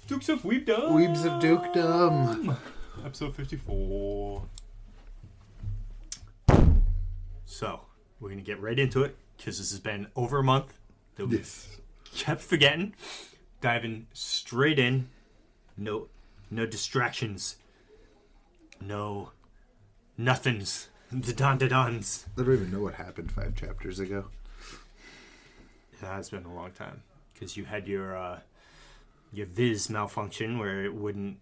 Dukes of Weebdom. Weebs of Dukedom. Episode 54. So, we're going to get right into it, because this has been over a month that we kept forgetting. Diving straight in. No distractions. No nothings. The Dandadans. I don't even know what happened 5 chapters ago. Yeah, it's been a long time. Because you had your Viz malfunction where it wouldn't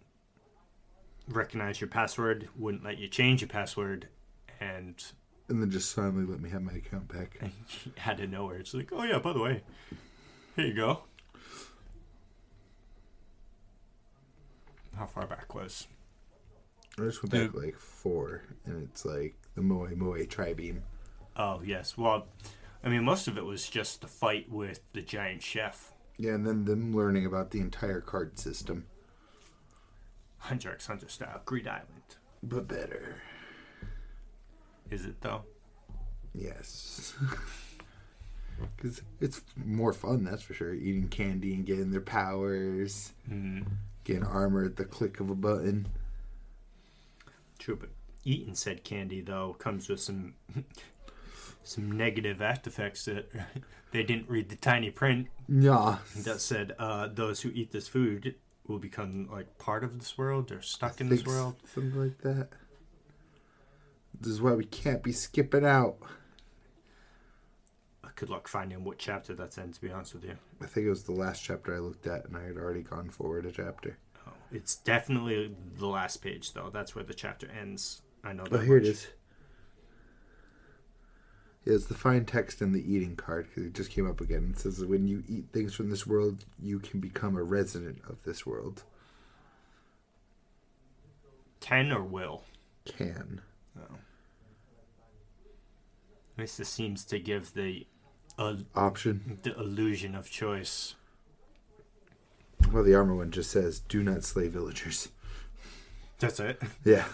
recognize your password, wouldn't let you change your password, and then just finally let me have my account back. Out of nowhere, it's like, oh yeah, by the way, here you go. How far back was? I just went back like 4, and it's like the Moe tri-beam. Oh, yes. Well, I mean, most of it was just the fight with the giant chef. Yeah, and then them learning about the entire card system. Hunter x Hunter style, Greed Island. But better. Is it, though? Yes. Because it's more fun, that's for sure. Eating candy and getting their powers. Getting armor at the click of a button. True, but eating said candy, though, comes with some negative effects that they didn't read the tiny print. Yeah. That said, those who eat this food will become, like, part of this world or stuck in this world. Something like that. This is why we can't be skipping out. Good luck finding what chapter that's in, to be honest with you. I think it was the last chapter I looked at, and I had already gone forward a chapter. Oh, it's definitely the last page, though. That's where the chapter ends. I know that. Oh, here it is. Yeah, it's the fine text in the eating card, because it just came up again. It says, when you eat things from this world, you can become a resident of this world. Can or will? Can. Oh. At least this seems to give the option. The illusion of choice. Well, the armor one just says, do not slay villagers. That's it? Yeah.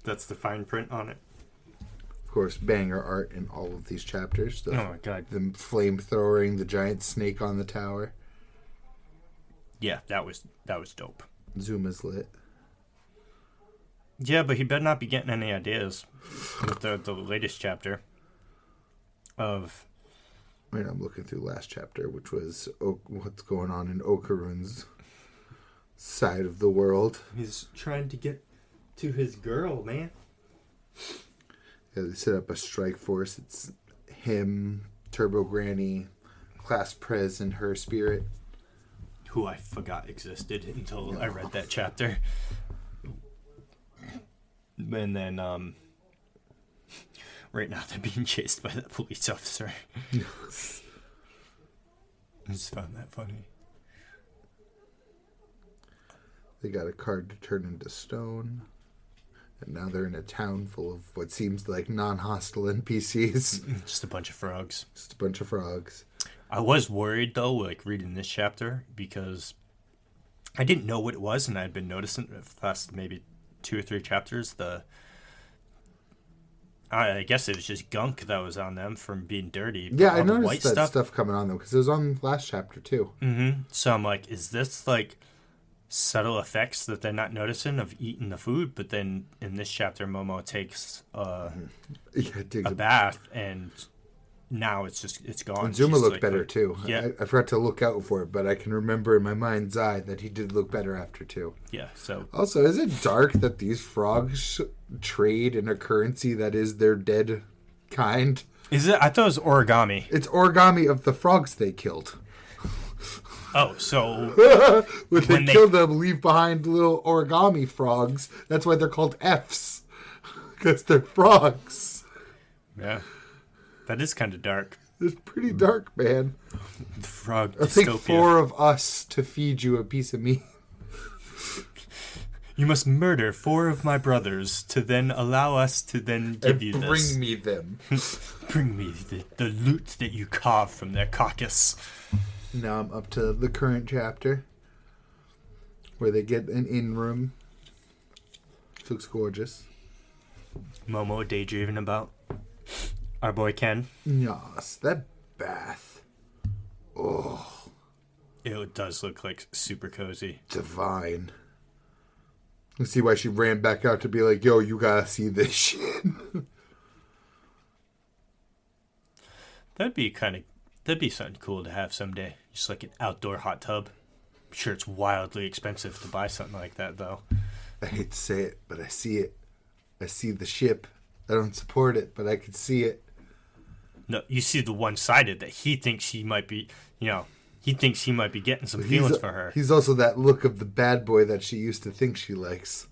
That's the fine print on it. Of course, banger art in all of these chapters. Oh my god. The flamethrowing, the giant snake on the tower. Yeah, that was dope. Zuma's lit. Yeah, but he better not be getting any ideas with the latest chapter of... I mean, I'm looking through last chapter, which was what's going on in Okarun's side of the world. He's trying to get to his girl, man. Yeah, they set up a strike force. It's him, Turbo Granny, Class Prez, and her spirit. Who I forgot existed until I read that chapter. And then, right now they're being chased by the police officer. I just found that funny. They got a card to turn into stone. And now they're in a town full of what seems like non-hostile NPCs. Just a bunch of frogs. Just a bunch of frogs. I was worried, though, like, reading this chapter, because I didn't know what it was, and I'd been noticing it for the last maybe 2 or 3 chapters. I guess it was just gunk that was on them from being dirty. Yeah, I noticed that stuff coming on them, because it was on last chapter, too. Mm-hmm. So I'm like, is this, like, subtle effects that they're not noticing of eating the food? But then in this chapter, Momo takes a bath, and now it's gone. And Zuma She's looked like, better, too. Yeah. I forgot to look out for it, but I can remember in my mind's eye that he did look better after, too. Yeah, so... Also, is it dark that these frogs trade in a currency that is their dead kind? Is it? I thought it was origami. It's origami of the frogs they killed. Oh, so... when they kill them, leave behind little origami frogs. That's why they're called Fs. Because they're frogs. Yeah. That is kind of dark. It's pretty dark, man. The frog dystopia. It'll take 4 of us to feed you a piece of meat. You must murder 4 of my brothers to then allow us to then give you this. Bring me them. Bring me the loot that you carved from their carcass. Now I'm up to the current chapter, where they get an inn room. It looks gorgeous. Momo daydreaming about our boy Ken. Yes, that bath. Oh. It does look like super cozy. Divine. Let's see why she ran back out to be like, yo, you gotta see this shit. That'd be something cool to have someday. Just like an outdoor hot tub. I'm sure it's wildly expensive to buy something like that, though. I hate to say it, but I see it. I see the ship. I don't support it, but I can see it. No, you see the one-sided that he thinks he might be, he thinks he might be getting some feelings for her. He's also that look of the bad boy that she used to think she likes.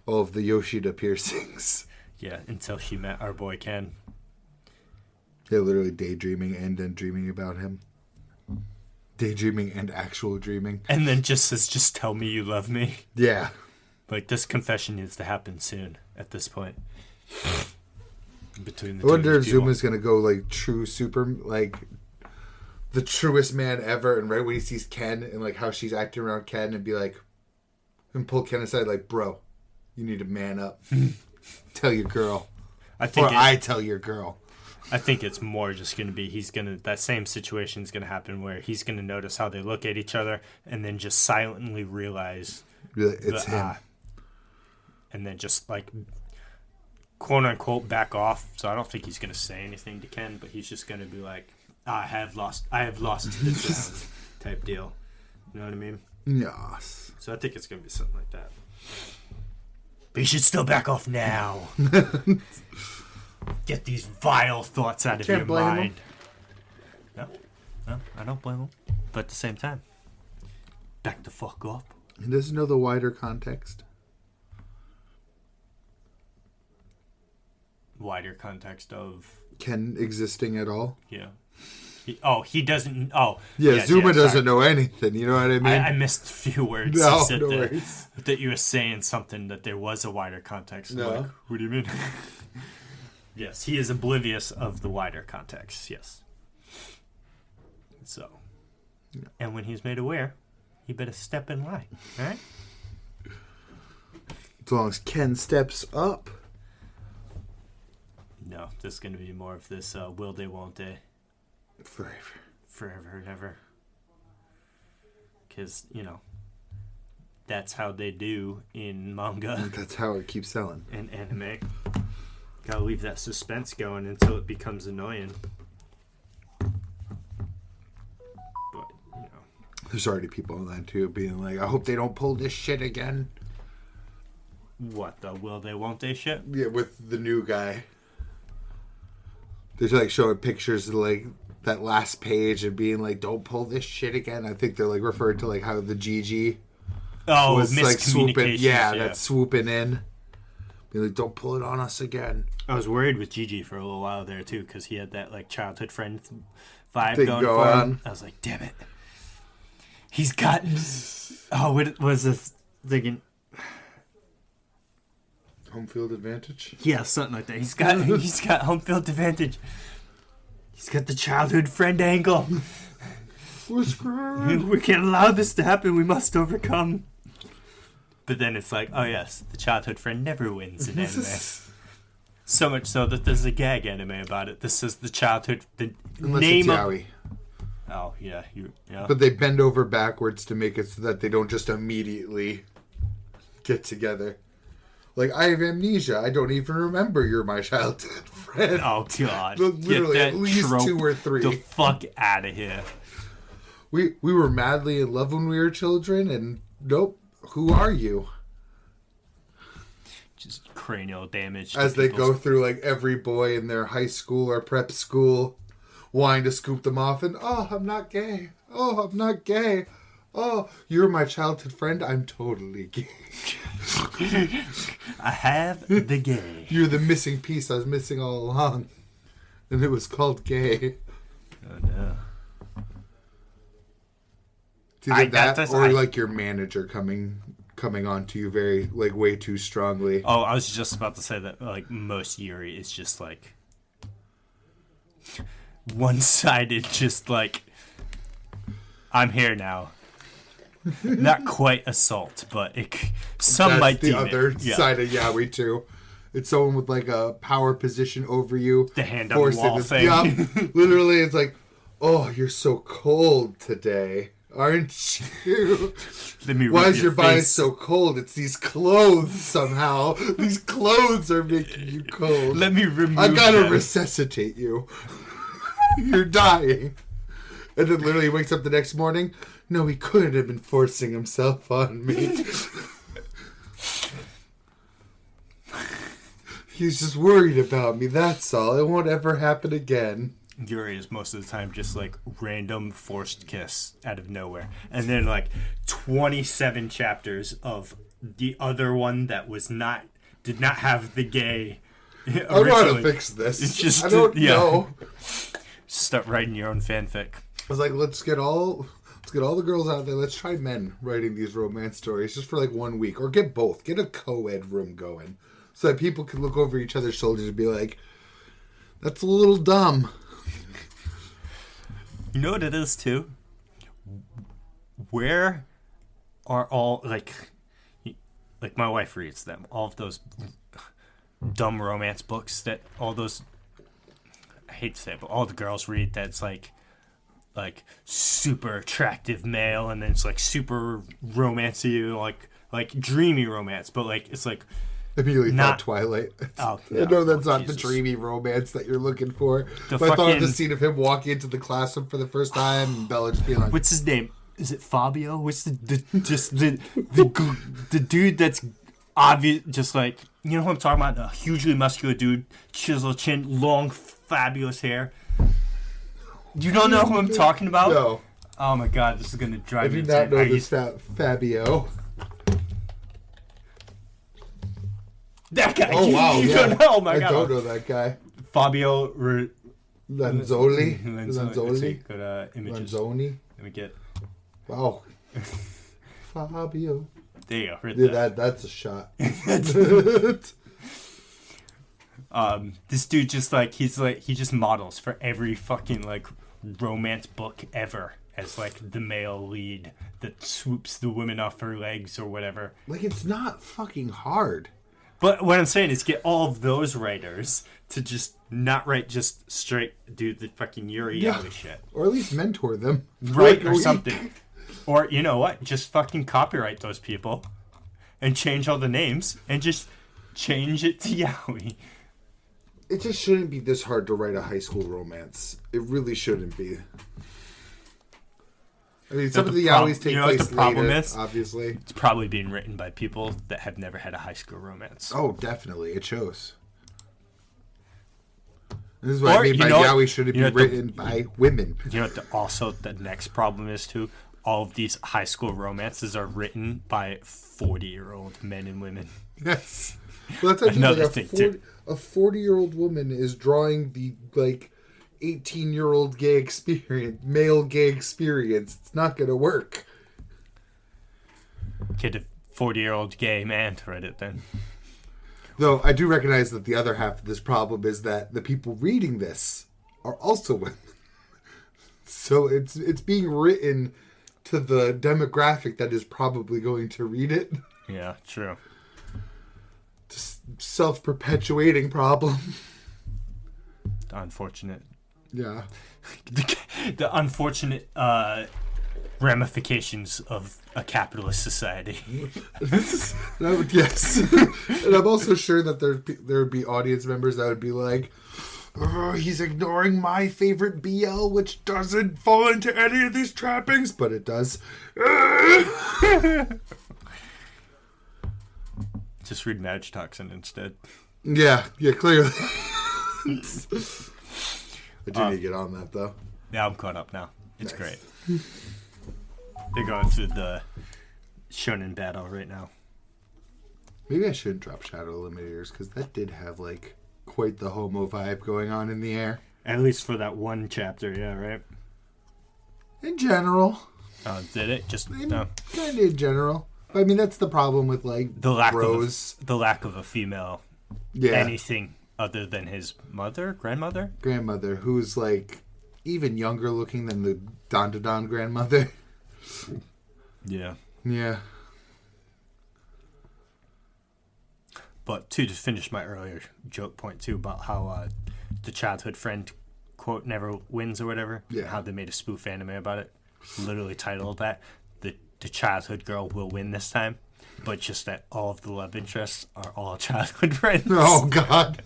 All of the Yoshida piercings. Yeah, until she met our boy Ken. They're literally daydreaming and then dreaming about him. Daydreaming and actual dreaming. And then just says, just tell me you love me. Yeah. Like, this confession needs to happen soon at this point. Between the I wonder if two people. Zuma's going to go, like, true super, like, the truest man ever. And right when he sees Ken and, like, how she's acting around Ken and be like, and pull Ken aside, like, bro, you need to man up. Tell your girl. I tell your girl. I think it's more just going to be that same situation is going to happen where he's going to notice how they look at each other and then just silently realize it's him. And then just like quote unquote back off. So I don't think he's going to say anything to Ken, but he's just going to be like, I have lost this round type deal. You know what I mean? Yes. So I think it's going to be something like that. But you should still back off now. Get these vile thoughts out of your mind. No, I don't blame him. But at the same time, back the fuck up. He doesn't know the wider context. Wider context of Ken existing at all? Yeah. He doesn't. Oh, yeah. Zuma doesn't know anything. You know what I mean? I missed a few words. No, you said no worries. That you were saying something that there was a wider context. No. Like, what do you mean? Yes, he is oblivious of the wider context. Yes. So, and when he's made aware, he better step in line. All right. As long as Ken steps up. No, there's going to be more of this will they, won't they. Forever and ever. Because, that's how they do in manga. That's how it keeps selling. And anime. Gotta leave that suspense going until it becomes annoying. But, There's already people online, too, being like, I hope they don't pull this shit again. What, the will they, won't they shit? Yeah, with the new guy. They're like showing pictures of like that last page and being like, "Don't pull this shit again." I think they're like referring to like how the GG was like swooping, yeah, that's swooping in. Be like, "Don't pull it on us again." I was worried with GG for a little while there too because he had that like childhood friend vibe going for him. I was like, "Damn it, he's got." Oh, what was this thinking? Home field advantage? Yeah, something like that. He's got home field advantage. He's got the childhood friend angle. We're screwed. We can't allow this to happen. We must overcome. But then it's like, oh yes, the childhood friend never wins in anime. So much so that there's a gag anime about it. This is the childhood. Unless it's yaoi. Oh yeah, yeah. But they bend over backwards to make it so that they don't just immediately get together. Like, I have amnesia. I don't even remember you're my childhood friend. Oh, God. Literally, at least 2 or 3. The fuck out of here. We were madly in love when we were children, and nope. Who are you? Just cranial damage. As they go through, like, every boy in their high school or prep school, wanting to scoop them off, and, oh, I'm not gay. Oh, I'm not gay. Oh, you're my childhood friend. I'm totally gay. I have the gay. You're the missing piece I was missing all along. And it was called gay. Oh, no. It's either that or like your manager coming on to you very, like, way too strongly. Oh, I was just about to say that, like, most Yuri is just, like, one-sided, just, like, I'm here now. Not quite assault, but some might deem it. That's the other side of yaoi too. It's someone with like a power position over you. The hand on the wall thing. Yeah, literally, it's like, Oh, you're so cold today, aren't you? Why is your body so cold? It's these clothes somehow. These clothes are making you cold. Let me remove I gotta them. resuscitate you. You're dying. And then literally wakes up the next morning. No, he couldn't have been forcing himself on me. He's just worried about me, that's all. It won't ever happen again. Yuri is most of the time just like random forced kiss out of nowhere. And then like 27 chapters of the other one that did not have the gay. I want to fix this. It's just, I don't know. Start writing your own fanfic. I was like, let's get all the girls out there. Let's try men writing these romance stories just for like 1 week. Or get both. Get a co-ed room going. So that people can look over each other's shoulders and be like, that's a little dumb. You know what it is, too? Where are all, like my wife reads them, all of those dumb romance books that all those, I hate to say it, but all the girls read that's like super attractive male, and then it's like super romancy, like dreamy romance, but like it's like immediately thought Twilight. Oh, no, I know that's not Jesus. The dreamy romance that you're looking for. I thought of the scene of him walking into the classroom for the first time, and Bella just being like, "What's his name? Is it Fabio? What's the dude that's obvious? Just like, you know who I'm talking about? A hugely muscular dude, chiseled chin, long, fabulous hair. You don't know who I'm talking about? No. Oh my God, this is gonna drive me insane. I do not know this Fabio. That guy. Oh, wow. You don't know. Oh, my God. I don't know that guy. Fabio Lanzoli. Lanzoli. Go to images. Lanzoni. Let me get. Wow. Fabio. There you go. Right yeah, there. that's a shot. This dude just like he just models for every fucking like romance book ever as like the male lead that swoops the women off her legs or whatever. Like, it's not fucking hard. But what I'm saying is get all of those writers to just not write just straight do the fucking Yuri Yaoi shit. Or at least mentor them. Right, or something. Or, you know what? Just fucking copyright those people and change all the names and just change it to yaoi. It just shouldn't be this hard to write a high school romance. It really shouldn't be. I mean, some of the yaois take place later, obviously. It's probably being written by people that have never had a high school romance. Oh, definitely. It shows. This is what I mean by yaoi shouldn't be written by women. You know what also the next problem is, too? All of these high school romances are written by 40-year-old men and women. Yes. Well, that's another thing, too. A 40-year-old woman is drawing the, like, 18-year-old male gay experience. It's not going to work. Get a 40-year-old gay man to write it then. Though I do recognize that the other half of this problem is that the people reading this are also women. So it's being written to the demographic that is probably going to read it. Yeah, true. Just self-perpetuating problem. Unfortunate. Yeah. The unfortunate ramifications of a capitalist society. Yes. And I'm also sure that there would be audience members that would be like, oh, he's ignoring my favorite BL, which doesn't fall into any of these trappings, but it does. Just read Madge Toxin instead. Yeah, clearly. I do need to get on that, though. Yeah, I'm caught up now. It's great. They're going through the shonen battle right now. Maybe I shouldn't drop Shadow Eliminators, because that did have, like, quite the homo vibe going on in the air. At least for that one chapter, yeah, right? In general. Oh, did it? Just no. Kind of in general. I mean, that's the problem with, like, the lack Rose. The lack of a female anything other than his grandmother, who's, like, even younger looking than the Dandadan grandmother. Yeah. Yeah. But to finish my earlier joke point, too, about how the childhood friend quote never wins or whatever. Yeah. How they made a spoof anime about it, literally titled that the childhood girl will win this time, but just that all of the love interests are all childhood friends. Oh God.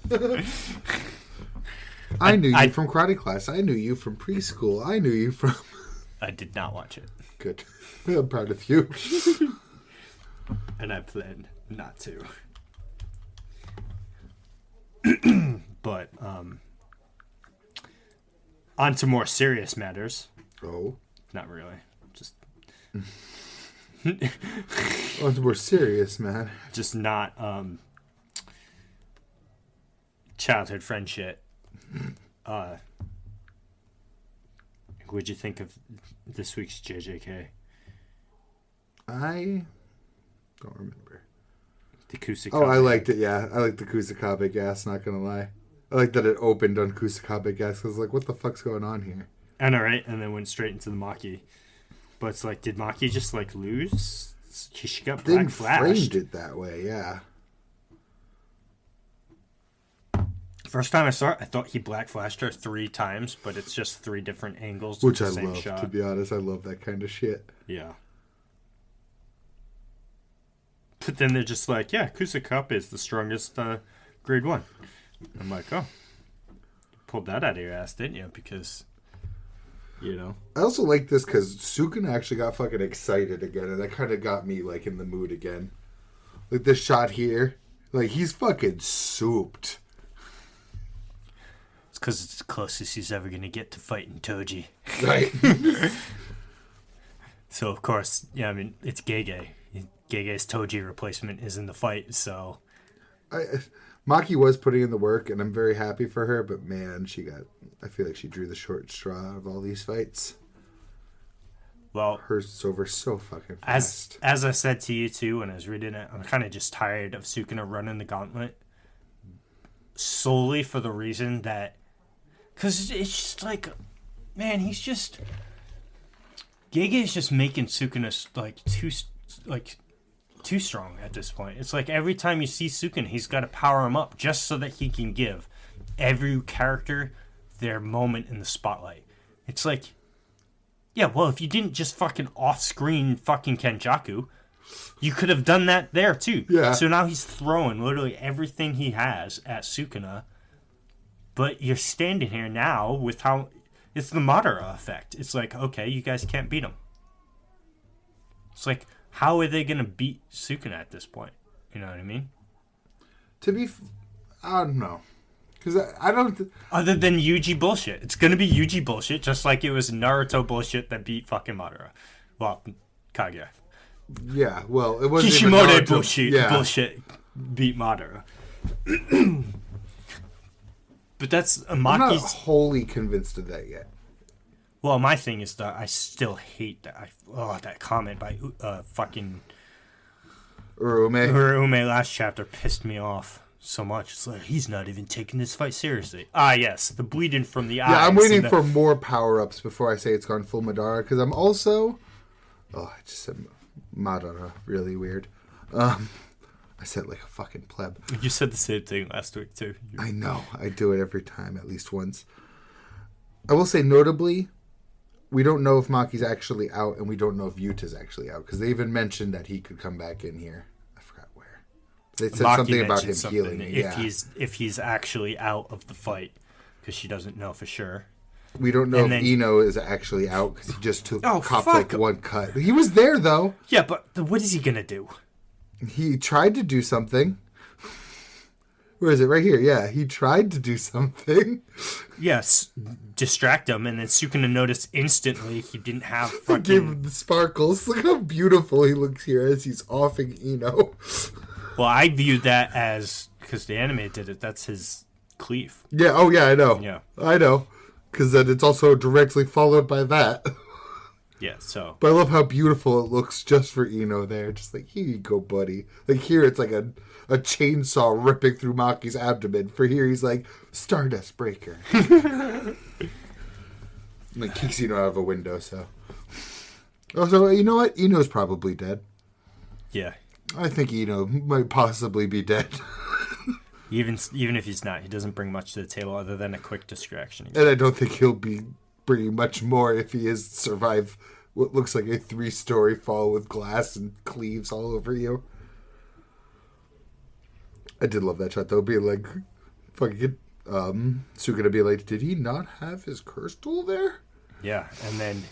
I knew you from karate class. I knew you from preschool. I knew you from. I did not watch it. Good. I'm proud of you. And I planned not to. But on to more serious matters. Oh. Not really. Just Oh, it's more serious, man. just not childhood friend shit. What'd you think of this week's JJK? I don't remember. The Kusakabe. Oh, I liked it, yeah. I liked the Kusakabe gas, not gonna lie. I like that it opened on Kusakabe gas, because like, what the fuck's going on here? I know, right? And then went straight into the Maki. But it's like, did Maki just like lose? She got black Didn't flashed. framed it that way, yeah. First time I saw it, I thought he black flashed her 3 times, but it's just 3 different angles. Which of I the same love, shot. to be honest. I love that kind of shit. Yeah. But then they're just like, yeah, Kusakabe is the strongest grade 1. I'm like, oh. Pulled that out of your ass, didn't you? Because, you know. I also like this because Sukuna actually got fucking excited again, and that kind of got me, like, in the mood again. Like, this shot here, like, he's fucking souped. It's because it's the closest he's ever going to get to fighting Toji. Right. So, of course, yeah, I mean, it's Gege. Gege's Toji replacement is in the fight, so... Maki was putting in the work, and I'm very happy for her, but man, I feel like she drew the short straw out of all these fights. Well, hers is over so fucking fast. As I said to you, too, when I was reading it, I'm kind of just tired of Sukuna running the gauntlet. Solely for the reason that... Because it's just like... Man, he's just... Gege is just making Sukuna, too strong at this point. It's like every time you see Sukuna, he's got to power him up just so that he can give every character their moment in the spotlight. It's like, yeah, well, if you didn't just fucking off-screen fucking Kenjaku, you could have done that there too. Yeah. So now he's throwing literally everything he has at Sukuna, but you're standing here now with how... It's the Madara effect. It's like, okay, you guys can't beat him. It's like, how are they going to beat Sukuna at this point? You know what I mean? I don't know. Because I don't... Other than Yuji bullshit. It's going to be Yuji bullshit, just like it was Naruto bullshit that beat fucking Madara. Well, Kaguya. Yeah, well, it wasn't Kishimoto bullshit beat Madara. But that's I'm not Maki's... wholly convinced of that yet. Well, my thing is that I still hate that. That comment by fucking Urume last chapter pissed me off so much. It's like, he's not even taking this fight seriously. Ah, yes, the bleeding from the eyes. Yeah, I'm waiting for more power-ups before I say it's gone full Madara, because I'm also... Oh, I just said Madara. Really weird. I said like a fucking pleb. You said the same thing last week, too. I know. I do it every time, at least once. I will say, notably, we don't know if Maki's actually out, and we don't know if Yuta's actually out, because they even mentioned that he could come back in here. I forgot where. They said Maki something about him something healing. If he's actually out of the fight, because she doesn't know for sure. We don't know if Ino is actually out, because he just copped like one cut. He was there, though. Yeah, but what is he going to do? He tried to do something. Where is it? Right here. Yeah, he tried to do something. Yes, distract him, and then Sukuna noticed instantly he didn't have fucking... Gave him the sparkles. Look how beautiful he looks here as he's offing Ino. Well, I viewed that as... Because the anime did it, that's his cleave. Yeah, oh yeah, I know. Yeah. I know. Because then it's also directly followed by that. Yeah, so... But I love how beautiful it looks just for Ino there. Just like, here you go, buddy. Like, here it's like a chainsaw ripping through Maki's abdomen. For here, he's like, Stardust Breaker. And like, kicks Ino out of a window, so... Also, you know what? Ino's probably dead. Yeah. I think Ino might possibly be dead. Even if he's not, he doesn't bring much to the table other than a quick distraction. And I don't think he'll be bringing much more if he is survive what looks like a 3-story fall with glass and cleaves all over you. I did love that shot though, being like, fucking Sukuna be like, did he not have his curse tool there? Yeah, and then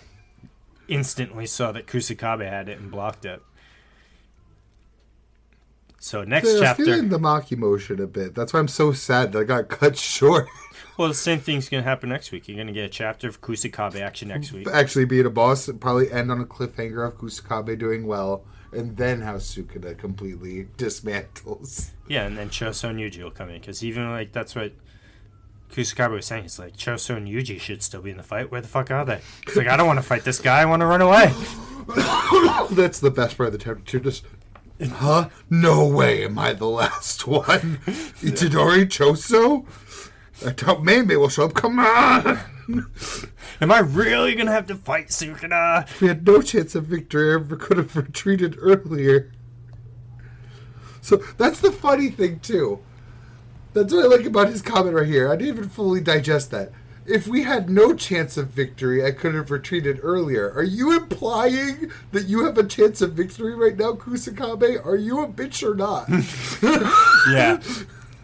instantly saw that Kusakabe had it and blocked it. So next chapter... I'm feeling the Maki motion a bit. That's why I'm so sad that I got cut short. Well, the same thing's going to happen next week. You're going to get a chapter of Kusakabe action next week. Actually being a boss, probably end on a cliffhanger of Kusakabe doing well, and then how Sukuna completely dismantles. Yeah, and then Choso and Yuji will come in, because even, like, that's what Kusakabe was saying. It's like, Choso and Yuji should still be in the fight. Where the fuck are they? It's like, I don't want to fight this guy. I want to run away. That's the best part of the chapter. Just, huh? No way am I the last one. Itadori, Choso? I thought Mei will show up. Come on! Am I really going to have to fight Sukuna? We had no chance of victory. I ever could have retreated earlier. So that's the funny thing, too. That's what I like about his comment right here. I didn't even fully digest that. If we had no chance of victory, I could have retreated earlier. Are you implying that you have a chance of victory right now, Kusakabe? Are you a bitch or not? Yeah.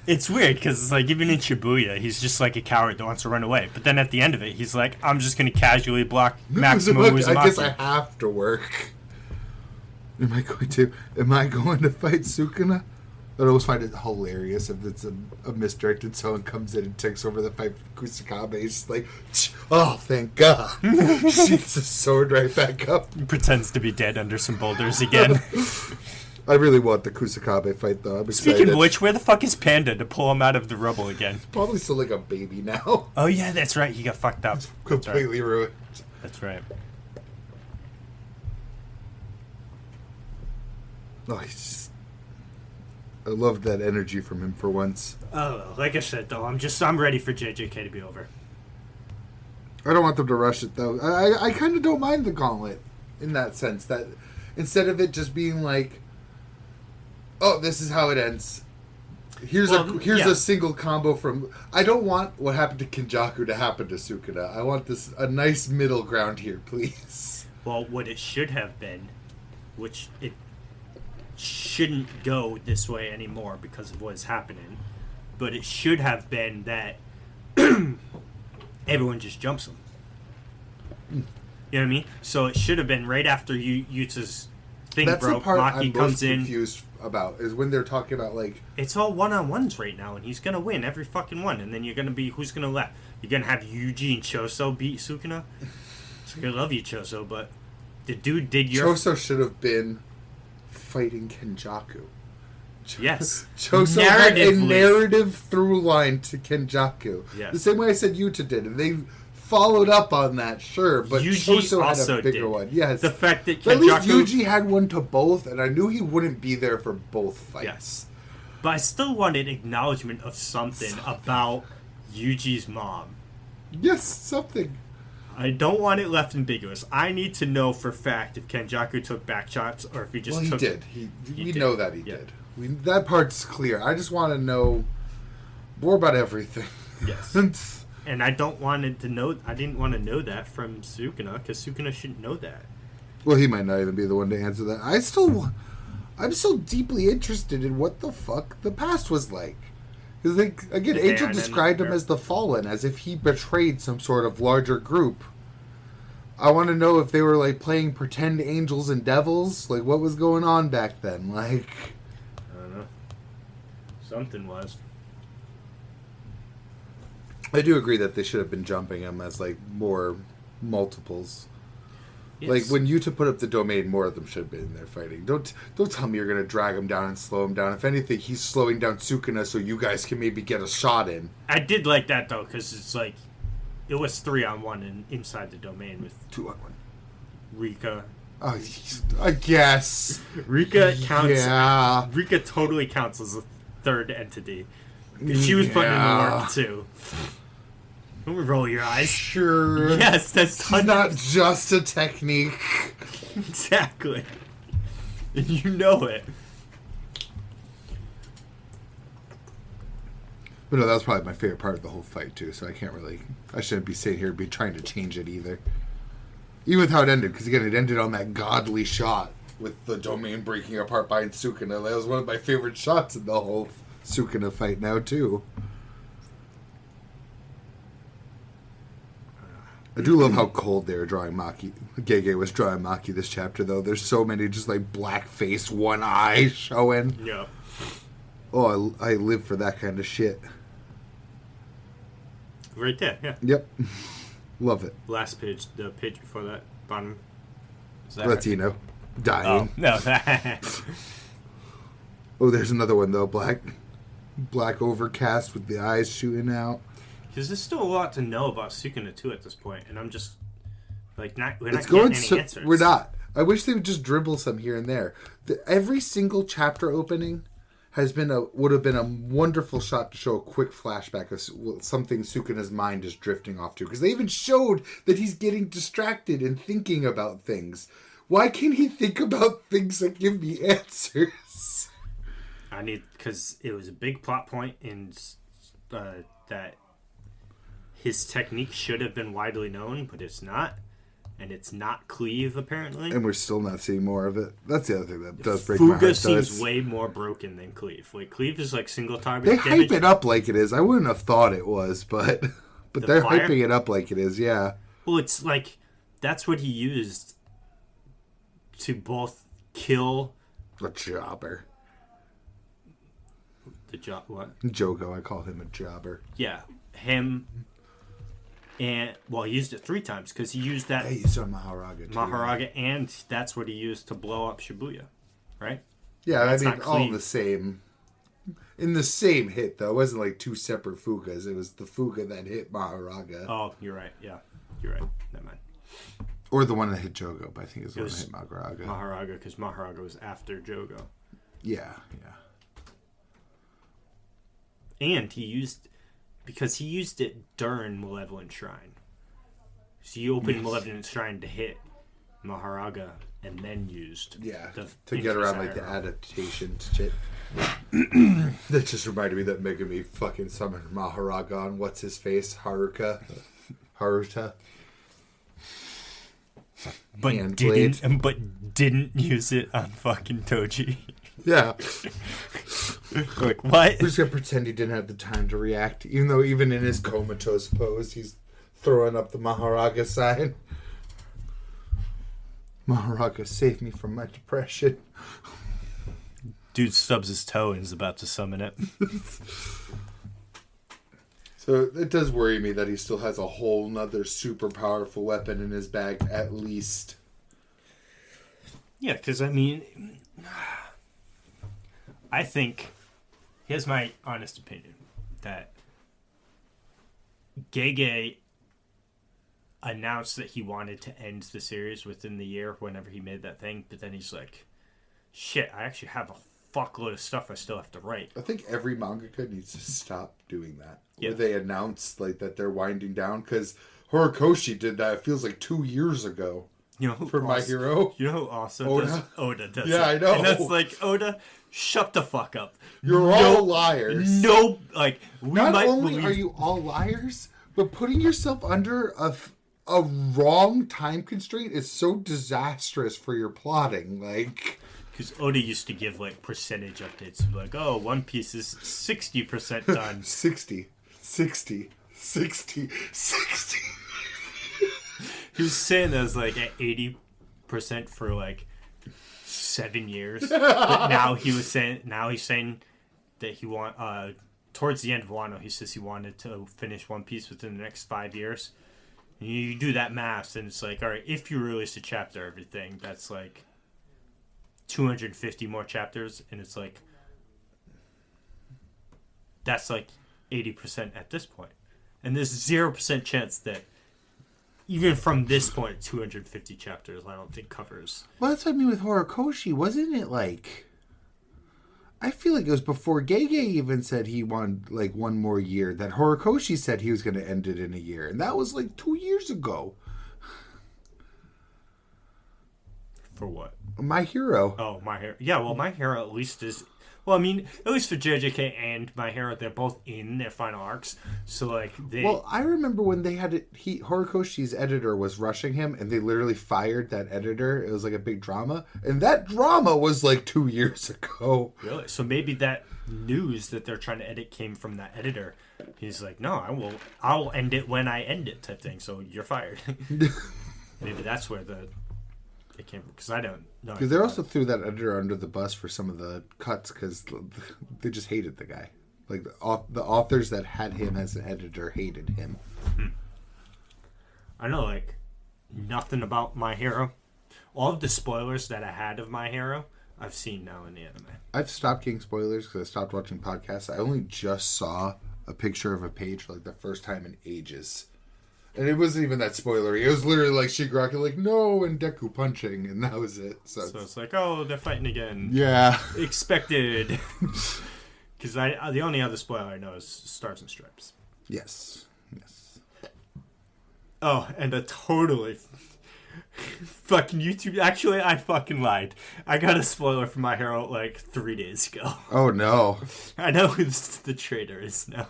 It's weird, because it's like, even in Shibuya, he's just like a coward that wants to run away. But then at the end of it, he's like, I'm just going to casually block Maximo Uzumaki. I guess I have to work. Am I going to fight Sukuna? I always find it hilarious if it's a misdirected someone comes in and takes over the fight for Kusakabe. He's like, oh, thank God. Shoots the sword right back up. Pretends to be dead under some boulders again. I really want the Kusakabe fight, though. I'm excited. Speaking of which, where the fuck is Panda to pull him out of the rubble again? Probably still like a baby now. Oh, yeah, that's right. He got fucked up. Completely ruined. That's right. Oh, I love that energy from him for once. Oh, like I said, though, I'm ready for JJK to be over. I don't want them to rush it, though. I kind of don't mind the gauntlet in that sense. That instead of it just being like, oh, this is how it ends. Here's a single combo from... I don't want what happened to Kenjaku to happen to Sukuna. I want a nice middle ground here, please. Well, what it should have been, which it shouldn't go this way anymore because of what is happening, but it should have been that everyone just jumps him. You know what I mean? So it should have been right after Yuta's thing That's broke. The part Maki I'm comes most in. Confused about is when they're talking about like it's all one-on-ones right now, and he's gonna win every fucking one. And then you're gonna be who's gonna left? You're gonna have Yuji and Choso beat Sukuna. So I love you, Choso, but the dude did your. Choso should have been fighting Kenjaku. Yes. Choso had a narrative through line to Kenjaku. Yes. The same way I said Yuta did, and they followed up on that, sure, but Yuji Choso also had a bigger did. one. Yes. The fact that But at least Kenjaku... Yuji had one to both, and I knew he wouldn't be there for both fights. Yes. But I still wanted acknowledgement of something about Yuji's mom. Yes, something. I don't want it left ambiguous. I need to know for fact if Kenjaku took back shots or if he just took... Well, he did. We did. know that he did. That part's clear. I just want to know more about everything. Yes. And I don't want to know... I didn't want to know that from Sukuna, because Sukuna shouldn't know that. Well, he might not even be the one to answer that. I'm still deeply interested in what the fuck the past was like. Because, like, again, Angel described him as the Fallen, as if he betrayed some sort of larger group. I want to know if they were, like, playing pretend angels and devils. Like, what was going on back then? Like... I don't know. Something was. I do agree that they should have been jumping him as, like, more multiples. Yes. Like, when Yuta put up the domain, more of them should have been there fighting. Don't tell me you're going to drag him down and slow him down. If anything, he's slowing down Sukuna so you guys can maybe get a shot in. I did like that, though, because it's like... It was 3-on-1 inside the domain with... 2-on-1. Rika. Oh, I guess. Rika counts... Yeah. Rika totally counts as a third entity. Because she was putting in the work, too. Don't roll your eyes. Sure. Yes, that's not just a technique. Exactly. And you know it. But no, that was probably my favorite part of the whole fight, too, so I shouldn't be sitting here trying to change it either. Even with how it ended, because again, it ended on that godly shot with the domain breaking apart behind Sukuna. That was one of my favorite shots in the whole Sukuna fight now, too. I do love how cold they were drawing Maki. Gege was drawing Maki this chapter, though. There's so many just, like, black face, one eye showing. Yeah. Oh, I live for that kind of shit. Right there, yeah. Yep. Love it. Last page, the page before that, bottom. Latino. Dying. Oh, no. Oh, there's another one, though. Black overcast with the eyes shooting out. Because there's still a lot to know about Sukuna, too, at this point, and I'm just, like, we're not getting any answers. We're not. I wish they would just dribble some here and there. Every single chapter opening would have been a wonderful shot to show a quick flashback of something Sukuna's mind is drifting off to. Because they even showed that he's getting distracted and thinking about things. Why can't he think about things that give me answers? Because it was a big plot point in that his technique should have been widely known, but it's not. And it's not Cleave, apparently. And we're still not seeing more of it. That's the other thing that does break my heart. Fuga seems way more broken than Cleave. Like, Cleave is like single target. They hype it up like it is. I wouldn't have thought it was, but they're hyping it up like it is, yeah. Well, it's like, that's what he used to both kill... A jobber. What? Jogo, I call him a jobber. Yeah, him... And, well, he used it 3 times, because he used that... He used it on Maharaga, too. Maharaga, and that's what he used to blow up Shibuya, right? Yeah, I mean, all in the same... In the same hit, though. It wasn't like 2 separate Fugas. It was the Fuga that hit Maharaga. Oh, you're right, yeah. You're right. Never mind. Or the one that hit Jogo, but I think it was the one that hit Maharaga. Maharaga, because Maharaga was after Jogo. Yeah. And he used... Because he used it during Malevolent Shrine. So you opened Malevolent Shrine to hit Maharaga and then used to get around like the adaptation shit. That just reminded me that Megami fucking summoned Maharaga on what's his face? Haruta. But didn't use it on fucking Toji. Yeah. Like, what? We're just gonna pretend he didn't have the time to react, even though even in his comatose pose, he's throwing up the Maharaga sign. Maharaga, save me from my depression. Dude stubs his toe and is about to summon it. So it does worry me that he still has a whole nother super powerful weapon in his bag, at least. Yeah, because, I mean... I think, here's my honest opinion, that Gege announced that he wanted to end the series within the year whenever he made that thing, but then he's like, shit, I actually have a fuckload of stuff I still have to write. I think every mangaka needs to stop doing that. Yeah. Where they announce like that they're winding down, because Horikoshi did that, it feels like 2 years ago. You know who for My Hero? You know who also Oda? does? Oda does. Yeah, it. I know. And that's like, Oda, shut the fuck up. You're all liars. No, like, Not only are you all liars, but putting yourself under a wrong time constraint is so disastrous for your plotting. Like, because Oda used to give like percentage updates, like, oh, One Piece is 60% done. 60. He was saying that was like at 80% for like 7 years, but now he's saying that he towards the end of Wano, he says he wanted to finish One Piece within the next 5 years. And you do that math, and it's like, all right, if you release a chapter, everything, that's like 250 more chapters, and it's like, that's like 80% at this point. And there's 0% chance that even from this point, 250 chapters, I don't think covers. Well, that's what I mean with Horikoshi. Wasn't it like... I feel like it was before Gege even said he wanted like 1 more year, that Horikoshi said he was going to end it in a year. And that was like 2 years ago. For what? My Hero. Oh, My Hero. Yeah, well, My Hero at least is... Well, I mean, at least for JJK and My Hero, they're both in their final arcs. So, like, they... Well, I remember when they had it... Horikoshi's editor was rushing him, and they literally fired that editor. It was like a big drama. And that drama was like 2 years ago. Really? So maybe that news that they're trying to edit came from that editor. He's like, no, I'll end it when I end it type thing, so you're fired. Maybe that's where it came from, because I don't know. Because they also threw that editor under the bus for some of the cuts, because they just hated the guy. Like, the authors that had him as an editor hated him. I know, like, nothing about My Hero. All of the spoilers that I had of My Hero, I've seen now in the anime. I've stopped getting spoilers because I stopped watching podcasts. I only just saw a picture of a page for like the first time in ages. And it wasn't even that spoilery. It was literally like Shigaraki like, no, and Deku punching, and that was it. So it's like, oh, they're fighting again. Yeah. Expected. Because the only other spoiler I know is Stars and Stripes. Yes. Oh, and a totally... fucking YouTube. Actually, I fucking lied. I got a spoiler for My Hero like 3 days ago. Oh, no. I know who the traitor is now.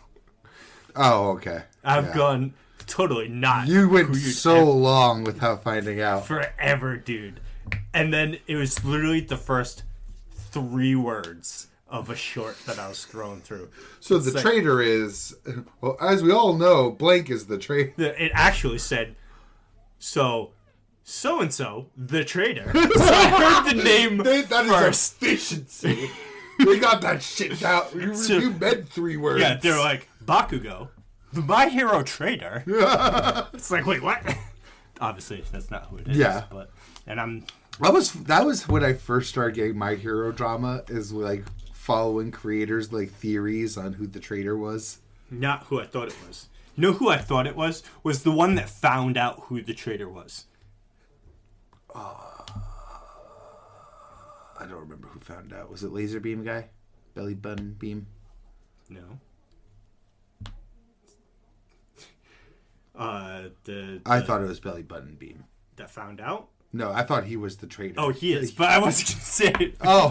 Oh, okay. I've gone totally not. You went so long without finding out. Forever, dude. And then it was literally the first 3 words of a short that I was scrolling through. So it's the like, traitor is, well, as we all know, blank is the traitor. It actually said, so-and-so, the traitor. So I heard the name first. Efficiency. They got that shit down. You meant 3 words. Yeah, they're like, Bakugo, the My Hero traitor. It's like, wait, what? Obviously, that's not who it is. Yeah. But, and that was when I first started getting My Hero drama, is like following creators, like theories on who the traitor was. Not who I thought it was. You know who I thought it was? Was the one that found out who the traitor was. I don't remember who found out. Was it Laser Beam guy? Belly Button Beam? No. I thought it was Belly Button Beam. That found out? No, I thought he was the traitor. Oh, he is, but I wasn't going to say it. Oh.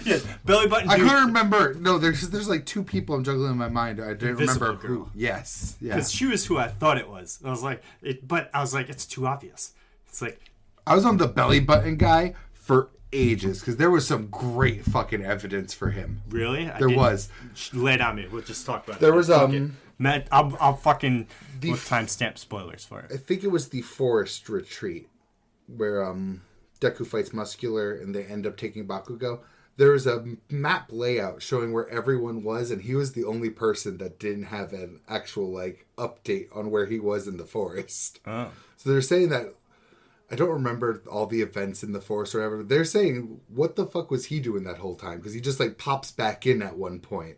Yes, Belly Button I couldn't remember. No, there's like 2 people I'm juggling in my mind. I didn't remember who. Yes. Yeah. Because she was who I thought it was. I was like, it's too obvious. It's like... I was on the Belly Button guy for ages, because there was some great fucking evidence for him. Really? There was. Lay it on me. We'll just talk about it. There was Matt, I'll fucking timestamp spoilers for it. I think it was the forest retreat where Deku fights Muscular and they end up taking Bakugo. There was a map layout showing where everyone was, and he was the only person that didn't have an actual like update on where he was in the forest. Oh. So they're saying that, I don't remember all the events in the forest or whatever. They're saying, what the fuck was he doing that whole time? Because he just like pops back in at one point.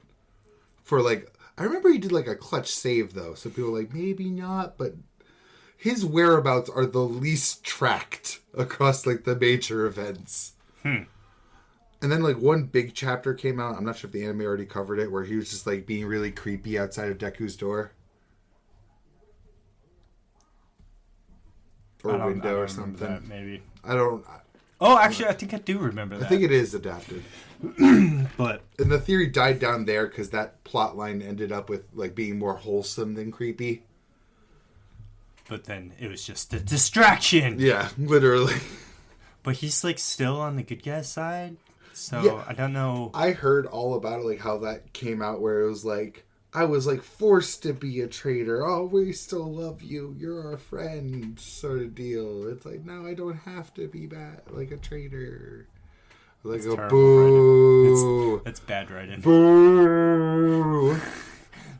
For like, I remember he did like a clutch save though. So people were like, maybe not, but his whereabouts are the least tracked across like the major events. And then like one big chapter came out. I'm not sure if the anime already covered it, where he was just like being really creepy outside of Deku's door. Or window or something. That, maybe. I don't. Oh, actually, I think I do remember that. I think it is adapted. But and the theory died down there because that plot line ended up with like being more wholesome than creepy. But then it was just a distraction. Yeah, literally. But he's like still on the good guy's side, so yeah. I don't know. I heard all about it, like how that came out, where it was like, I was like forced to be a traitor. Oh, we still love you. You're our friend, sort of deal. It's like, no, I don't have to be bad, like a traitor. Like that's a boo. That's bad writing. Boo.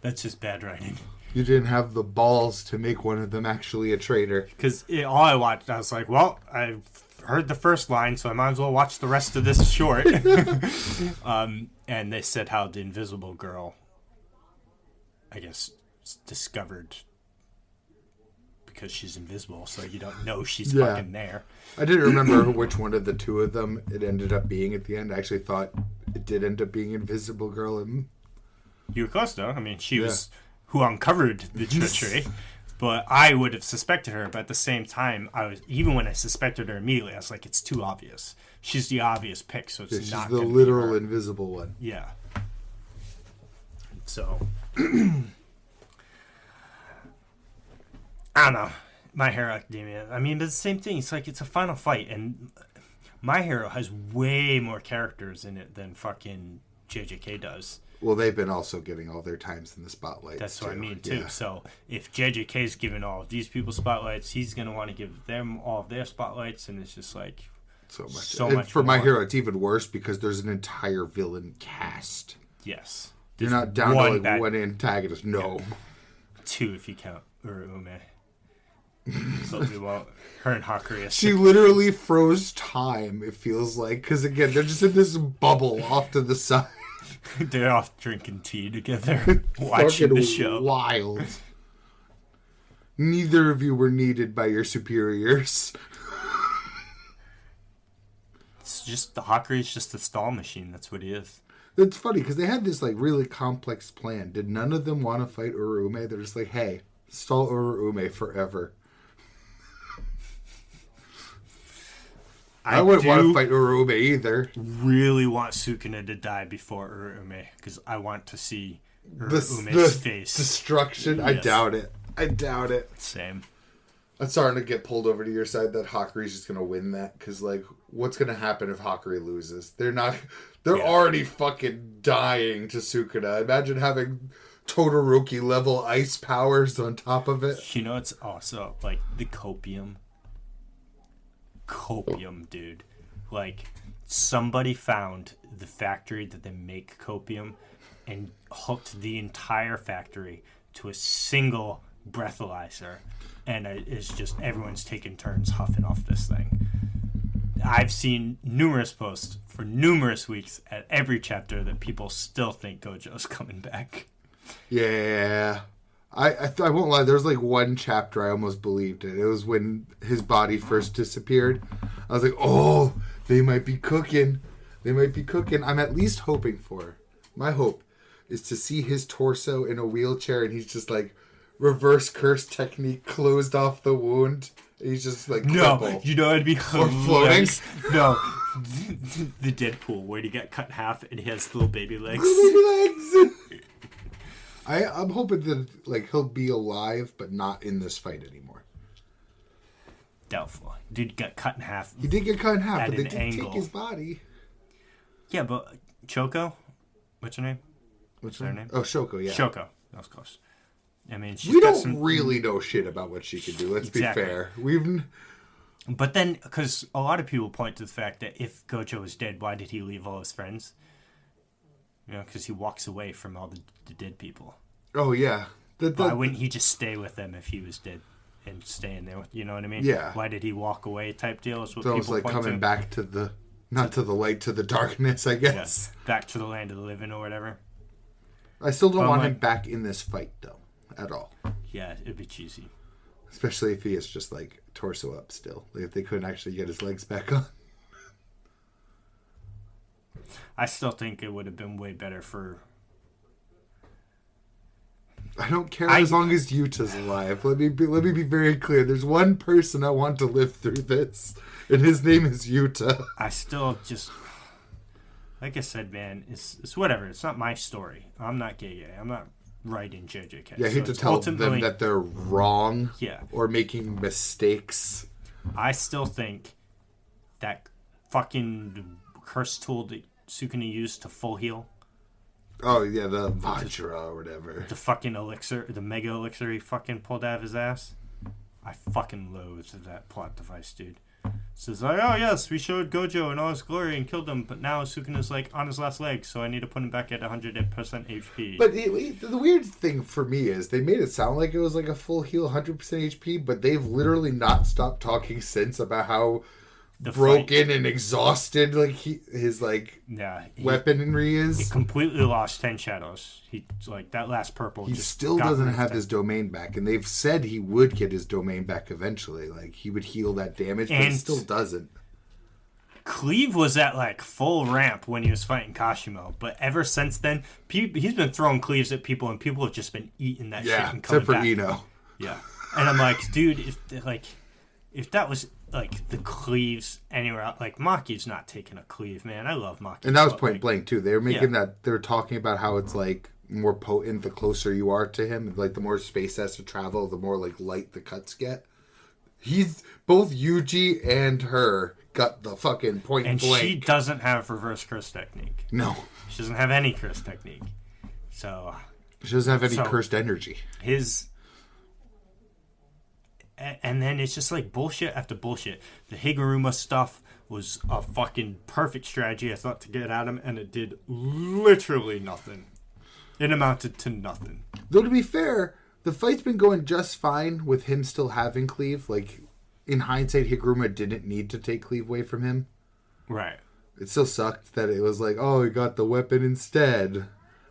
That's just bad writing. You didn't have the balls to make one of them actually a traitor. Because all I watched, I was like, well, I've heard the first line, so I might as well watch the rest of this short. And they said how the invisible girl, I guess, discovered because she's invisible, so you don't know she's fucking there. I didn't remember which one of the 2 of them it ended up being at the end. I actually thought it did end up being Invisible Girl. And you were close, though. I mean, she was who uncovered the treachery. But I would have suspected her. But at the same time, even when I suspected her immediately, I was like, it's too obvious. She's the obvious pick, so it's not. She's the literal invisible one. Yeah. So I don't know. My Hero Academia. I mean, but it's the same thing. It's like it's a final fight, and My Hero has way more characters in it than fucking JJK does. Well, they've been also getting all their times in the spotlight. That's what I mean, too. Yeah. So if JJK's giving all of these people spotlights, he's going to want to give them all of their spotlights, and it's just like so much for more. My Hero, it's even worse because there's an entire villain cast. Yes. You're not down to like one antagonist. No. Yeah. Two if you count Urume. So her and Hakuria. She literally froze time, it feels like. Because again, they're just in this bubble off to the side. They're off drinking tea together, watching the show. Wild. Neither of you were needed by your superiors. It's just the Hakuri's just a stall machine. That's what he is. It's funny because they had this like really complex plan. Did none of them want to fight Urume? They're just like, hey, stall Urume forever. I wouldn't want to fight Urume either. Really want Sukuna to die before Urume because I want to see Urume's face. Destruction? Yes. I doubt it. Same. I'm starting to get pulled over to your side that Hakuri's just going to win that because, like, what's going to happen if Hakuri loses? They're already fucking dying to Sukuna. Imagine having Todoroki level ice powers on top of it. You know, it's also like the copium, dude. Like, somebody found the factory that they make copium and hooked the entire factory to a single breathalyzer, and it's just everyone's taking turns huffing off this thing. I've seen numerous posts for numerous weeks at every chapter that people still think Gojo's coming back. Yeah. I won't lie, there was like one chapter I almost believed it. It was when his body first disappeared. I was like, oh, they might be cooking. I'm at least hoping for. My hope is to see his torso in a wheelchair and he's just like reverse curse technique closed off the wound. He's just like crippled. No, you know it'd be floating. No, the Deadpool where he got cut in half and he has little baby legs. I'm hoping that like he'll be alive, but not in this fight anymore. Doubtful. Dude got cut in half. He did get cut in half, but they did angle. take his body. Yeah, but Choco, what's her name? What's her name? Oh, Shoko. Yeah, Shoko. That was close. I mean, we don't really know shit about what she can do. Let's be fair. But then, because a lot of people point to the fact that if Gojo was dead, why did he leave all his friends? You know, because he walks away from all the dead people. Oh, yeah. Why wouldn't he just stay with them if he was dead and stay in there? You know what I mean? Yeah. Why did he walk away type deal is what so people it's like point coming to. Back to the, not to the light, to the darkness, I guess. Yeah. Back to the land of the living or whatever. I still don't want him back in this fight, though, at all. Yeah, it'd be cheesy. Especially if he is just, like, torso up still. Like, if they couldn't actually get his legs back on. I still think it would have been way better for... I don't care as long as Yuta's alive. Let me be very clear. There's one person I want to live through this, and his name is Yuta. I still just... Like I said, man, it's whatever. It's not my story. I'm not gay. I'm not writing JJK. Yeah, I hate to tell them that they're wrong or making mistakes. I still think that fucking curse tool that Sukuna used to full heal. Oh, yeah, the Vajra or whatever. The fucking elixir, the mega elixir he fucking pulled out of his ass. I fucking loathed that plot device, dude. Says like, oh yes, we showed Gojo in all his glory and killed him, but now Sukuna's like on his last leg, so I need to put him back at 100% HP. But the weird thing for me is they made it sound like it was like a full heal, 100% HP, but they've literally not stopped talking since about how broken and exhausted like his weaponry is. He completely lost 10 shadows. He like that last purple. He still doesn't have his domain back, and they've said he would get his domain back eventually. Like he would heal that damage, but he still doesn't. Cleave was at like full ramp when he was fighting Kashimo, but ever since then, he's been throwing cleaves at people, and people have just been eating that shit and coming except for back. Ino. Yeah. And I'm like, dude, if that was like the cleaves anywhere else, like Maki's not taking a cleave, man. I love Maki. And that was point blank too. They were making that, they were talking about how it's like more potent the closer you are to him. Like the more space has to travel, the more like light the cuts get. He's both Yuji and her got the fucking point and blank. She doesn't have reverse curse technique. No. She doesn't have any curse technique. So She doesn't have any cursed energy. And then it's just like bullshit after bullshit. The Higuruma stuff was a fucking perfect strategy, I thought, to get at him, and it did literally nothing. It amounted to nothing. Though, to be fair, the fight's been going just fine with him still having cleave. Like, in hindsight, Higuruma didn't need to take cleave away from him. Right. It still sucked that it was like, oh, he got the weapon instead.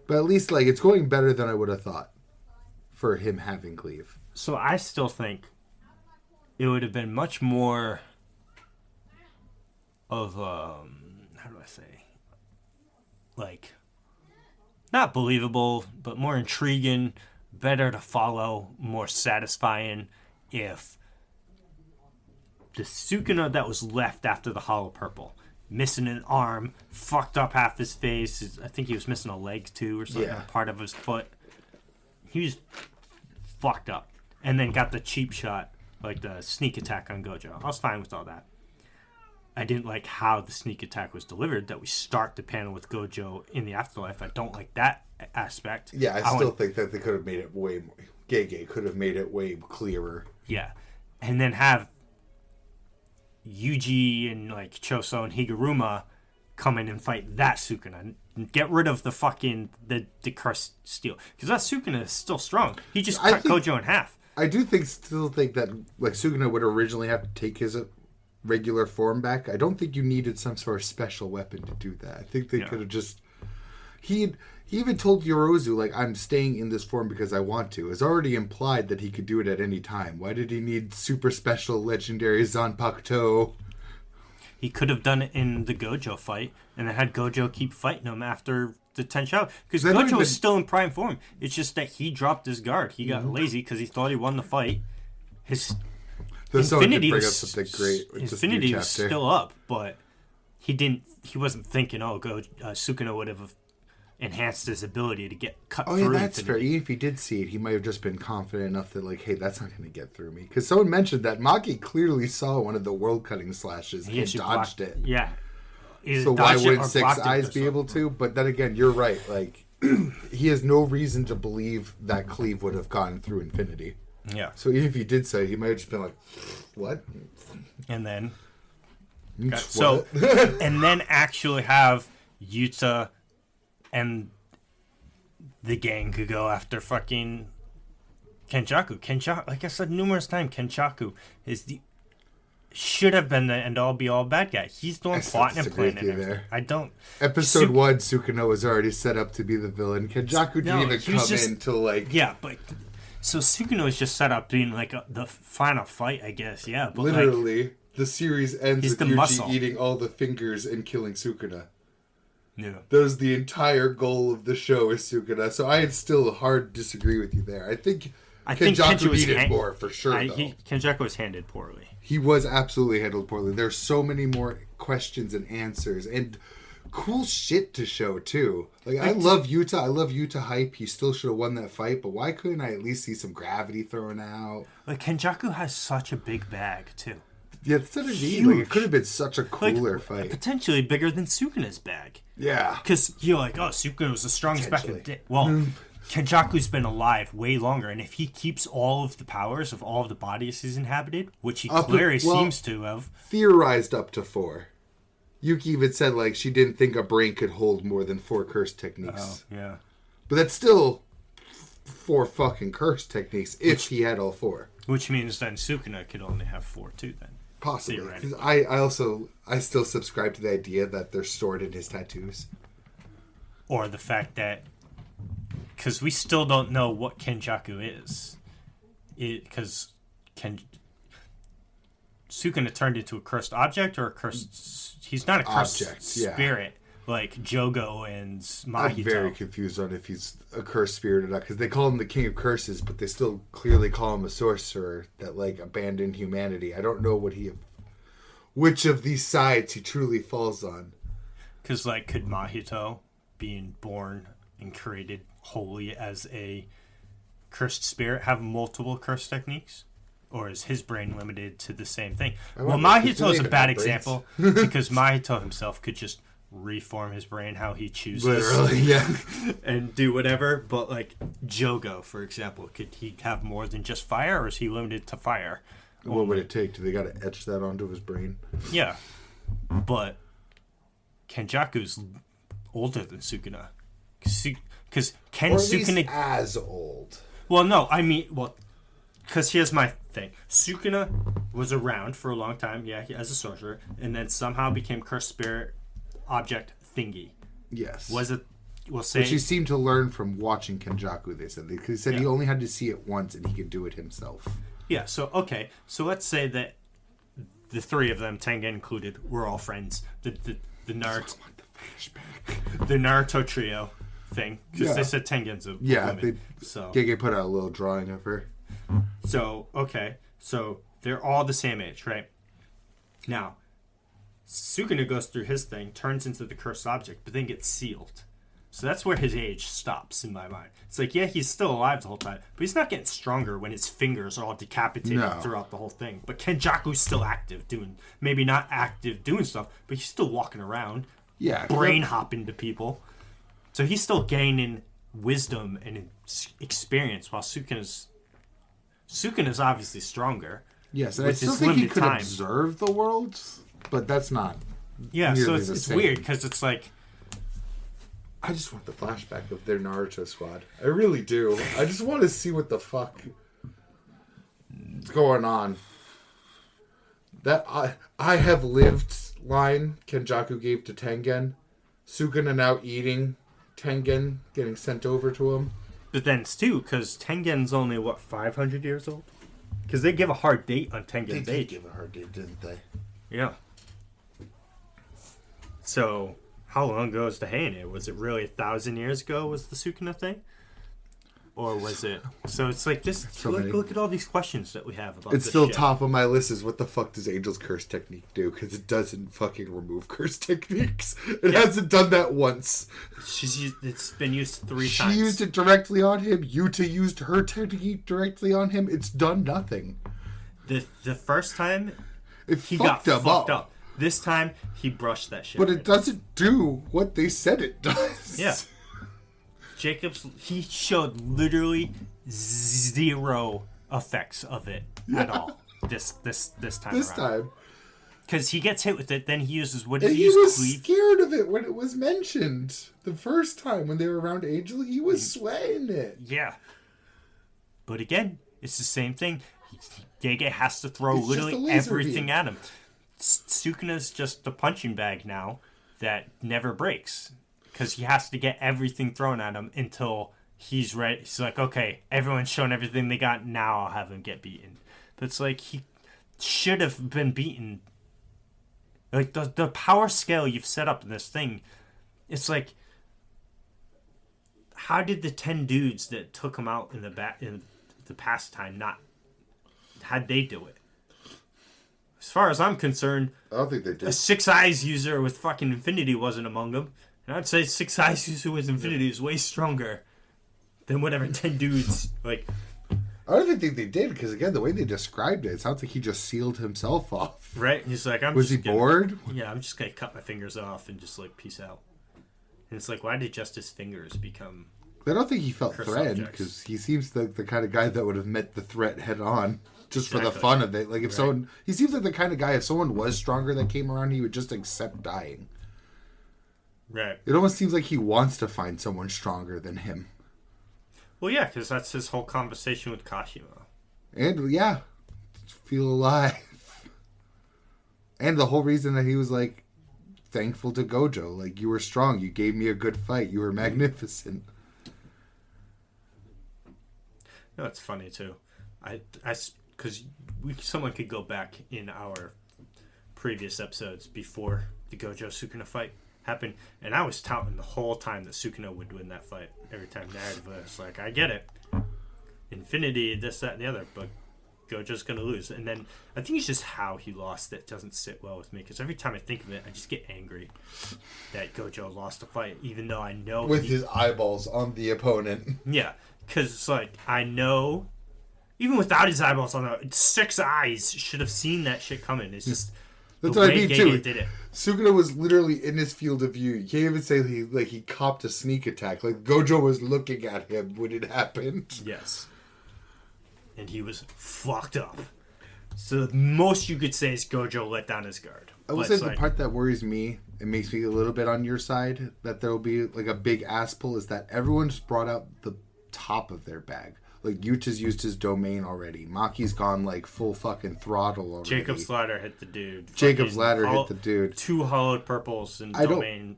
But at least, like, it's going better than I would have thought for him having cleave. So I still think it would have been much more of, how do I say, like, not believable, but more intriguing, better to follow, more satisfying if the Sukuna that was left after the Hollow Purple, missing an arm, fucked up half his face, I think he was missing a leg too or something, part of his foot. He was fucked up. And then got the cheap shot, like the sneak attack on Gojo. I was fine with all that. I didn't like how the sneak attack was delivered, that we start the panel with Gojo in the afterlife. I don't like that aspect. Yeah, I still think that they could have made it way more... Gege could have made it way clearer. Yeah. And then have Yuji and like Choso and Higuruma come in and fight that Sukuna. Get rid of the fucking... the cursed steel. Because that Sukuna is still strong. He just cut Gojo in half. I do still think that like Sukuna would originally have to take his regular form back. I don't think you needed some sort of special weapon to do that. I think they could have just... He even told Yorozu, like, I'm staying in this form because I want to. It's already implied that he could do it at any time. Why did he need super special legendary Zanpakuto? He could have done it in the Gojo fight, and then had Gojo keep fighting him after the Tenshou. Because Gojo was still in prime form. It's just that he dropped his guard. He got lazy because he thought he won the fight. His Infinity was still up, but he wasn't thinking, Sukuna would have enhanced his ability to get cut through. Oh, yeah, that's fair. Even if he did see it, he might have just been confident enough that, like, hey, that's not going to get through me. Because someone mentioned that Maki clearly saw one of the world-cutting slashes and dodged it. Yeah. So why wouldn't Six Eyes be able to? But then again, you're right. Like, he has no reason to believe that cleave would have gone through Infinity. Yeah. So even if he did so, he might have just been like, what? And then... and then actually have Yuta and the gang could go after fucking Kenjaku. Kenjaku, like I said numerous times, Kenjaku should have been the end-all be-all bad guy. He's the one plotting and planning everything. I don't... Episode 1, Sukuna was already set up to be the villain. Kenjaku didn't even come in until, like... Yeah, but... So Sukuna was just set up being, like, the final fight, I guess. Yeah, but literally, like, the series ends with Yuji eating all the fingers and killing Sukuna. Yeah. That was the entire goal of the show, is Sukuna. So I still hard disagree with you there. I think Kenjaku needed more, for sure, Kenjaku was handled poorly. He was absolutely handled poorly. There's so many more questions and answers. And cool shit to show, too. Like, I love Yuta. I love Yuta hype. He still should have won that fight. But why couldn't I at least see some gravity thrown out? Like, Kenjaku has such a big bag, too. Yeah, it's such a neat. Like, it could have been such a cooler fight. Potentially bigger than Sukuna's bag. Yeah. Because you're like, Sukuna was the strongest back in the day. Well, Kenjaku's been alive way longer, and if he keeps all of the powers of all of the bodies he's inhabited, which he clearly seems to have... Theorized up to 4. Yuki even said, like, she didn't think a brain could hold more than 4 curse techniques. Oh, yeah. But that's still 4 fucking curse techniques if he had all 4. Which means then Sukuna could only have 4 too, then. Possibly. Because I still subscribe to the idea that they're stored in his tattoos. Or the fact that... Because we still don't know what Kenjaku is. Because Sukuna turned into a cursed object or a cursed... He's not a cursed spirit. like Jogo and I'm very Mahito. confused on if he's a cursed spirit or not, because they call him the king of curses, but they still clearly call him a sorcerer that like abandoned humanity. I don't know which of these sides he truly falls on. Because like, could Mahito, being born and created wholly as a cursed spirit, have multiple curse techniques? Or is his brain limited to the same thing? Well, Mahito is a bad example because Mahito himself could just reform his brain how he chooses. Literally, yeah. And do whatever. But like Jogo, for example, could he have more than just fire, or is he limited to fire? What would it take? Do they got to etch that onto his brain? Yeah. But Kenjaku's older than Sukuna. Because Ken Or at least Sukuna... as old. Well, no, I mean... Well, because here's my thing. Sukuna was around for a long time, yeah, as a sorcerer, and then somehow became cursed spirit object thingy. Yes. Was it... We'll say... Which he seemed to learn from watching Kenjaku, they said. He said he Yeah. only had to see it once and he could do it himself. Yeah, so, okay. So let's say that the three of them, Tengen included, were all friends. The Naruto... The Naruto trio thing. Because they said Tengen's a woman. So Gege put out a little drawing of her. So, okay. So, they're all the same age, right? Now, Sukuna goes through his thing, turns into the cursed object, but then gets sealed. So that's where his age stops, in my mind. It's like, yeah, he's still alive the whole time, but he's not getting stronger when his fingers are all decapitated throughout the whole thing. But Kenjaku's still active, maybe not active doing stuff, but he's still walking around, brain hopping to people. So he's still gaining wisdom and experience, while Sukuna's obviously stronger. Yes, and I still think he could observe the world, but that's not. Yeah, so it's weird because it's like. I just want the flashback of their Naruto squad. I really do. I just want to see what the fuck is going on. That I have lived line Kenjaku gave to Tengen. Sukuna now eating Tengen, getting sent over to him. But then it's too, because Tengen's only, 500 years old? Because they give a hard date on Tengen's age. They gave a hard date, didn't they? Yeah. So, how long ago is the Heian? Was it really 1,000 years ago was the Sukuna thing? Or was it... So it's like, just look at all these questions that we have about It's this still shit. top of my list is what the fuck does Angel's curse technique do? Because it doesn't fucking remove curse techniques. It hasn't done that once. It's been used 3 She times. used it directly on him. Yuta used her technique directly on him. It's done nothing. The first time, he fucked got him fucked up. This time, he brushed that shit. But it doesn't do what they said it does. Yeah. He showed literally 0 effects of it at all this time This around. time. Because he gets hit with it, then he uses, what And did he he use? was Cleave? scared of it when it was mentioned. The first time when they were around Angel, he was sweating it. Yeah. But again, it's the same thing. Gege has to throw It's literally just a laser everything beam. at him. Sukuna's just a punching bag now that never breaks. Because he has to get everything thrown at him until he's ready. He's like, okay, everyone's shown everything they got, now I'll have him get beaten. But it's like, he should have been beaten. Like, the power scale you've set up in this thing, it's like, how did the 10 dudes that took him out in the past time how'd they do it? As far as I'm concerned, I don't think they a did. 6 Eyes user with fucking Infinity wasn't among them. And I'd say 6 Eyes user with Infinity is way stronger than whatever 10 dudes. Like, I don't even think they did, because again, the way they described it sounds like he just sealed himself off. right? He's like, Was he bored? Yeah, I'm just gonna cut my fingers off and just like peace out. And it's like, why did just his fingers become? I don't think he felt Curse threatened, objects. because he seems like the kind of guy that would have met the threat head on, just for the Exactly. fun of it. Like if someone, he seems like the kind of guy, if someone was stronger that came around, he would just accept dying. Right. It almost seems like he wants to find someone stronger than him. Well, yeah, because that's his whole conversation with Kashima. And yeah, feel alive. And the whole reason that he was like thankful to Gojo, like, you were strong, you gave me a good fight, you were magnificent. No, it's funny too. Because someone could go back in our previous episodes before the Gojo Sukuna fight happen. And I was touting the whole time that Sukuna would win that fight. Every time narratively, I was like, I get it. Infinity, this, that, and the other, but Gojo's going to lose. And then I think it's just how he lost it doesn't sit well with me, because every time I think of it, I just get angry that Gojo lost the fight, even though I know... With his eyeballs on the opponent. Yeah, because it's like, I know, even without his eyeballs on it, 6 eyes should have seen that shit coming. It's just... That's the what way I mean, Gege too. did it. Sukuna was literally in his field of view. You can't even say he copped a sneak attack. Like, Gojo was looking at him when it happened. Yes. And he was fucked up. So the most you could say is Gojo let down his guard. I will say the part that worries me, it makes me a little bit on your side, that there will be like a big ass pull, is that everyone just brought out the top of their bag. Like, Yuta's used his domain already. Maki's gone like full fucking throttle already. Jacob's ladder hit the dude. Jacob's ladder hit the dude. 2 hollowed purples and domain.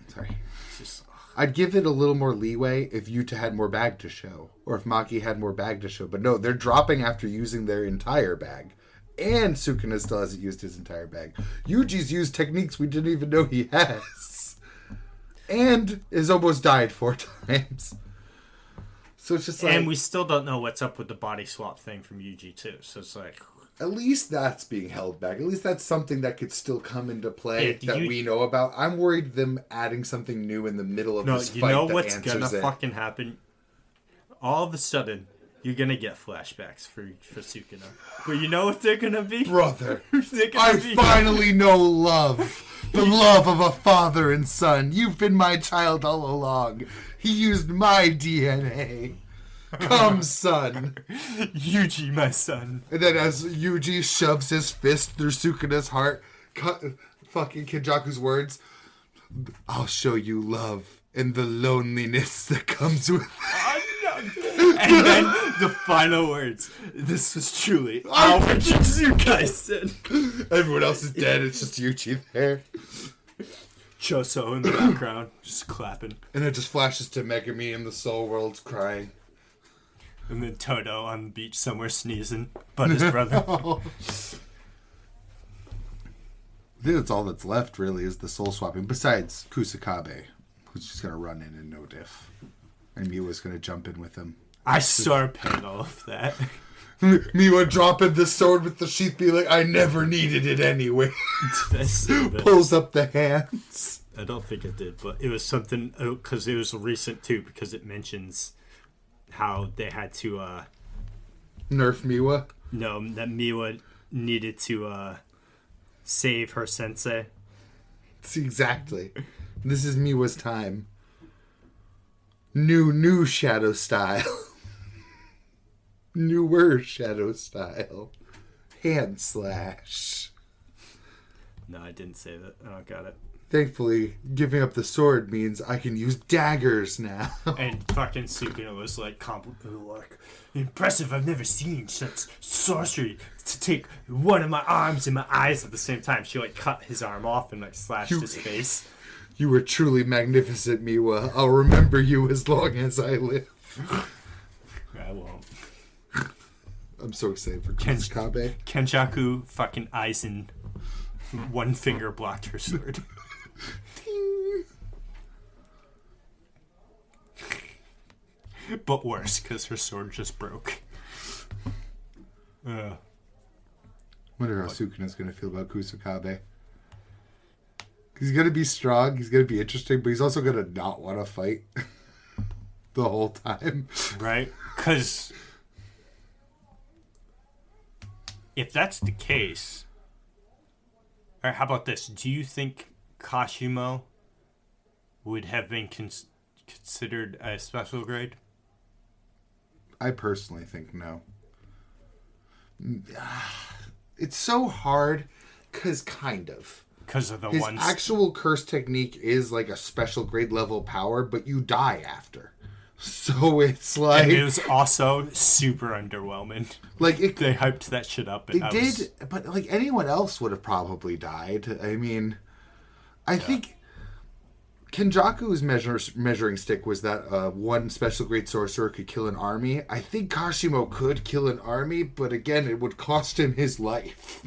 Sorry. It's just, I'd give it a little more leeway if Yuta had more bag to show, or if Maki had more bag to show. But no, they're dropping after using their entire bag. And Sukuna still hasn't used his entire bag. Yuji's used techniques we didn't even know he has. And has almost died 4 times. So it's just like... And we still don't know what's up with the body swap thing from Yuji, too. So it's like... At least that's being held back. At least that's something that could still come into play we know about. I'm worried them adding something new in the middle of this fight. You know what's gonna fucking happen? All of a sudden, you're gonna get flashbacks for Sukuna. But you know what they're gonna be? Brother, finally know love. The love of a father and son. You've been my child all along. He used my DNA. Come, son. Yuji, my son. And then as Yuji shoves his fist through Sukuna's heart, fucking Kenjaku's words, I'll show you love and the loneliness that comes with it. And then the final words. This was truly our Jutsukai said. Everyone else is dead. It's just Yuji there. Choso in the background, just clapping. And it just flashes to Megami and the Soul World's crying. And then Toto on the beach somewhere sneezing, but his brother. I think that's all that's left, really, is the soul swapping. Besides Kusakabe, who's just going to run in and no diff. And Miwa's going to jump in with him. I saw a panel of that. Miwa dropping the sword with the sheath, be like, I never needed it anyway. Pulls up the hands. I don't think it did, but it was something, because it was recent too, because it mentions how they had to nerf Miwa. No, that Miwa needed to save her sensei. See, exactly. This is Miwa's time. New shadow style. Newer shadow style. Hand slash. No, I didn't say that. I don't got it. Thankfully, giving up the sword means I can use daggers now. And fucking Sukuna was like, impressive, I've never seen such sorcery to take one of my arms and my eyes at the same time. She like cut his arm off and like slashed his face. You were truly magnificent, Miwa. I'll remember you as long as I live. I won't. I'm so excited for Kusakabe. Kenjaku fucking Aizen, one finger blocked her sword. But worse, because her sword just broke. Wonder how Sukuna's going to feel about Kusakabe. He's going to be strong, he's going to be interesting, but he's also going to not want to fight the whole time. Right? Because if that's the case... Or how about this? Do you think Kashimo would have been considered a special grade? I personally think no. It's so hard, because kind of. Because of the His ones... actual curse technique is like a special grade level power, but you die after. So it's like... And it was also super underwhelming. Like they hyped that shit up. And but like anyone else would have probably died. I mean, I think Kenjaku's measuring stick was that one special grade sorcerer could kill an army. I think Kashimo could kill an army, but again, it would cost him his life.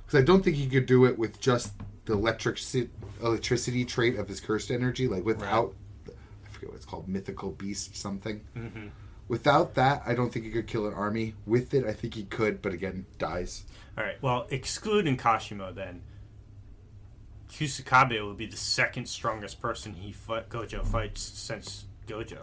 Because I don't think he could do it with just electricity trait of his cursed energy, like without, I forget what it's called, mythical beast something. Mm-hmm. Without that, I don't think he could kill an army. With it, I think he could, but again, dies. All right. Well, excluding Kashimo, then Kusakabe would be the second strongest person Gojo fights since Gojo.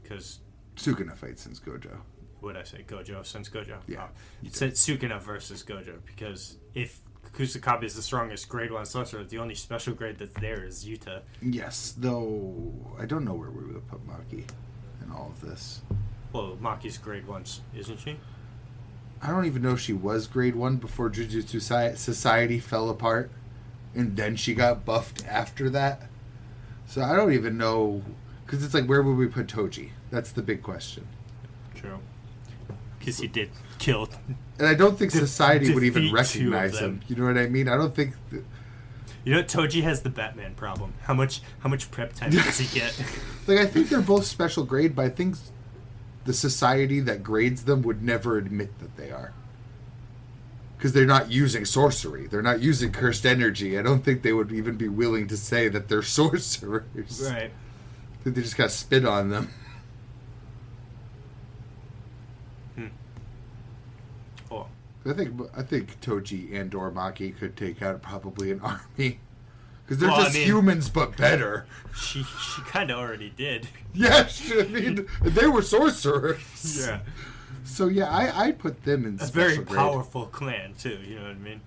Because Sukuna fights since Gojo. What did I say? Gojo since Gojo. Yeah. It said Sukuna versus Gojo because if Kusakabe is the strongest grade 1 sorcerer, the only special grade that's there is Yuta. Yes, though I don't know where we would put Maki in all of this. Well, Maki's grade 1, isn't she? I don't even know if she was grade 1 before Jujutsu Society fell apart, and then she got buffed after that. So I don't even know, because it's like, where would we put Toji? That's the big question. True. Because he did kill. And I don't think society would even recognize him. You know what I mean? I don't think. You know, Toji has the Batman problem. How much prep time does he get? Like, I think they're both special grade, but I think the society that grades them would never admit that they are. Because they're not using sorcery. They're not using cursed energy. I don't think they would even be willing to say that they're sorcerers. Right. I think they just got spit on them. Cool. I think Toji and or Maki could take out probably an army. Because they're just humans, but better. She kind of already did. Yeah, I mean, they were sorcerers. Yeah. So yeah, I put them in. A very powerful clan too. You know what I mean?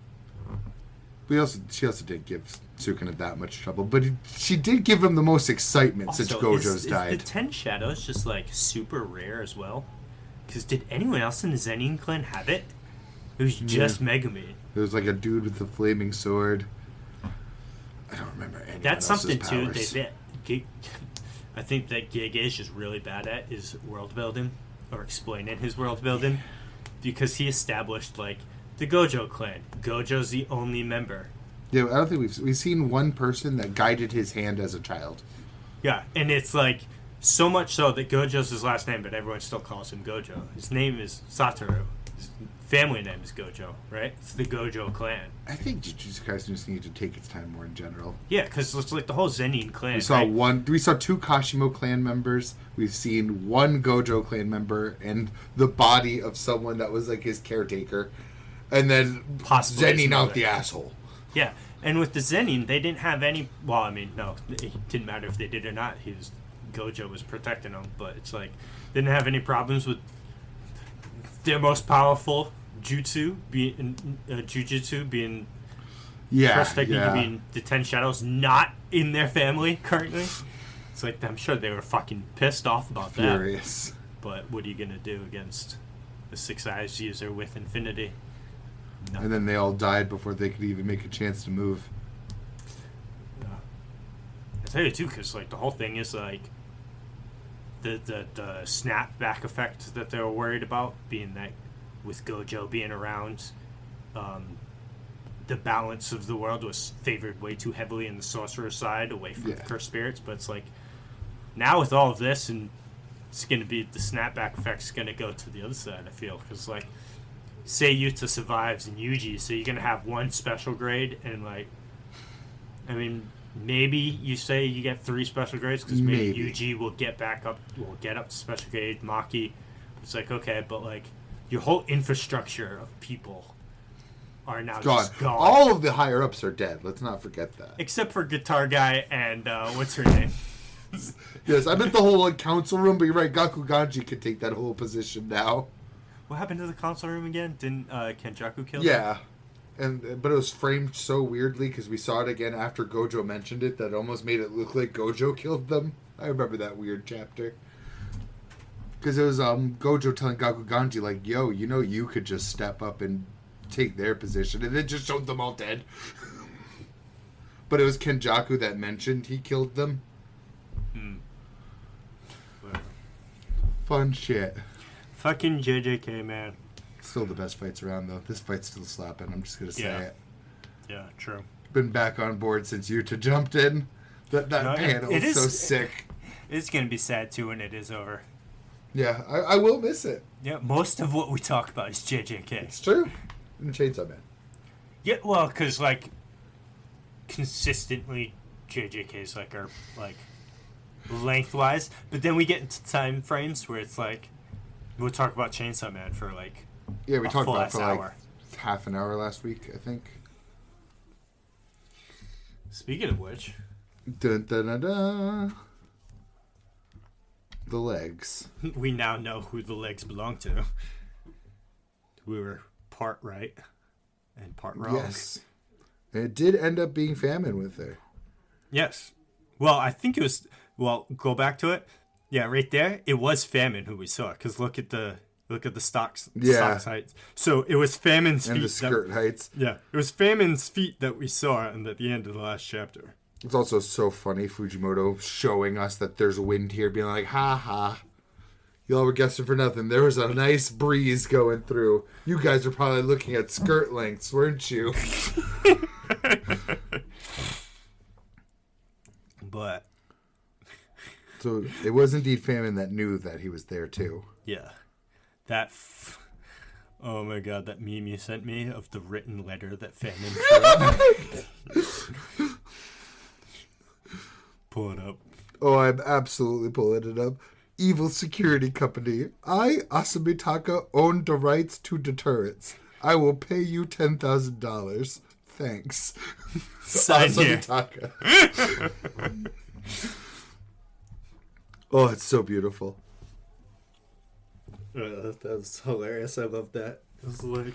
But she also did give Sukuna that much trouble, but she did give him the most excitement since Gojo's died. Is the 10 Shadows just like super rare as well? Because did anyone else in the Zenin clan have it? It was just Megumi. It was like a dude with a flaming sword. I don't remember any. That's something too. I think that Gege is just really bad at is world building or explaining his world building, because he established like the Gojo clan. Gojo's the only member. Yeah, I don't think we've seen one person that guided his hand as a child. Yeah, and it's like so much so that Gojo's his last name, but everyone still calls him Gojo. His name is Satoru. His family name is Gojo, right? It's the Gojo clan. I think Jujutsu Kaisen just needs to take its time more in general. Yeah, because it's like the whole Zenin clan. We saw 2 Kashimo clan members. We've seen 1 Gojo clan member and the body of someone that was like his caretaker, and then possibly Zenin out the asshole. Yeah, and with the Zenin, they didn't have any. Well, I mean, no, it didn't matter if they did or not. Gojo was protecting them, but it's like didn't have any problems with their most powerful jujutsu being first technique being the 10 Shadows, not in their family currently. It's like I'm sure they were fucking pissed off about Furious. that. But what are you gonna do against the 6 Eyes user with infinity? No. And then they all died before they could even make a chance to move. I tell you too, because like the whole thing is like the snapback effect that they were worried about, being that with Gojo being around, the balance of the world was favored way too heavily in the sorcerer side, away from the cursed spirits. But it's like now with all of this, and it's going to be the snapback effect's going to go to the other side. I feel because like say Yuta survives and Yuji, so you're going to have 1 special grade, and like I mean. Maybe you say you get 3 special grades because maybe Yuji will get up to special grade. Maki, it's like okay, but like your whole infrastructure of people are now just gone. All of the higher ups are dead. Let's not forget that. Except for Guitar Guy and what's her name? Yes, I meant the whole council room, but you're right. Gakuganji could take that whole position now. What happened to the council room again? Didn't Kenjaku kill? Yeah. But it was framed so weirdly because we saw it again after Gojo mentioned it that it almost made it look like Gojo killed them. I remember that weird chapter. Because it was Gojo telling Gakuganji, like, yo, you know you could just step up and take their position. And it just showed them all dead. But it was Kenjaku that mentioned he killed them. Fun shit. Fucking JJK, man. Still the best fights around, though. This fight's still slapping. I'm just going to say it. Yeah, true. Been back on board since Yuta jumped in. That panel is so sick. It's going to be sad, too, when it is over. Yeah, I will miss it. Yeah, most of what we talk about is JJK. It's true. And Chainsaw Man. Yeah, well, because, like, consistently JJKs like are like lengthwise, but then we get into time frames where it's like we'll talk about Chainsaw Man for like Yeah, we talked about it for like hour. half an hour last week, I think. Speaking of which, Dun, dun, dun, dun. The legs. we now know who the legs belong to. We were part right and part wrong. Yes. And it did end up being Famine with her. Yes. Well, I think it was. Well, go back to it. Yeah, right there. It was Famine who we saw. Because look at the stocks. Yeah. Stocks heights. So it was Famine's feet. And the skirt heights. Yeah, it was Famine's feet that we saw at the end of the last chapter. It's also so funny, Fujimoto showing us that there's wind here, being like, ha ha. Y'all were guessing for nothing. There was a nice breeze going through. You guys were probably looking at skirt lengths, weren't you? But So it was indeed Famine that knew that he was there too. yeah, oh my god, that meme you sent me of the written letter that Famine wrote. Pull it up. Oh, I'm absolutely pulling it up. Evil security company. I, Asumitaka, own the rights to deterrents. I will pay you $10,000. Thanks. Sign here. Asumitaka. Oh, it's so beautiful. That's hilarious. I love that. It was like...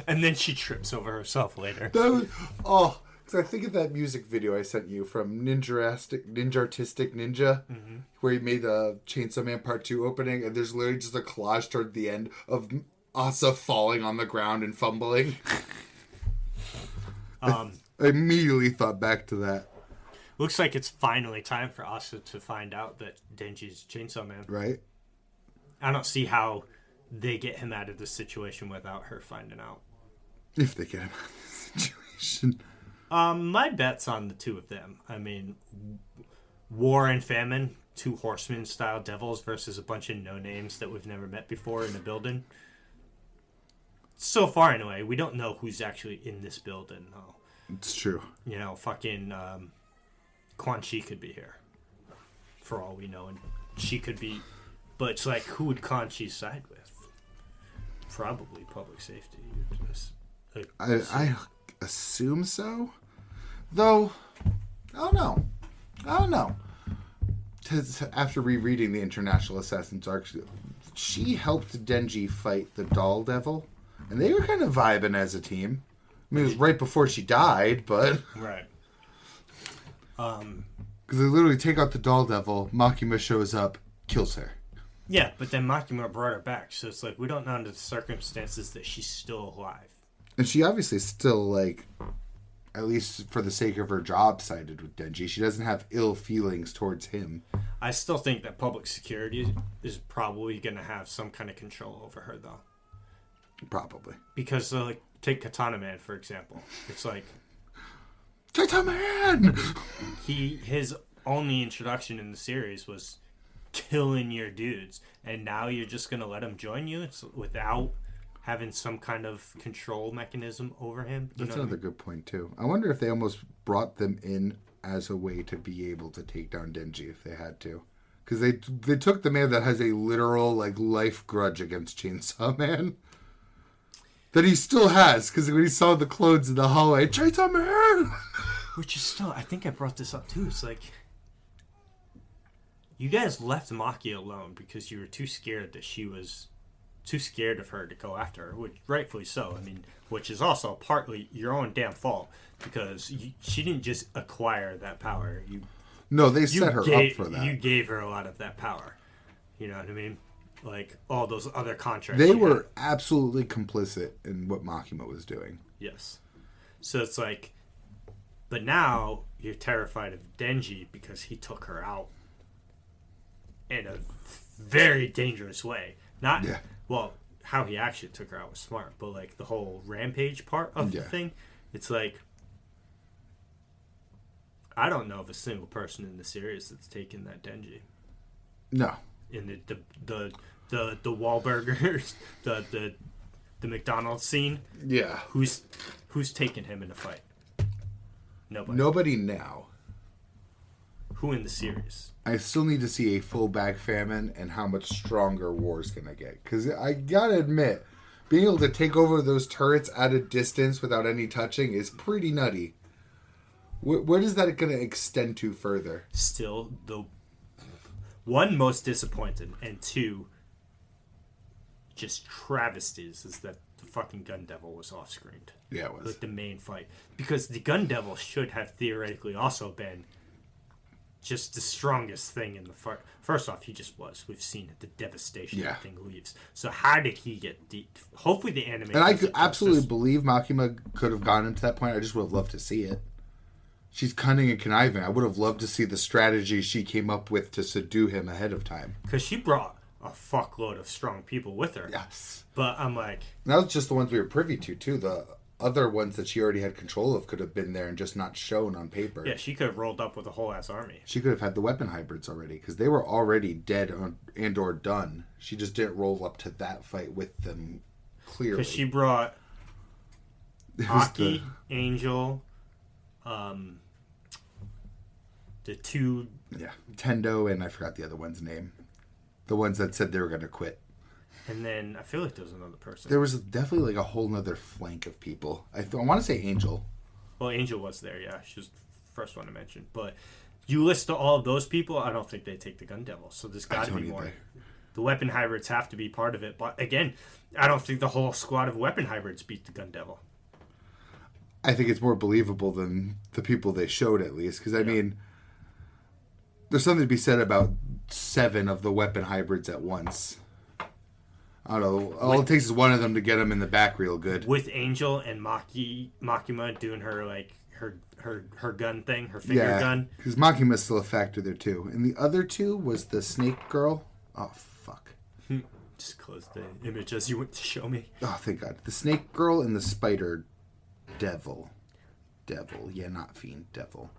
And then she trips over herself later. That was, oh, because I think of that music video I sent you from Ninja Artistic Ninja, where he made the Chainsaw Man Part 2 opening, and there's literally just a collage toward the end of Asa falling on the ground and fumbling. I immediately thought back to that. Looks like it's finally time for Asa to find out that Denji's Chainsaw Man. Right? I don't see how they get him out of this situation without her finding out. If they get him out of this situation. My bet's on the two of them. I mean, War and Famine, two horseman style devils versus a bunch of no-names that we've never met before in the building. So far, anyway, we don't know who's actually in this building, though. It's true. You know, fucking Quan Chi could be here, for all we know, and she could be... But it's like, who would Quan Chi side with? Probably public safety. I assume so. Though, I don't know. After rereading the International Assassin's arc, she helped Denji fight the Doll Devil, and they were kind of vibing as a team. I mean, it was right before she died, but... Right. Because they literally take out the Doll Devil, Makima shows up, kills her. Yeah, but then Makima brought her back, so it's like, we don't know under the circumstances that she's still alive. And she obviously still, like, at least for the sake of her job, sided with Denji. She doesn't have ill feelings towards him. I still think that public security is probably going to have some kind of control over her, though. Probably. Because, like, take Katana Man, for example. It's like... Katana Man! His only introduction in the series was killing your dudes, and now you're just going to let him join you without having some kind of control mechanism over him. That's another good point, too. I wonder if they almost brought them in as a way to be able to take down Denji if they had to. Because they took the man that has a literal, like, life grudge against Chainsaw Man. That he still has, because when he saw the clothes in the hallway, Chainsaw Man! Which is still, I think I brought this up, too. It's like, you guys left Maki alone because you were too scared that she was... too scared of her to go after her, which rightfully so. I mean, which is also partly your own damn fault because she didn't just acquire that power. No, they set her up for that. You gave her a lot of that power. You know what I mean? Like all those other contracts. They were absolutely complicit in what Makima was doing. Yes. So it's like, but now you're terrified of Denji because he took her out in a very dangerous way. Not. Yeah. Well, how he actually took her out was smart, but like the whole rampage part of the thing, it's like I don't know of a single person in the series that's taken that Denji. No. In the Wahlburgers, the McDonald's scene. Yeah. Who's taken him in a fight? Nobody now. Who in the series? I still need to see a full bag famine and how much stronger War's gonna get. Because I gotta admit, being able to take over those turrets at a distance without any touching is pretty nutty. Where is that gonna extend to further? Still, the one, most disappointed, and two, just travesties, is that the fucking Gun Devil was off-screened. Yeah, it was. Like the main fight. Because the Gun Devil should have theoretically also been just the strongest thing in the fight. First off, he just was. We've seen it, the devastation that thing leaves. So how did he get hopefully the anime... And I could absolutely believe Makima could have gone into that point. I just would have loved to see it. She's cunning and conniving. I would have loved to see the strategy she came up with to subdue him ahead of time. Because she brought a fuckload of strong people with her. Yes. But I'm like... And that was just the ones we were privy to, too. The other ones that she already had control of could have been there and just not shown on paper. Yeah, she could have rolled up with a whole ass army. She could have had the weapon hybrids already, because they were already dead and or done. She just didn't roll up to that fight with them clearly. Because she brought Aki, Angel, the two... Yeah, Tendo, and I forgot the other one's name. The ones that said they were going to quit. And then I feel like there was another person. There was definitely like a whole nother flank of people. I want to say Angel. Well, Angel was there, yeah. She was the first one to mention. But you list all of those people, I don't think they take the Gun Devil. So there's got to be more. The weapon hybrids have to be part of it. But again, I don't think the whole squad of weapon hybrids beat the Gun Devil. I think it's more believable than the people they showed, at least. Because, I mean, there's something to be said about 7 of the weapon hybrids at once. I don't know. All it takes is one of them to get them in the back real good. With Angel and Makima doing her like her gun thing, her finger gun. Because Makima's still a factor there too. And the other 2 was the snake girl. Oh fuck! Just close the image as you went to show me. Oh thank God! The snake girl and the spider devil. Yeah, not fiend. Devil.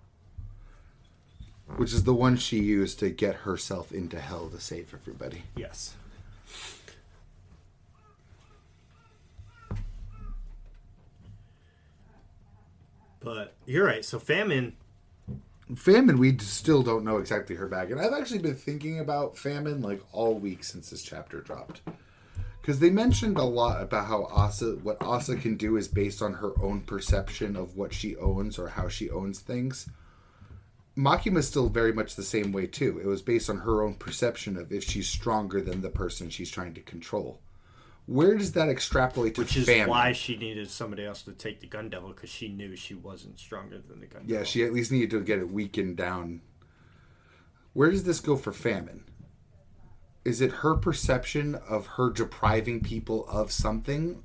Which is the one she used to get herself into hell to save everybody. Yes. But you're right. So Famine, we still don't know exactly her bag. And I've actually been thinking about Famine like all week since this chapter dropped. Because they mentioned a lot about how what Asa can do is based on her own perception of what she owns or how she owns things. Makima's still very much the same way too. It was based on her own perception of if she's stronger than the person she's trying to control. Where does that extrapolate to Famine? Which is why she needed somebody else to take the Gun Devil, because she knew she wasn't stronger than the Gun Devil. Yeah, she at least needed to get it weakened down. Where does this go for Famine? Is it her perception of her depriving people of something?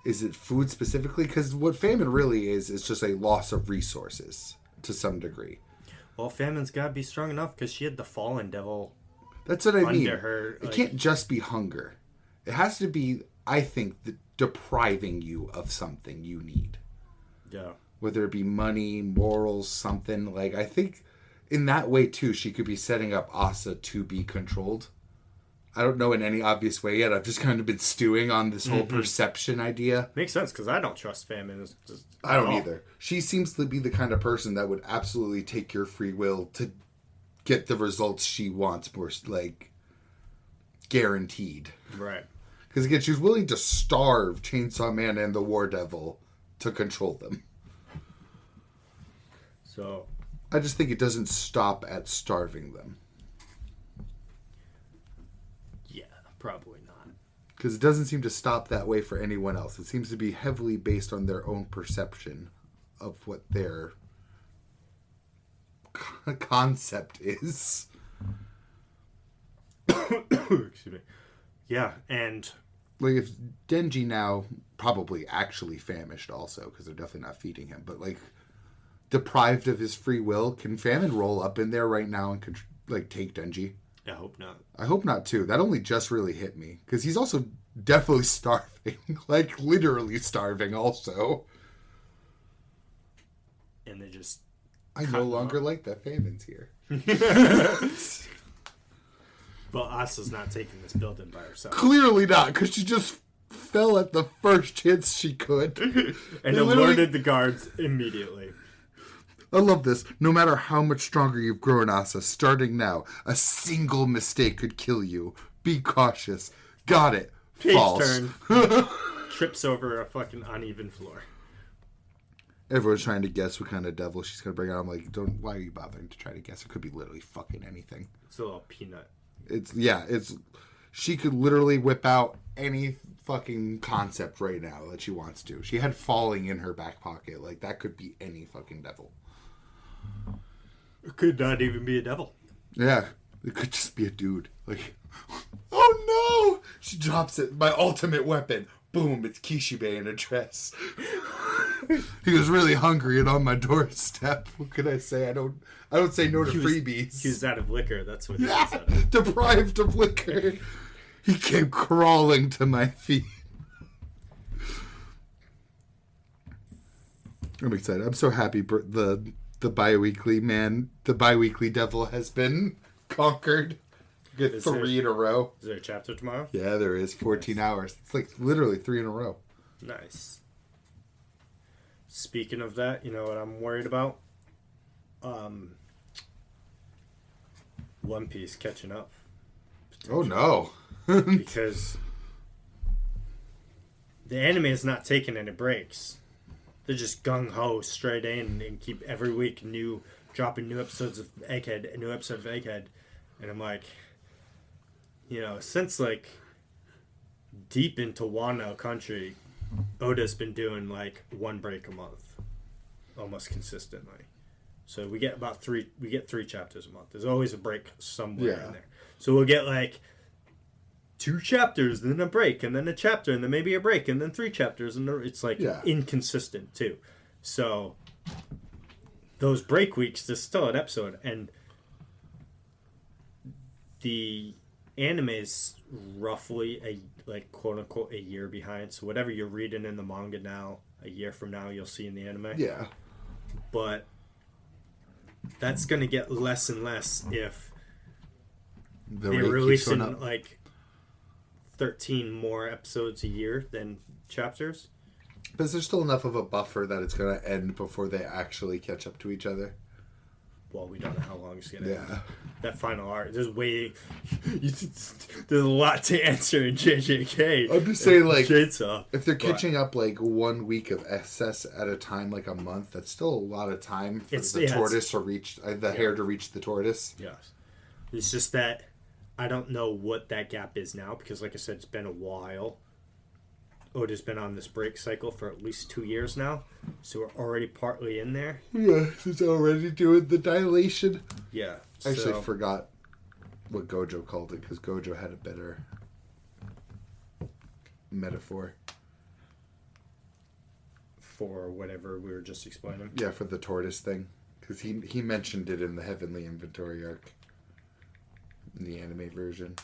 Is it food specifically? Because what Famine really is just a loss of resources to some degree. Well, Famine's got to be strong enough because she had the Fallen Devil. That's what I mean. Her, it can't just be hunger. It has to be, I think, depriving you of something you need. Yeah. Whether it be money, morals, something. Like, I think in that way, too, she could be setting up Asa to be controlled. I don't know in any obvious way yet. I've just kind of been stewing on this whole perception idea. Makes sense, because I don't trust Famine. I don't either. She seems to be the kind of person that would absolutely take your free will to get the results she wants, more like guaranteed. Right. Because again, she's willing to starve Chainsaw Man and the War Devil to control them. So I just think it doesn't stop at starving them. Yeah, probably not. Because it doesn't seem to stop that way for anyone else. It seems to be heavily based on their own perception of what their concept is. Excuse me. Yeah, and like if Denji now probably actually famished also, because they're definitely not feeding him, but like deprived of his free will, can Famine roll up in there right now and like take Denji? I hope not. I hope not too. That only just really hit me because he's also definitely starving, like literally starving also. And they just I no longer like that Famine's here. Well, Asa's not taking this building by herself. Clearly not, because she just fell at the first chance she could. And alerted the guards immediately. I love this. No matter how much stronger you've grown, Asa, starting now, a single mistake could kill you. Be cautious. Got it. Page False. turn. Trips over a fucking uneven floor. Everyone's trying to guess what kind of devil she's going to bring out. I'm like, why are you bothering to try to guess? It could be literally fucking anything. It's a little peanut. She could literally whip out any fucking concept right now that she wants to. She had falling in her back pocket. Like, that could be any fucking devil. It could not even be a devil. Yeah. It could just be a dude. Like, oh no! She drops it. My ultimate weapon. Boom, it's Kishibe in a dress. He was really hungry and on my doorstep. What could I say? I don't say no to freebies. He was out of liquor. That's what he was Yeah, out of. deprived of liquor. He came crawling to my feet. I'm excited. I'm so happy the bi-weekly devil has been conquered. Get 3 in a row. Is there a chapter tomorrow? Yeah, there is. 14 hours. It's like literally 3 in a row. Nice. Speaking of that, you know what I'm worried about? One Piece catching up. Oh no. Because the anime is not taking any breaks. They're just gung-ho straight in and keep every week dropping new episodes of Egghead, a new episode of Egghead. And I'm like, you know, since like deep into Wano country, Oda's been doing like one break a month, almost consistently. So we get we get 3 chapters a month. There's always a break somewhere in there. So we'll get like 2 chapters, then a break, and then a chapter, and then maybe a break, and then 3 chapters, and it's like inconsistent too. So those break weeks, there's still an episode, and the anime is roughly quote unquote a year behind. So whatever you're reading in the manga now, a year from now you'll see in the anime. Yeah. But that's gonna get less and less if they're releasing like 13 more episodes a year than chapters. But there's still enough of a buffer that it's gonna end before they actually catch up to each other. Well, we don't know how long it's gonna Yeah. end. That final arc, there's a lot to answer in JJK. I'm just saying, like, Chainsaw, if they're catching up like 1 week of SS at a time, like a month, that's still a lot of time for the tortoise to reach the hare to reach the tortoise. Yes, it's just that I don't know what that gap is now because, like I said, it's been a while. Oda's been on this break cycle for at least 2 years now, so we're already partly in there. Yeah, he's already doing the dilation. Yeah, I actually forgot what Gojo called it because Gojo had a better metaphor for whatever we were just explaining. Yeah, for the tortoise thing, because he mentioned it in the Heavenly Inventory arc in the anime version.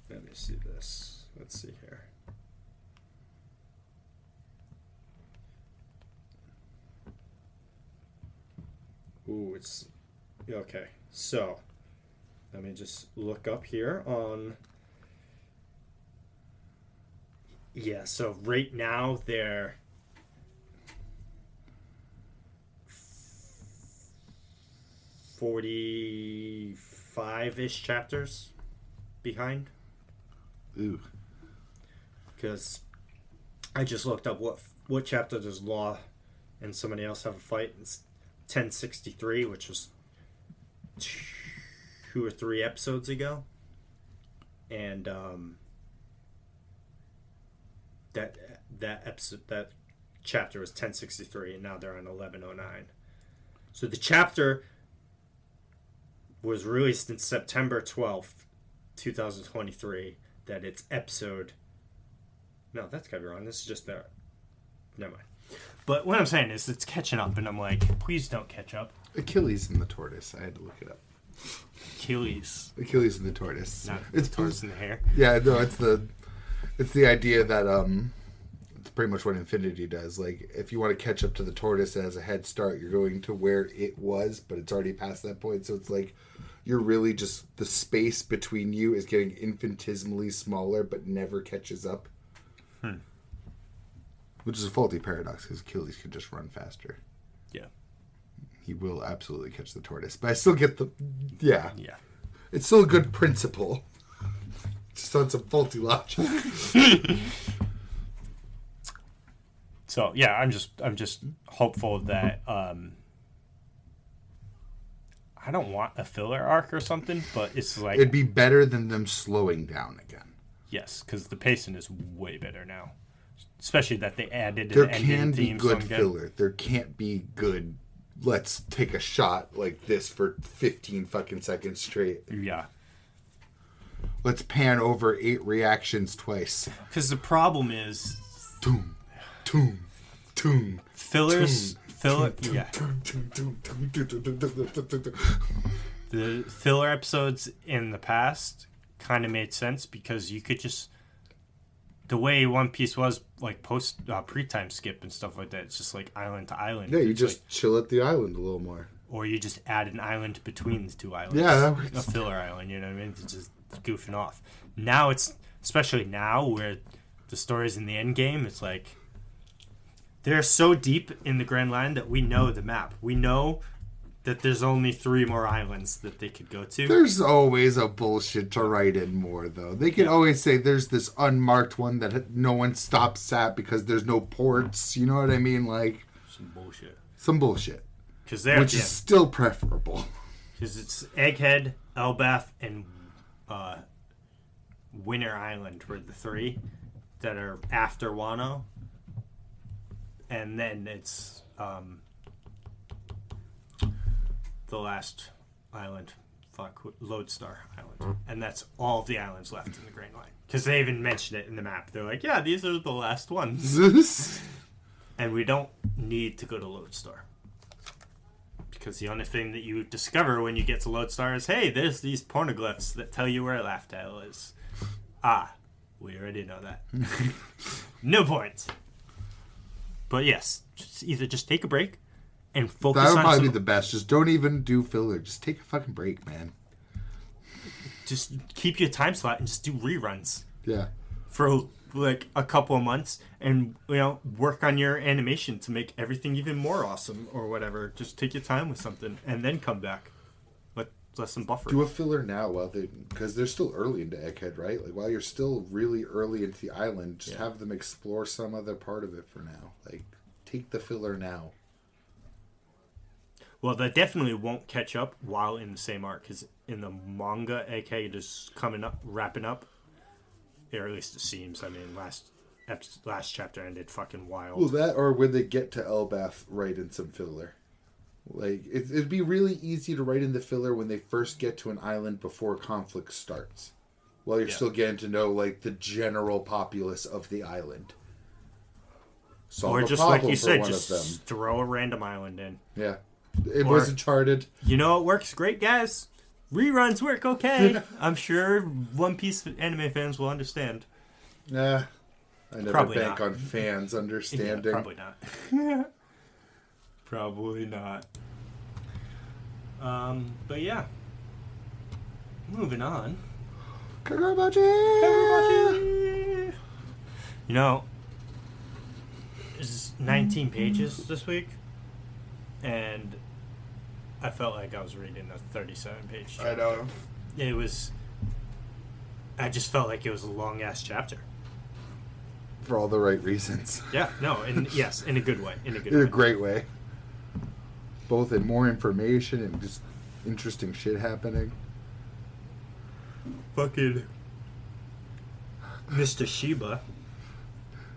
Let me see this. Let's see here. Ooh, it's okay. So, let me just look up here on. Yeah, so right now they're 45-ish chapters behind. Ooh. Because I just looked up what chapter does Law and somebody else have a fight. It's 1063, which was 2 or 3 episodes ago. And that chapter was 1063, and now they're on 1109. So the chapter was released in September 12th, 2023. That it's episode. No, that's gotta be wrong. This is just there. Never mind. But what I'm saying is it's catching up, and I'm like, please don't catch up. Achilles and the tortoise. I had to look it up. Achilles and the tortoise. Not It's the tortoise in the hair. Yeah, no, it's the idea that it's pretty much what Infinity does. Like, if you want to catch up to the tortoise as a head start, you're going to where it was, but it's already past that point. So it's like you're really just the space between you is getting infinitesimally smaller, but never catches up. Which is a faulty paradox because Achilles could just run faster. Yeah. He will absolutely catch the tortoise. But I still get the... Yeah. Yeah. It's still a good principle. Just on some faulty logic. So yeah, I'm just hopeful that I don't want a filler arc or something, but it's like It'd be better than them slowing down again. yes, because the pacing is way better now, especially that they added There an can ending be theme good song. filler. There can't be good. Let's take a shot like this for 15 fucking seconds straight. Yeah, Let's pan over 8 reactions twice. because the problem is Toom, toom, toom. fillers. Filler. Yeah, the filler episodes in the past kind of made sense because you could just the way One Piece was like post pre-time skip and stuff like that. It's just like island to island. Yeah, you It's just like, chill at the island a little more. or you just add an island between the two islands. Yeah, that works. A filler island. You know what I mean? It's just goofing off. Now it's especially now where the story's in the end game. It's like they're so deep in the Grand Line that we know the map. We know that there's only 3 more islands that they could go to. There's always a bullshit to write in more, though. They can always say there's this unmarked one that no one stops at because there's no ports. You know what I mean? Like Some bullshit. some bullshit, Because they're which is still preferable. Because it's Egghead, Elbath, and Winter Island were the 3 that are after Wano. And then it's the last island, Lodestar Island. And that's all of the islands left in the Grand Line. Because they even mentioned it in the map. They're like, yeah, these are the last ones. And we don't need to go to Lodestar. Because the only thing that you discover when you get to Lodestar is, hey, there's these pornoglyphs that tell you where Laugh-Tale is. Ah, we already know that. No point. But yes, either just take a break and focus That would on probably some, be the best. Just don't even do filler. Just take a fucking break, man. just keep your time slot and just do reruns Yeah. for like a couple of months and work on your animation to make everything even more awesome or whatever. Just take your time with something and then come back. Let some buffer. Do a filler now because they're still early into Egghead, right? Like while you're still really early into the island, just have them explore some other part of it for now. Like take the filler now. Well, that definitely won't catch up while in the same arc, because in the manga, Egghead is wrapping up. Or at least it seems. I mean, last chapter ended fucking wild. Well, that or when they get to Elbath, write in some filler. Like it'd be really easy to write in the filler when they first get to an island before conflict starts, while you're still getting to know like the general populace of the island. Or just like you said, just throw a random island in. Yeah, it was Uncharted. You know, it works great, guys. Reruns work okay. I'm sure One Piece anime fans will understand. Nah, I never Probably bank not. on fans understanding. Yeah, probably not. Probably not. But yeah. Moving on. Kagurabachi! You know, it's 19 pages this week, and I felt like I was reading a 37-page chapter. I know. It was... I just felt like it was a long-ass chapter. For all the right reasons. Yeah, no, and yes, in a good way. In a great way. Both in more information and just interesting shit happening. Fucking Mr. Shiba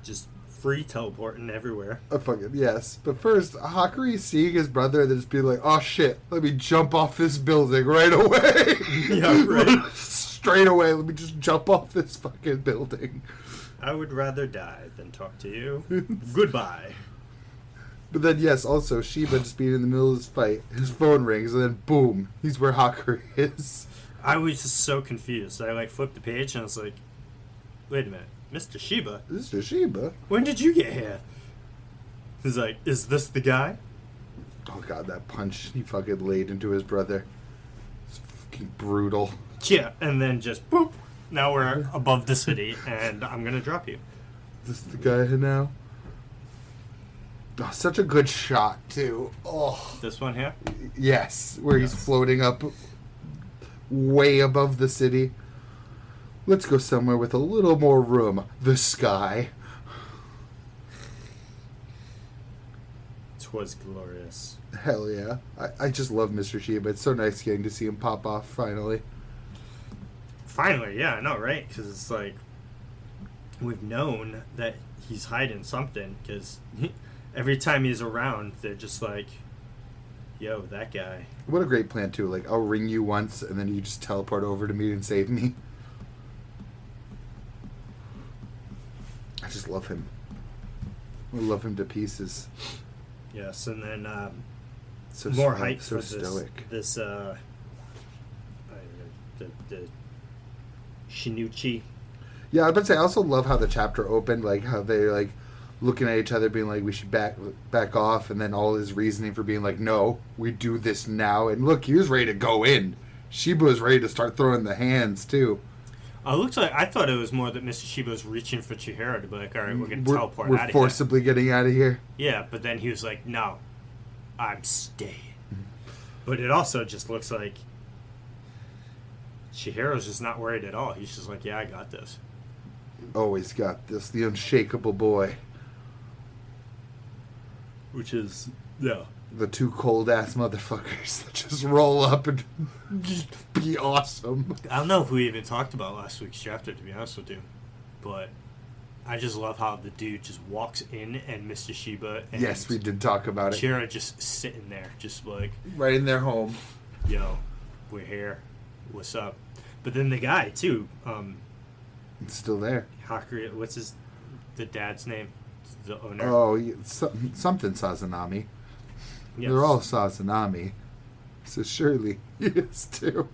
just free teleporting everywhere. Fucking yes. But first, Hakuri seeing his brother and then just being like, oh shit, let me jump off this building right away. Yeah, right. Straight away, let me just jump off this fucking building. I would rather die than talk to you. Goodbye. But then, yes, also, Shiba just being in the middle of this fight, his phone rings, and then boom, he's where Hakuri is. I was just so confused. I flipped the page and I was like, wait a minute, Mr. Shiba? Mr. Shiba? When did you get here? He's like, is this the guy? Oh god, that punch he fucking laid into his brother. It's fucking brutal. Yeah, and then just boop. Now we're above the city and I'm gonna drop you. This is the guy now. Oh, such a good shot too. Oh, This one here? yes, where he's floating up way above the city. Let's go somewhere with a little more room. The sky. Twas glorious. Hell yeah. I just love Mr. Shiba. It's so nice getting to see him pop off finally. Finally, yeah, I know, right? Because it's like, we've known that he's hiding something, because every time he's around, they're just like, yo, that guy. What a great plan too. Like, I'll ring you once and then you just teleport over to me and save me. I just love him. I love him to pieces. Yes, and then So more so, hype so for stoic. this the Shinichi. Yeah, I was about to say, I also love how the chapter opened, like how they're like looking at each other being like, we should back off, and then all his reasoning for being like, no, we do this now. And look, he was ready to go in. Shiba was ready to start throwing the hands too. It looks like, I thought it was more that Mr. Shiba was reaching for Chihiro to be like, all right, we're going to teleport out of We're here. forcibly getting out of here. Yeah, but then he was like, no, I'm staying. But it also just looks like Chihiro's just not worried at all. He's just like, yeah, I got this. Always got this, the unshakable boy. Which is, yeah. The two cold-ass motherfuckers that just roll up and just be awesome. I don't know if we even talked about last week's chapter, to be honest with you. But I just love how the dude just walks in and Mr. Shiba and Yes, we did talk about it. Chihiro just sitting there, just like, Right in their home. yo, we're here. What's up? But then the guy, too, It's still there. Hakuri, what's the dad's name? The owner? Oh, something Sazanami. Yes. They're all Sazanami. So surely he is too.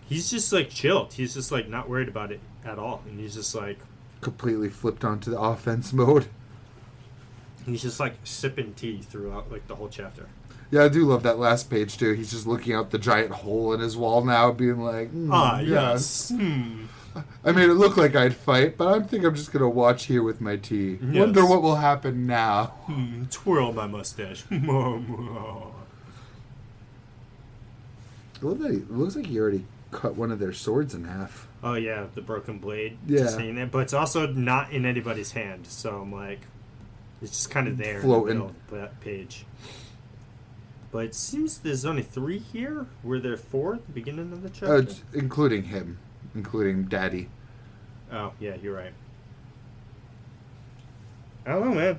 He's just like chilled. He's just like not worried about it at all. And he's just like, Completely flipped onto the offense mode. he's just like sipping tea throughout like the whole chapter. Yeah, I do love that last page too. He's just looking out the giant hole in his wall now, being like, Yes. I made it look like I'd fight, but I think I'm just gonna watch here with my tea. Yes. Wonder what will happen now. Twirl my mustache. I love that it looks like he already cut one of their swords in half. Oh yeah, the broken blade. Yeah. Just hanging there. But it's also not in anybody's hand. So I'm like, it's just kind of there Floating. in the middle of that page. But it seems there's only 3 here. Were there 4 at the beginning of the chapter? Including him. Including Daddy. Oh, yeah, you're right. I don't know, man.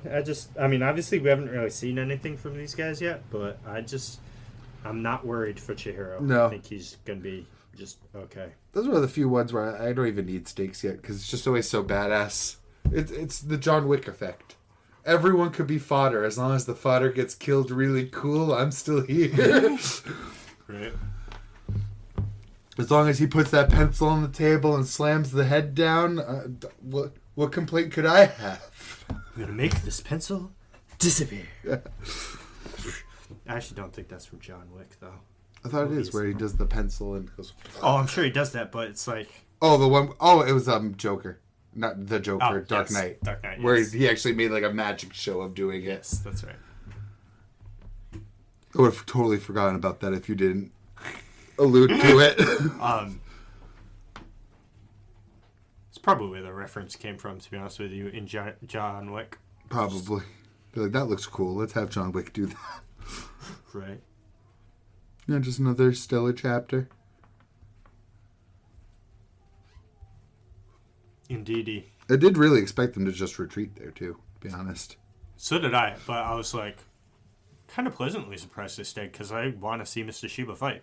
I mean, obviously we haven't really seen anything from these guys yet, but I'm not worried for Chihiro. No. I think he's going to be just okay. Those are the few ones where I don't even need stakes yet, because it's just always so badass. It's the John Wick effect. Everyone could be fodder. As long as the fodder gets killed really cool, I'm still here. Right. As long as he puts that pencil on the table and slams the head down, what complaint could I have? I'm going to make this pencil disappear. I actually don't think that's from John Wick, though. I thought it is where he does the pencil and goes. Oh, I'm sure he does that, but it's like... Oh, the one oh it was Joker. Not the Joker, Oh, Dark yes. Knight. Dark Knight, Where yes. he actually made like a magic show of doing it. Yes, that's right. I would have totally forgotten about that if you didn't allude to it. It's probably where the reference came from, to be honest with you, in John Wick. Probably. They're like, that looks cool. Let's have John Wick do that. Right. Yeah, just another stellar chapter. Indeedy. I did really expect them to just retreat there, too, to be honest. So did I, but I was like kind of pleasantly surprised they stayed because I want to see Mr. Shiba fight.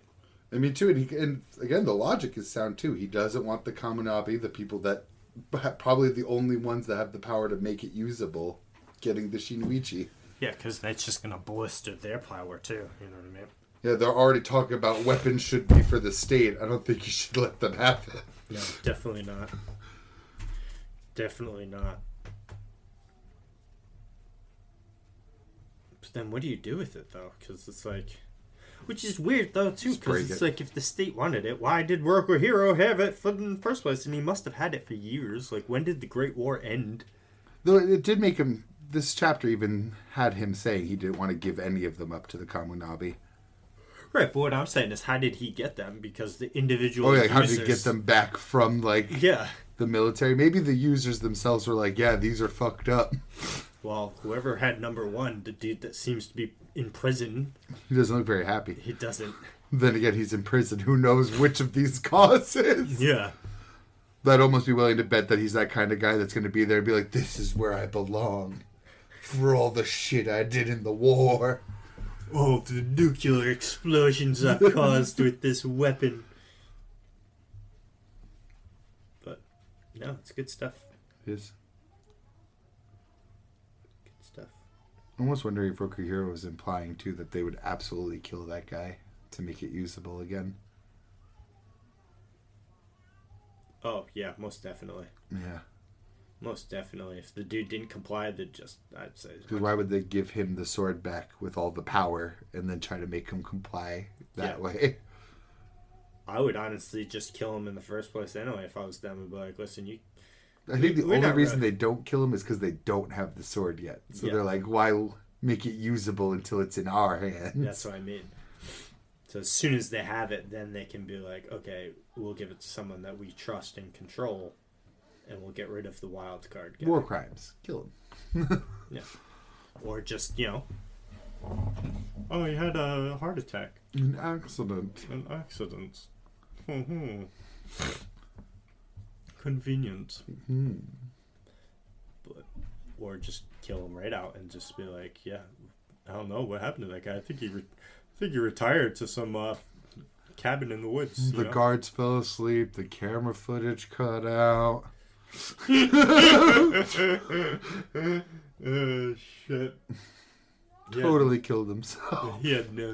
I mean, too, and again, the logic is sound, too. He doesn't want the Kamunabi, the people that probably the only ones that have the power to make it usable, getting the Shinichi. Yeah, because that's just going to blister their power, too. You know what I mean? Yeah, they're already talking about weapons should be for the state. I don't think you should let them have it. No, definitely not. Definitely not. But then what do you do with it, though? Because it's like... Which is weird, though, too, Just break because it's it. like, if the state wanted it, why did Worker Hero have it in the first place? And he must have had it for years. Like, when did the Great War end? Though it did make him... This chapter even had him saying he didn't want to give any of them up to the Kamunabi. Right, but what I'm saying is, how did he get them? Because the individual Oh, yeah, users... how did he get them back from, like, Yeah. the military? Maybe the users themselves were like, yeah, these are fucked up. Well, whoever had number one, the dude that seems to be in prison... He doesn't look very happy. He doesn't... Then again, he's in prison. Who knows which of these causes? Yeah. But I'd almost be willing to bet that he's that kind of guy that's going to be there and be like, this is where I belong. For all the shit I did in the war. Oh, the nuclear explosions I've caused with this weapon. But, no, it's good stuff. Yes. Good stuff. I'm almost wondering if Roku Hero was implying, too, that they would absolutely kill that guy to make it usable again. Oh, yeah, most definitely. Yeah. Most definitely. If the dude didn't comply, they'd just, I'd say... Because why would they give him the sword back with all the power and then try to make him comply that way? I would honestly just kill him in the first place anyway if I was them and be like, listen, you... I think the we're only not reason ready. they don't kill him is because they don't have the sword yet. So Yeah. they're like, why make it usable until it's in our hands? That's what I mean. So as soon as they have it, then they can be like, okay, we'll give it to someone that we trust and control, and we'll get rid of the wild card guy. War crimes. Kill him. Yeah. Or just, oh, he had a heart attack. An accident. An accident. Convenient. Hmm. But, or just kill him right out and just be like, yeah, I don't know what happened to that guy. I think he retired to some cabin in the woods. The guards fell asleep. The camera footage cut out. Shit. Totally killed himself. He had no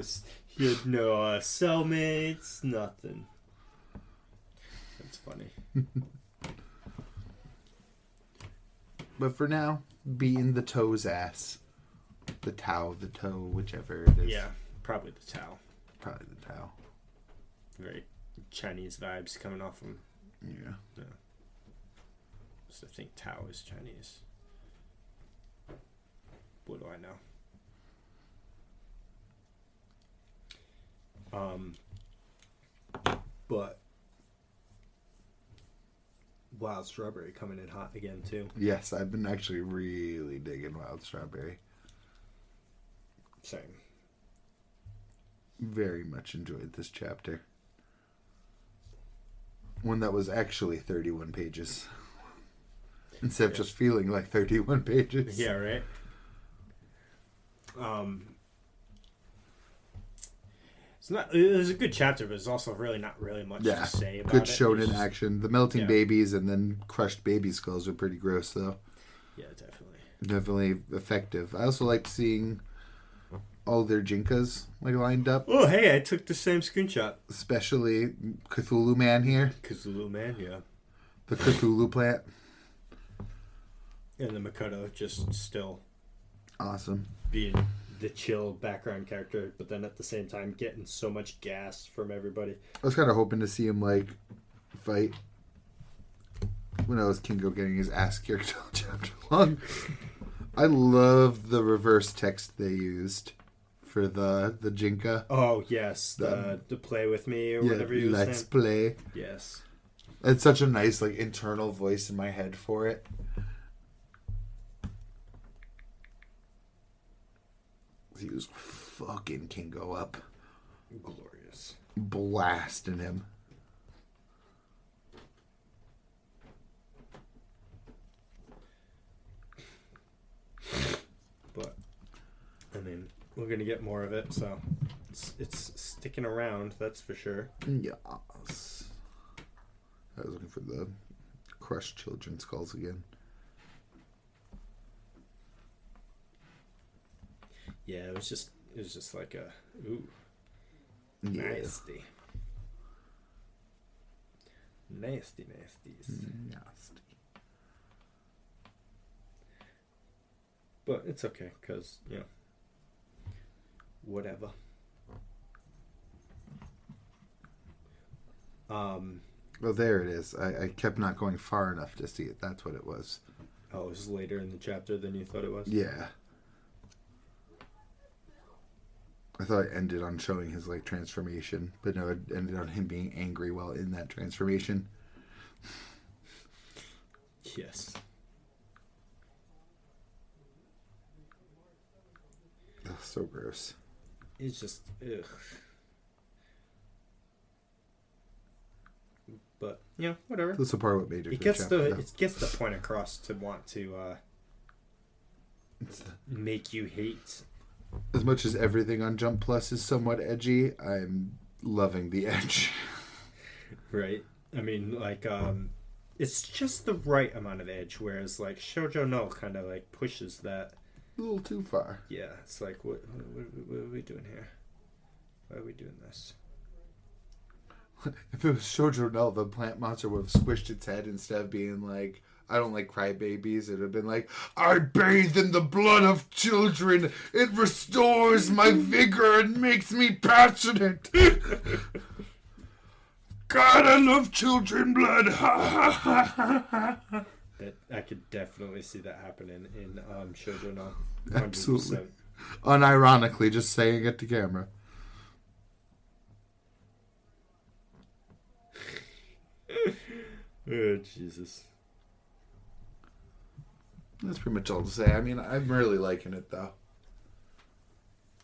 cellmates, nothing. That's funny. But for now, beating the toe's ass. The toe, whichever it is. Yeah, probably the Tao. Probably the toe. Very Chinese vibes coming off him. Yeah. So I think Tao is Chinese. What do I know? But Wild Strawberry coming in hot again too. Yes, I've been actually really digging Wild Strawberry. Same. Very much enjoyed this chapter. One that was actually 31 pages. Instead of just feeling like 31 pages. Yeah, right. It's not. It was a good chapter, but it's also really not really much to say about good it. shonen It's just- action. The melting babies and then crushed baby skulls are pretty gross, though. Yeah, definitely. Definitely effective. I also liked seeing all their jinkas like lined up, Oh, hey, I took the same screenshot. especially Cthulhu Man here, Cthulhu Man, yeah. the Cthulhu plant. And the Makoto just still Awesome. being the chill background character, but then at the same time getting so much gas from everybody. I was kind of hoping to see him like fight when I was Kingo getting his ass kicked all chapter long. I love the reverse text they used for the Jinka. Oh, yes. The play with me or whatever you were let's saying. play. Yes. It's such a nice like internal voice in my head for it. He was fucking Kingo up. Glorious. Blasting him. But, I mean, we're going to get more of it, so it's sticking around, that's for sure. Yes. I was looking for the crushed children's skulls again. Yeah, it was just like a, ooh, Yeah. nasty. Nasty nasties. Nasty. But it's okay, because, whatever. Well, there it is. I kept not going far enough to see it. That's what it was. Oh, it was later in the chapter than you thought it was? Yeah. I thought it ended on showing his, like, transformation. But no, it ended on him being angry while in that transformation. Yes. Oh, so gross. It's just, ugh. But, you know, whatever. That's the part what made It gets the point across to want to make you hate. As much as everything on Jump Plus is somewhat edgy, I'm loving the edge. Right? I mean, like, it's just the right amount of edge, whereas, like, Shoujo No kind of, like, pushes that. A little too far. Yeah, it's like, what are we doing here? Why are we doing this? If it was Shoujo No, the plant monster would have squished its head instead of being like, I don't like crybabies. It would have been like, I bathe in the blood of children. It restores my vigor and makes me passionate. God, I love children blood. I could definitely see that happening in Shoujo No. 100%. Absolutely. Unironically, just saying it to camera. Oh, Jesus. That's pretty much all to say. I mean, I'm really liking it, though.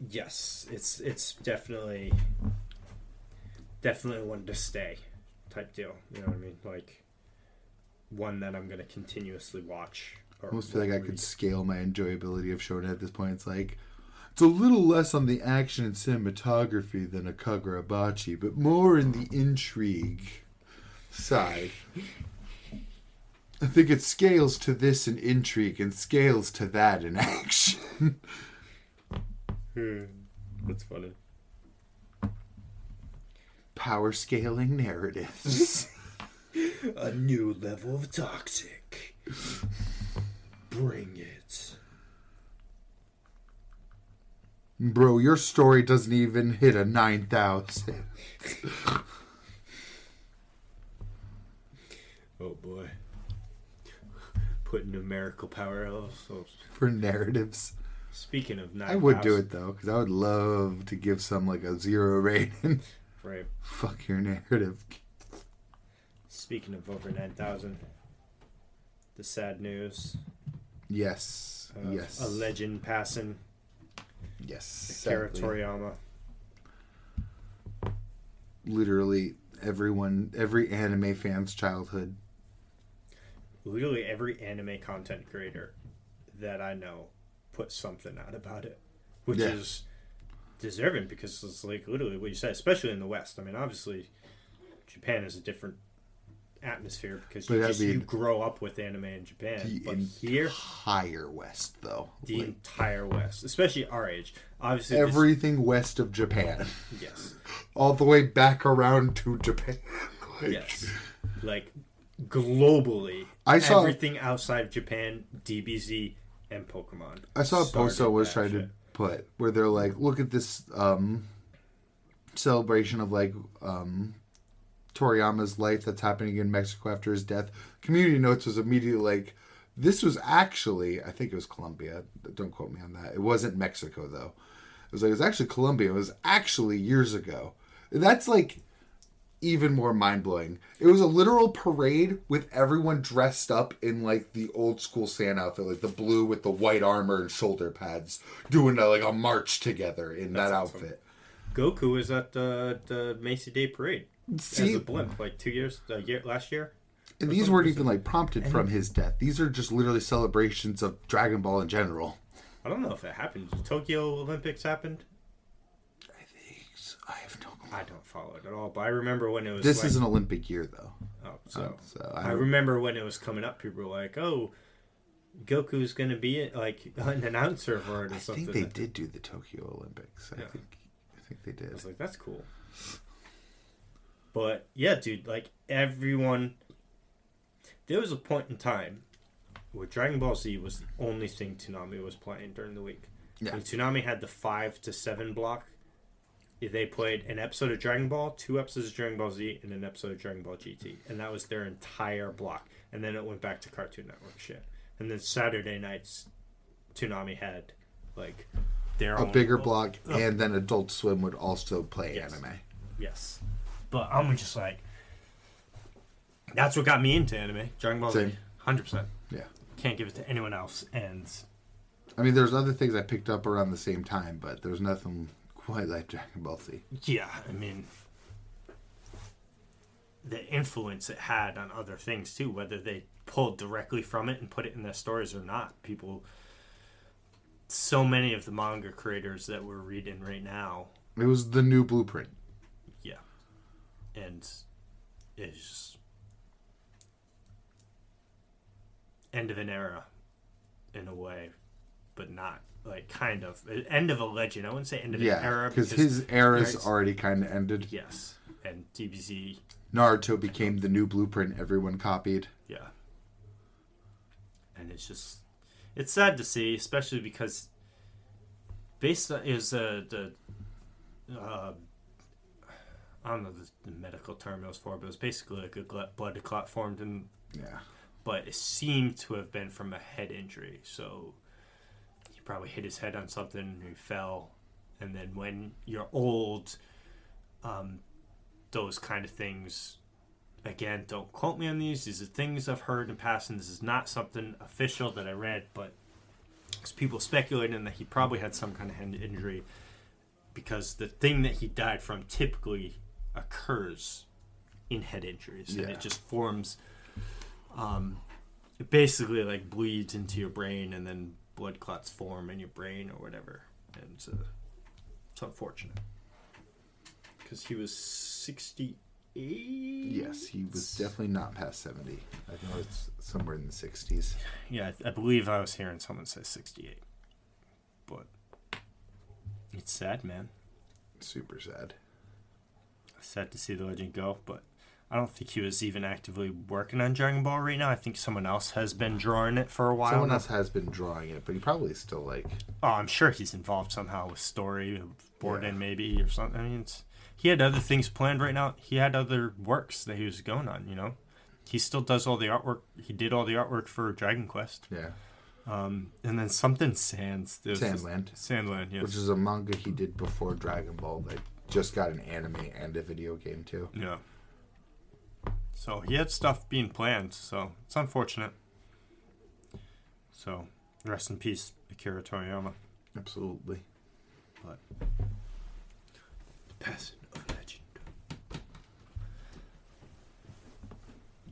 Yes, it's definitely one to stay type deal. You know what I mean? Like, one that I'm going to continuously watch. I almost feel like I could scale my enjoyability of Shonen at this point. It's like, it's a little less on the action and cinematography than a Kagurabachi, but more in the intrigue side. I think it scales to this in intrigue and scales to that in action. That's funny. Power scaling narratives. A new level of toxic. Bring it. Bro, your story doesn't even hit a 9,000. Oh boy. Putting numerical power also. For narratives. Speaking of 9,000. I would do it though, because I would love to give some like a 0 rating. Right. Fuck your narrative. Speaking of over 9,000, the sad news. Yes. Yes. A legend passing. Yes. Akira Sadly. Toriyama. Literally every anime fan's childhood. Literally every anime content creator that I know put something out about it, which is deserving because it's like literally what you said, especially in the West. I mean, obviously, Japan is a different atmosphere because you grow up with anime in Japan. But here, entire West, though. The entire West, especially our age. Obviously, everything west of Japan. Yes. All the way back around to Japan. Yes. Like, globally, everything outside of Japan, DBZ, and Pokemon. I saw a post I was trying to put where they're like, look at this celebration of like Toriyama's life that's happening in Mexico after his death. Community Notes was immediately like, this was actually, I think it was Colombia. Don't quote me on that. It wasn't Mexico though. It was actually Colombia. It was actually years ago. That's like even more mind-blowing. It was a literal parade with everyone dressed up in like the old school Santa outfit, like the blue with the white armor and shoulder pads, doing like a march together in that outfit. Goku was at the Macy Day Parade as a blimp like last year. And these weren't even like prompted from his death. These are just literally celebrations of Dragon Ball in general. I don't know if it happened. The Tokyo Olympics happened? I think so. I have no clue. I don't follow it at all, but I remember when it was... This is an Olympic year, though. Oh, so I remember when it was coming up, people were like, oh, Goku's going to be like an announcer for it or something. I think they did do the Tokyo Olympics. I think they did. I was like, that's cool. But, yeah, dude, like, everyone... There was a point in time where Dragon Ball Z was the only thing Toonami was playing during the week. Yeah. When Toonami had the 5 to 7 block, they played an episode of Dragon Ball, 2 episodes of Dragon Ball Z, and an episode of Dragon Ball GT. And that was their entire block. And then it went back to Cartoon Network shit. And then Saturday nights, Toonami had, like, their own... A bigger block, and then Adult Swim would also play anime. Yes. But I'm just like... That's what got me into anime. Dragon Ball Z. 100%. Yeah. Can't give it to anyone else. And... I mean, there's other things I picked up around the same time, but there's nothing quite like Dragon Ball Z. Yeah, I mean... The influence it had on other things, too. Whether they pulled directly from it and put it in their stories or not. People... So many of the manga creators that we're reading right now... It was the new blueprint. Yeah. And it's just... End of an era, in a way, but not. Like, kind of. End of a legend. I wouldn't say end of an era. Because his era's already kind of ended. Yes. And DBZ... Naruto became the new blueprint everyone copied. Yeah. And it's just... It's sad to see, especially because... Based on... Is the... I don't know the medical term it was for, but it was basically like a blood clot formed in... Yeah. But it seemed to have been from a head injury. So he probably hit his head on something and he fell. And then when you're old, those kind of things, again, don't quote me on these. These are things I've heard in passing. This is not something official that I read, but there's people speculating that he probably had some kind of head injury because the thing that he died from typically occurs in head injuries. And it just forms... it basically like bleeds into your brain and then blood clots form in your brain or whatever. And it's unfortunate. Because he was 68? Yes, he was definitely not past 70. I think it's somewhere in the 60s. Yeah, I believe I was hearing someone say 68. But it's sad, man. Super sad. Sad to see the legend go, but I don't think he was even actively working on Dragon Ball right now. I think someone else has been drawing it for a while. Someone else has been drawing it, but he probably still like... Oh, I'm sure he's involved somehow with story, board-in maybe, or something. I mean, he had other things planned right now. He had other works that he was going on, you know? He still does all the artwork. He did all the artwork for Dragon Quest. Yeah. And then something Sandland, yes. Which is a manga he did before Dragon Ball that just got an anime and a video game, too. Yeah. So he had stuff being planned, so it's unfortunate. So rest in peace, Akira Toriyama. Absolutely. But the passing of legend.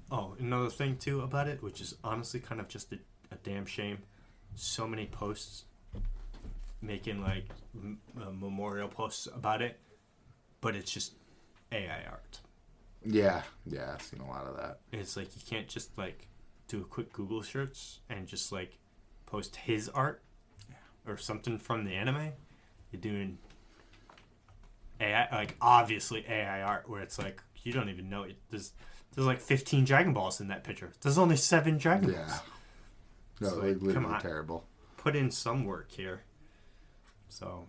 Oh, another thing too about it, which is honestly kind of just a damn shame. So many posts making like memorial posts about it, but it's just AI art. Yeah, I've seen a lot of that. It's like you can't just like do a quick Google search and just like post his art or something from the anime. You're doing AI, like obviously AI art where it's like you don't even know it. There's like 15 Dragon Balls in that picture. There's only 7 Dragon Balls. Yeah. No, so like, literally terrible. Put in some work here. So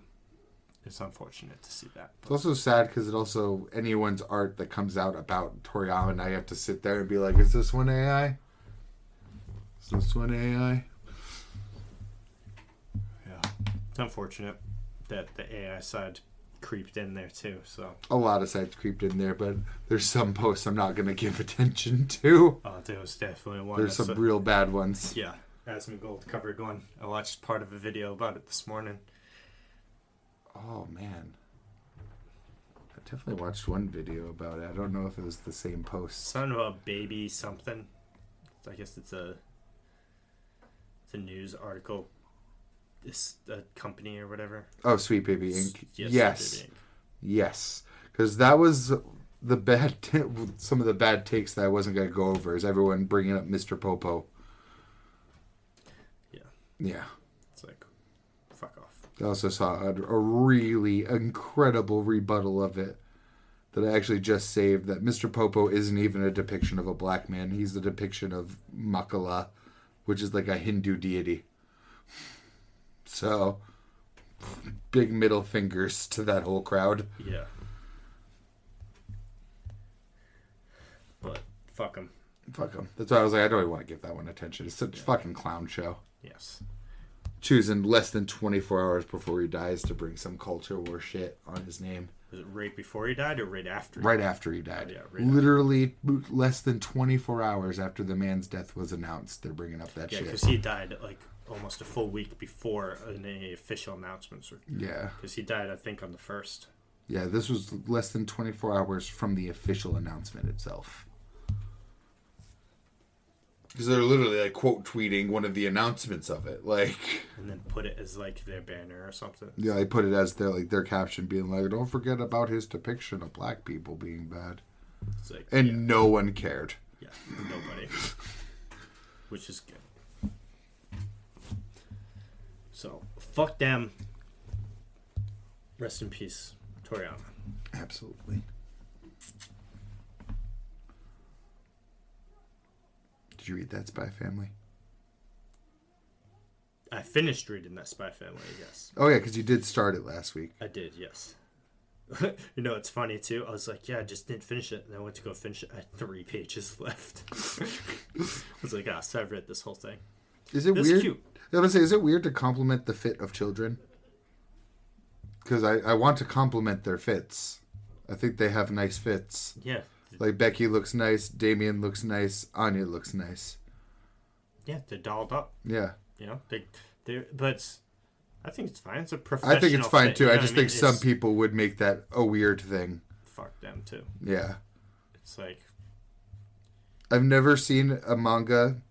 it's unfortunate to see that. It's also sad because it also, anyone's art that comes out about Toriyama, now you have to sit there and be like, is this one AI? Is this one AI? Yeah. It's unfortunate that the AI side creeped in there too, so. A lot of sites creeped in there, but there's some posts I'm not going to give attention to. Oh, there was definitely one. There's some real bad ones. Yeah. Asmund Gold covered one. I watched part of a video about it this morning. Oh, man. I definitely watched one video about it. I don't know if it was the same post. Something about baby something. I guess it's a news article. This company or whatever. Oh, Sweet Baby Inc. Yes. Sweet Baby Inc. Yes. Because that was the bad... some of the bad takes that I wasn't going to go over is everyone bringing up Mr. Popo. Yeah. Yeah. It's like, fuck off. I also saw a really incredible rebuttal of it that I actually just saved, that Mr. Popo isn't even a depiction of a black man. He's the depiction of Makala, which is like a Hindu deity. So, big middle fingers to that whole crowd. Yeah. But fuck him. Fuck him. That's why I was like, I don't even want to give that one attention. It's such a fucking clown show. Yes. Choosing less than 24 hours before he dies to bring some culture war shit on his name. Was it right before he died or right after? Right after he died. Oh, yeah, right literally less than 24 hours after the man's death was announced, they're bringing up that shit. Yeah, because he died like almost a full week before any official announcements. Yeah. Because he died, I think, on the 1st. Yeah, this was less than 24 hours from the official announcement itself. Because they're literally like quote tweeting one of the announcements of it, like, and then put it as like their banner or something. Yeah, they put it as their caption being like, "Don't forget about his depiction of black people being bad," It's like, and no one cared. Yeah, nobody. Which is good. So fuck them. Rest in peace, Toriyama. Absolutely. Did you read that, Spy Family? I finished reading that Spy Family, yes. Oh, yeah, because you did start it last week. I did, yes. You know, it's funny, too. I was like, yeah, I just didn't finish it. And I went to go finish it. I had 3 pages left. I was like, so I've read this whole thing. Is it This weird? is cute. I was going to say, is it weird to compliment the fit of children? Because I want to compliment their fits. I think they have nice fits. Yeah. Like, Becky looks nice, Damien looks nice, Anya looks nice. Yeah, they're dolled up. Yeah. You know, but I think it's fine. It's a professional I think it's fine, fit, too. you know I just what mean? think some It's- people would make that a weird thing. Fuck them, too. Yeah. It's like... I've never seen a manga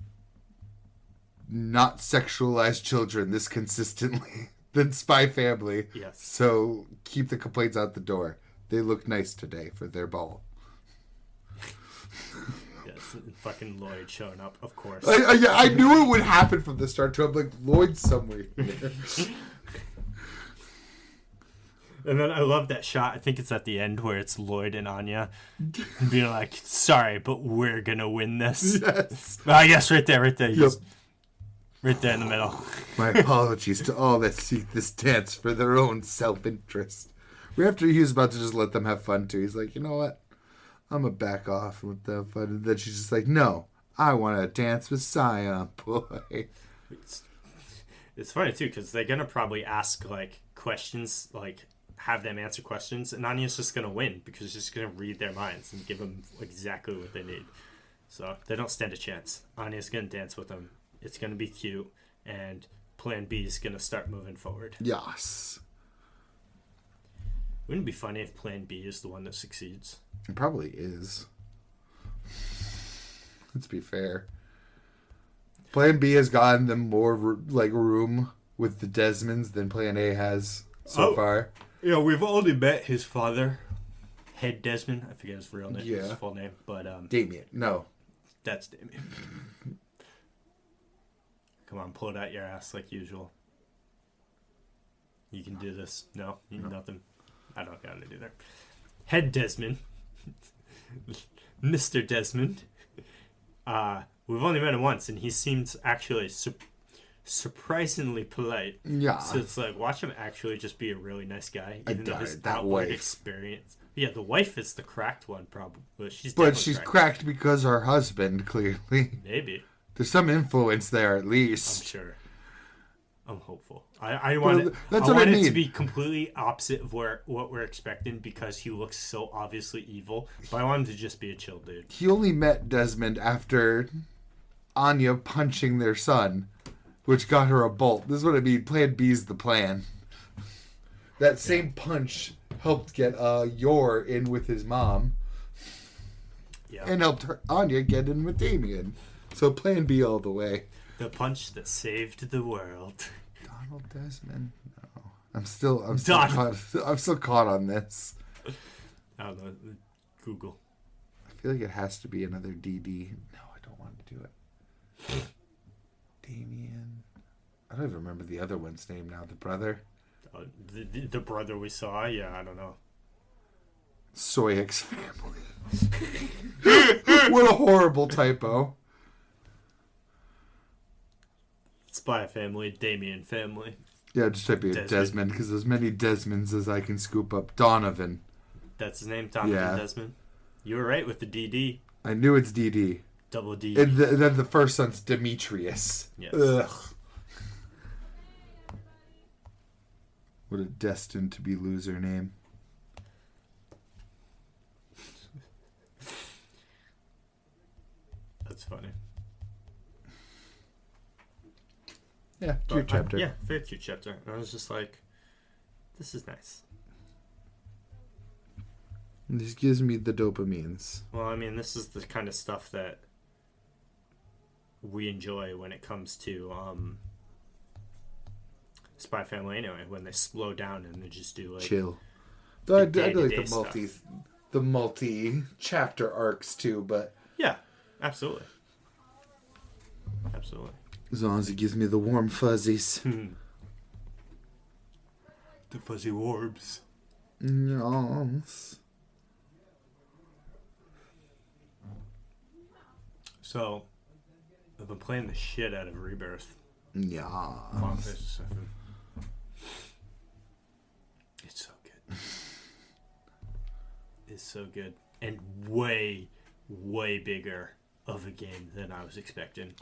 not sexualize children this consistently than Spy Family. Yes. So keep the complaints out the door. They look nice today for their ball. Yes, fucking Lloyd showing up, of course. I knew it would happen from the start too. I'm like, Lloyd's somewhere here. And then I love that shot. I think it's at the end where it's Lloyd and Anya being like, sorry, but we're going to win this. Yes. Yes, right there. Yep. Right there in the middle. My apologies to all that seek this dance for their own self-interest. Right after he was about to just let them have fun too, he's like, you know what? I'm going to back off and let them have fun. And then she's just like, no, I want to dance with Sion, boy. It's funny, too, because they're going to probably ask, like, questions, like, have them answer questions, and Anya's just going to win because she's just going to read their minds and give them exactly what they need. So they don't stand a chance. Anya's going to dance with them. It's going to be cute, and Plan B is going to start moving forward. Yes. Wouldn't it be funny if Plan B is the one that succeeds? It probably is. Let's be fair. Plan B has gotten them more room with the Desmonds than Plan A has so far. Yeah, we've only met his father, Head Desmond. I forget his real name, his full name, but Damien. No. that's Damien. Come on, pull it out your ass like usual. You can do this. No, nothing. I don't got it either. Head Desmond, Mr. Desmond. We've only met him once, and he seems actually surprisingly polite. Yeah. So it's like, watch him actually just be a really nice guy, even though his that outward wife. experience. Yeah, the wife is the cracked one, probably. But she's cracked because her husband, clearly. Maybe. There's some influence there, at least. I'm sure. I'm hopeful. I want it. That's I what I want it mean. to be completely opposite of what we're expecting because he looks so obviously evil. But I want him to just be a chill dude. He only met Desmond after Anya punching their son, which got her a bolt. This is what I mean. Plan B's the plan. That same punch helped get Yor in with his mom. Yeah. And helped Anya get in with Damien. So Plan B all the way. The punch that saved the world. Donald Desmond? No. I'm still caught on this. I don't know. Google. I feel like it has to be another DD. No, I don't want to do it. Damien. I don't even remember the other one's name now. The brother. The brother we saw? Yeah, I don't know. Soyix family. What a horrible typo. Spy family, Damien family. Yeah, just type in Desmond, because as many Desmonds as I can scoop up. Donovan. That's his name, Donovan Desmond. You were right with the DD. I knew it's DD. Double D. And then the first son's Demetrius. Yes. Ugh. What a destined to be loser name. That's funny. Yeah, cute chapter. Yeah, very cute chapter. And I was just like, this is nice. This gives me the dopamines. Well, I mean, this is the kind of stuff that we enjoy when it comes to Spy Family anyway, when they slow down and they just do like chill. Though I do like stuff. the multi chapter arcs too, but yeah, absolutely. Absolutely. As long as it gives me the warm fuzzies. The fuzzy warbs. Yes. So, I've been playing the shit out of Rebirth. Yeah. Final Fantasy 7. It's so good. It's so good. And way, way bigger of a game than I was expecting.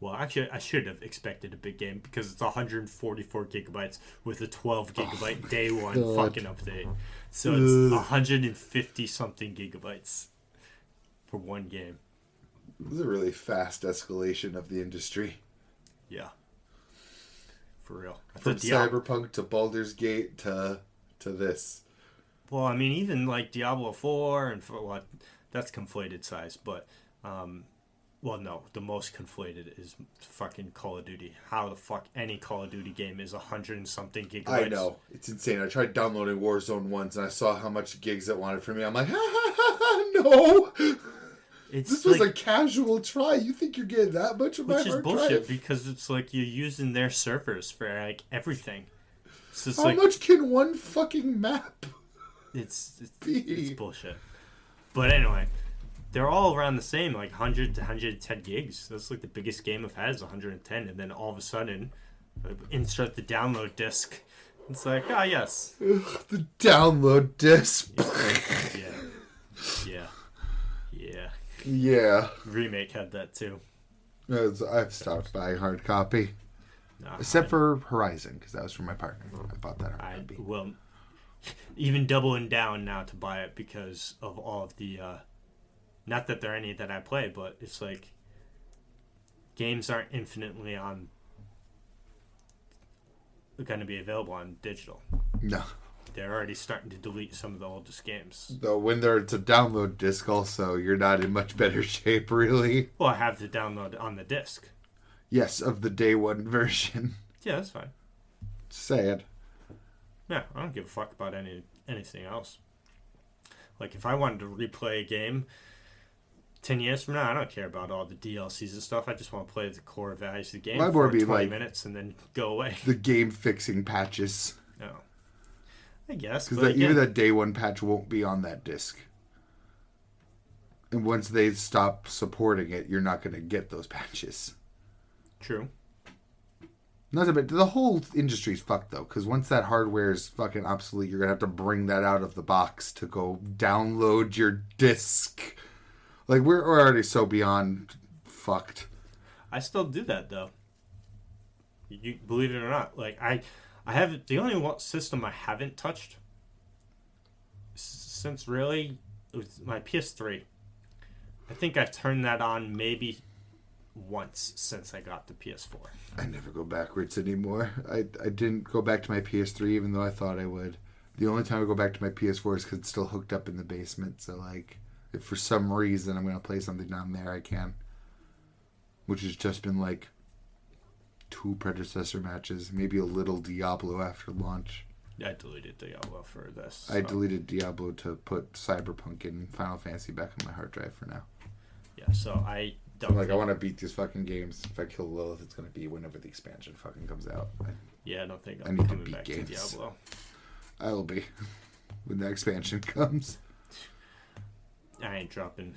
Well, actually, I should have expected a big game because it's 144 gigabytes with a 12 gigabyte day one fucking update. So it's 150 something gigabytes for one game. This is a really fast escalation of the industry. Yeah. For real. From Cyberpunk to Baldur's Gate to this. Well, I mean, even like Diablo 4 and for what that's conflated size, but well, no, the most conflated is fucking Call of Duty. How the fuck any Call of Duty game is 100 and something gigabytes? I know. It's insane. I tried downloading Warzone once and I saw how much gigs it wanted from me. I'm like, no! This was a casual try. You think you're getting that much of my hard drive? Which is bullshit because it's like you're using their servers for like everything. So it's how much can one fucking map it's bullshit. But anyway, they're all around the same, like 100 to 110 gigs. That's like the biggest game I've had is 110. And then all of a sudden, insert the download disc. It's like, ah, yes. Ugh, the download disc. Yeah. Remake had that too. I've stopped buying hard copy. Except for Horizon, because that was from my partner. I bought that hard copy. Well, even doubling down now to buy it because of all of the... not that there are any that I play, but it's like... Games aren't infinitely going to be available on digital. No. They're already starting to delete some of the oldest games. Though when it's a download disc also, you're not in much better shape, really. Well, I have the download on the disc. Yes, of the day one version. Yeah, that's fine. Sad. Yeah, I don't give a fuck about anything else. Like, if I wanted to replay a game 10 years from now, I don't care about all the DLCs and stuff. I just want to play the core values of the game for 20 minutes and then go away. The game-fixing patches. No. I guess. Because even that day one patch won't be on that disc. And once they stop supporting it, you're not going to get those patches. True. Not a bit. The whole industry's fucked, though, because once that hardware is fucking obsolete, you're going to have to bring that out of the box to go download your disc. Like, we're already so beyond fucked. I still do that, though. You believe it or not. Like, I have the only system I haven't touched since really it was my PS3. I think I've turned that on maybe once since I got the PS4. I never go backwards anymore. I didn't go back to my PS3 even though I thought I would. The only time I go back to my PS4 is because it's still hooked up in the basement. So, like, if for some reason I'm going to play something down there, I can. Which has just been, like, 2 predecessor matches, maybe a little Diablo after launch. I deleted Diablo for this. I deleted Diablo to put Cyberpunk and Final Fantasy back on my hard drive for now. Yeah, so I don't... I want to beat these fucking games. If I kill Lilith, it's going to be whenever the expansion fucking comes out. I don't think I'm coming back to Diablo. I will be when the expansion comes. I ain't dropping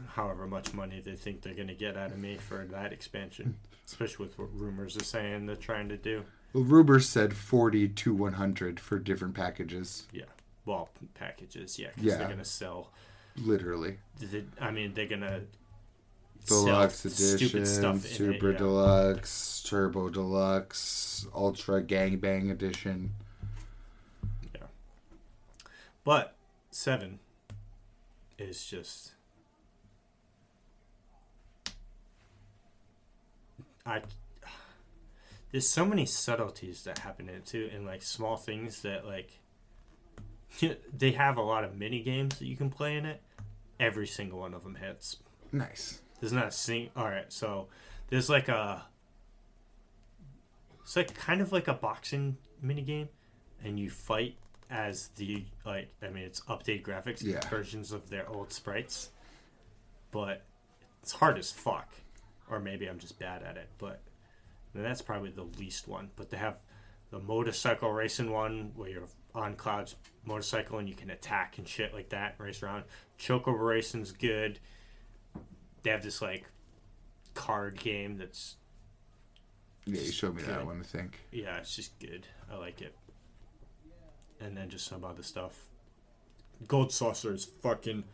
however much money they think they're going to get out of me for that expansion. Especially with what rumors are saying they're trying to do. Well, Ruber said 40 to 100 for different packages. Yeah. Well, packages, yeah. Because Yeah. they're going to sell... Literally. They're going to Deluxe sell stupid edition, stuff Super in it, yeah. Deluxe, Turbo Deluxe, Ultra Gangbang edition. Yeah. But 7 is just... There's so many subtleties that happen in it too, and like small things that like they have a lot of mini games that you can play in it. Every single one of them hits. Nice. There's not a all right, so there's like it's like kind of like a boxing mini game, and you fight as the it's updated graphics versions of their old sprites, but it's hard as fuck, or maybe I'm just bad at it, but. And that's probably the least one. But they have the motorcycle racing one where you're on Cloud's motorcycle and you can attack and shit like that, race around. Chocobo racing's good. They have this like card game that's Yeah, you showed me good. that one, I think. Yeah, it's just good. I like it. And then just some other stuff. Gold Saucer is fucking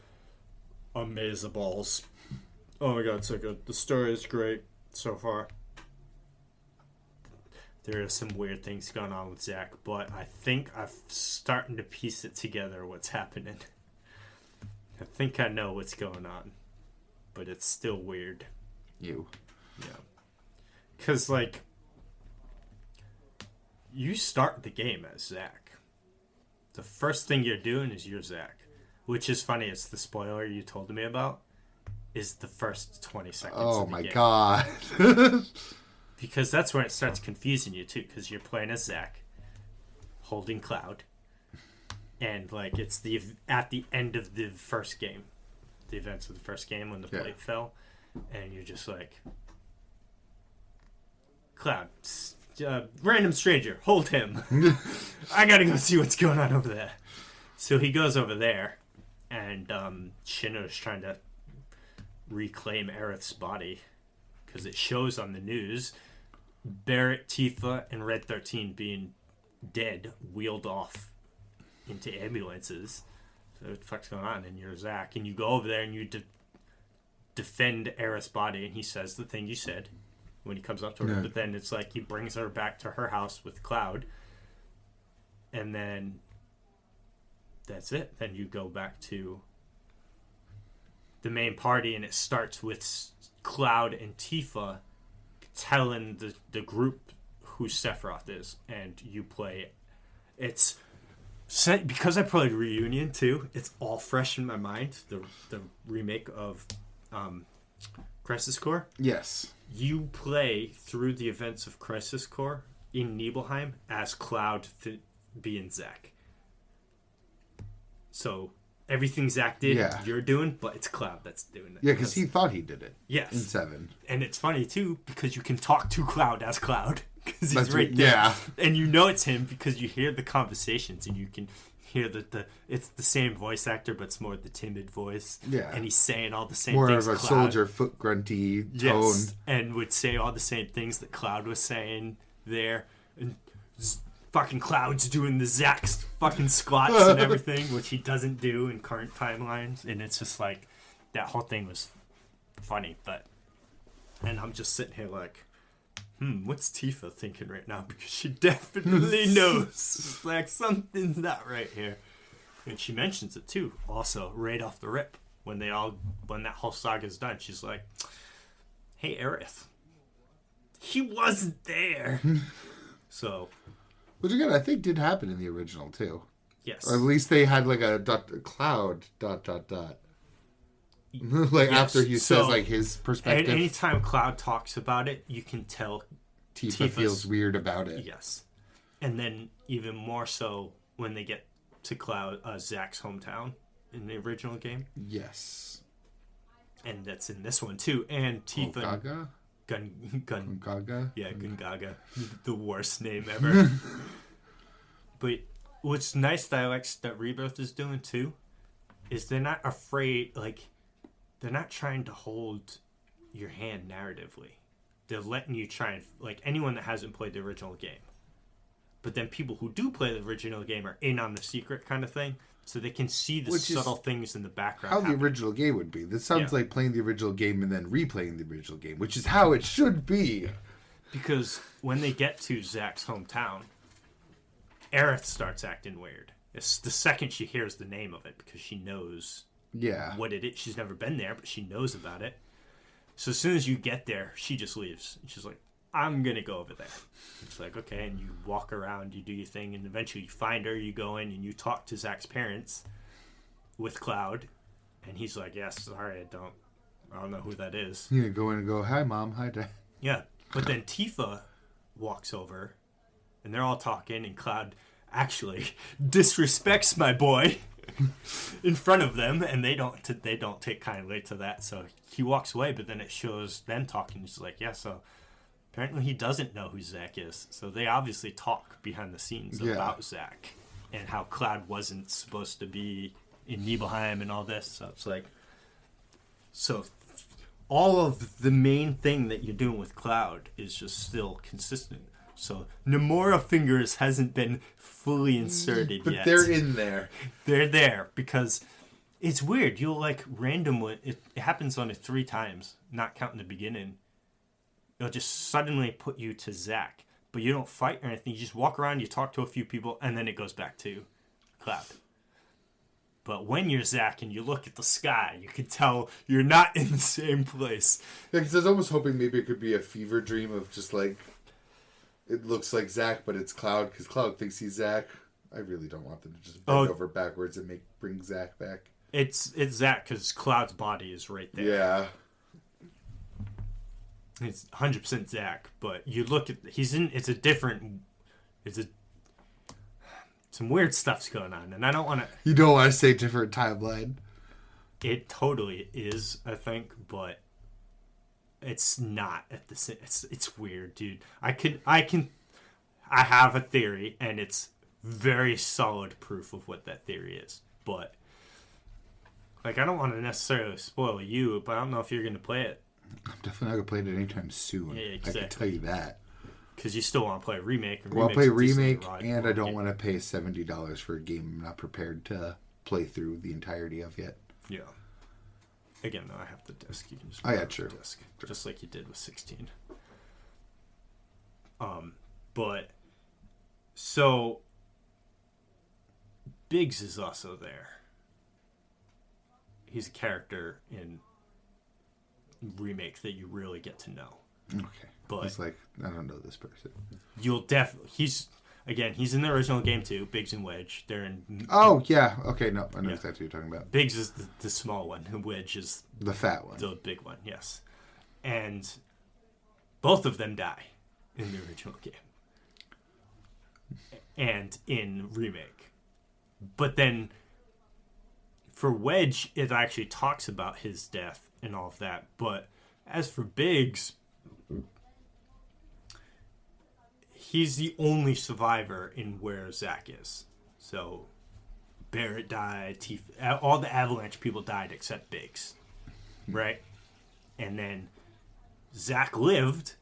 amazeballs. Oh my god, it's so good. The story is great so far. There are some weird things going on with Zach, but I think I'm starting to piece it together what's happening. I think I know what's going on, but it's still weird. Yeah. Because, like, you start the game as Zach. The first thing you're doing is you're Zach. Which is funny, it's the spoiler you told me about, is the first 20 seconds of the game. God. Because that's when it starts confusing you, too, because you're playing as Zach, holding Cloud, and, like, it's at the end of the first game, the events of the first game when the plate fell, and you're just like, Cloud, random stranger, hold him. I gotta go see what's going on over there. So he goes over there, and Shino's trying to reclaim Aerith's body, because it shows on the news Barrett, Tifa, and Red 13 being dead, wheeled off into ambulances. So what the fuck's going on? And you're Zach, and you go over there and you defend Aerith's body, and he says the thing you said when he comes up to her. But then it's like he brings her back to her house with Cloud, and then that's it. Then you go back to the main party, and it starts with Cloud and Tifa telling the group who Sephiroth is, and you play. It's because I played Reunion too. It's all fresh in my mind. The remake of Crisis Core. Yes. You play through the events of Crisis Core in Nibelheim as Cloud being Zack. So everything Zack did, you're doing, but it's Cloud that's doing it. Yeah, because he thought he did it. Yes. In 7. And it's funny, too, because you can talk to Cloud as Cloud. Because he's That's right there. Yeah. And you know it's him because you hear the conversations and you can hear it's the same voice actor, but it's more the timid voice. Yeah. And he's saying all the same More things. More of a Cloud, soldier foot grunty tone. yes, and would say all the same things that Cloud was saying there. And fucking Cloud's doing the Zack's fucking squats and everything, which he doesn't do in current timelines. And it's just like, that whole thing was funny, and I'm just sitting here like, what's Tifa thinking right now? Because she definitely knows. Like, something's not right here. And she mentions it too, also, right off the rip. When that whole saga's done, she's like, hey, Aerith, he wasn't there. So, which again, I think did happen in the original too. yes. Or at least they had like a cloud ... like yes. after he says like his perspective. And anytime Cloud talks about it, you can tell Tifa feels weird about it. Yes. And then even more so when they get to Cloud, Zack's hometown in the original game. Yes. And that's in this one too. And Tifa... Gaga? Gungaga? Yeah, Gungaga. The worst name ever. But what's nice dialects that Rebirth is doing too is they're not afraid, like, they're not trying to hold your hand narratively. They're letting you try and, like, anyone that hasn't played the original game, But then people who do play the original game are in on the secret kind of thing. So they can see the Which is subtle things in the background. how happening. the original game would be. This sounds like playing the original game and then replaying the original game, which is how it should be. Because when they get to Zach's hometown, Aerith starts acting weird. It's the second she hears the name of it, because she knows what it is. She's never been there, but she knows about it. So as soon as you get there, she just leaves. She's like, I'm going to go over there. It's like, okay, and you walk around, you do your thing, and eventually you find her, you go in, and you talk to Zach's parents with Cloud, and he's like, yeah, sorry, I don't know who that is. You go in and go, hi, Mom, hi, Dad. Yeah, but then Tifa walks over, and they're all talking, and Cloud actually disrespects my boy in front of them, and they don't take kindly to that, so he walks away, but then it shows them talking. He's like, yeah, so apparently he doesn't know who Zach is. So they obviously talk behind the scenes about Zach and how Cloud wasn't supposed to be in Nibelheim and all this. So it's like, so all of the main thing that you're doing with Cloud is just still consistent. So Nomura Fingers hasn't been fully inserted but yet. But they're in there. They're there because it's weird. You'll like randomly, it happens on it 3 times, not counting the beginning. It'll just suddenly put you to Zack, but you don't fight or anything. You just walk around, you talk to a few people, and then it goes back to Cloud. But when you're Zack and you look at the sky, you can tell you're not in the same place. Yeah, because I was almost hoping maybe it could be a fever dream of just like, it looks like Zack, but it's Cloud, because Cloud thinks he's Zack. I really don't want them to just bend over backwards and bring Zack back. It's Zack, because Cloud's body is right there. Yeah. It's 100% Zack, but you look at some weird stuff's going on, and I don't want to. You don't want to say different timeline. It totally is, I think, but it's not at the same. It's weird, dude. I have a theory, and it's very solid proof of what that theory is, but like I don't want to necessarily spoil you, but I don't know if you're going to play it. I'm definitely not going to play it anytime soon. Yeah, exactly. I can tell you that. Because you still want to play a remake. Well, I'll play a remake, and I don't want to pay $70 for a game I'm not prepared to play through the entirety of yet. Yeah. Again, though, I have the disc. You can just true. The disc, just like you did with 16. But so Biggs is also there. He's a character in remake that you really get to know. Okay. But he's like, I don't know this person. You'll definitely... He's in the original game too. Biggs and Wedge. They're in... Oh, yeah. Okay, no. I know exactly what you're talking about. Biggs is the small one. And Wedge is... the fat one. The big one, yes. And both of them die in the original game. And in remake. But then... For Wedge, it actually talks about his death and all of that. But as for Biggs, he's the only survivor in where Zack is. So Barrett died, all the Avalanche people died except Biggs. Right? And then Zack lived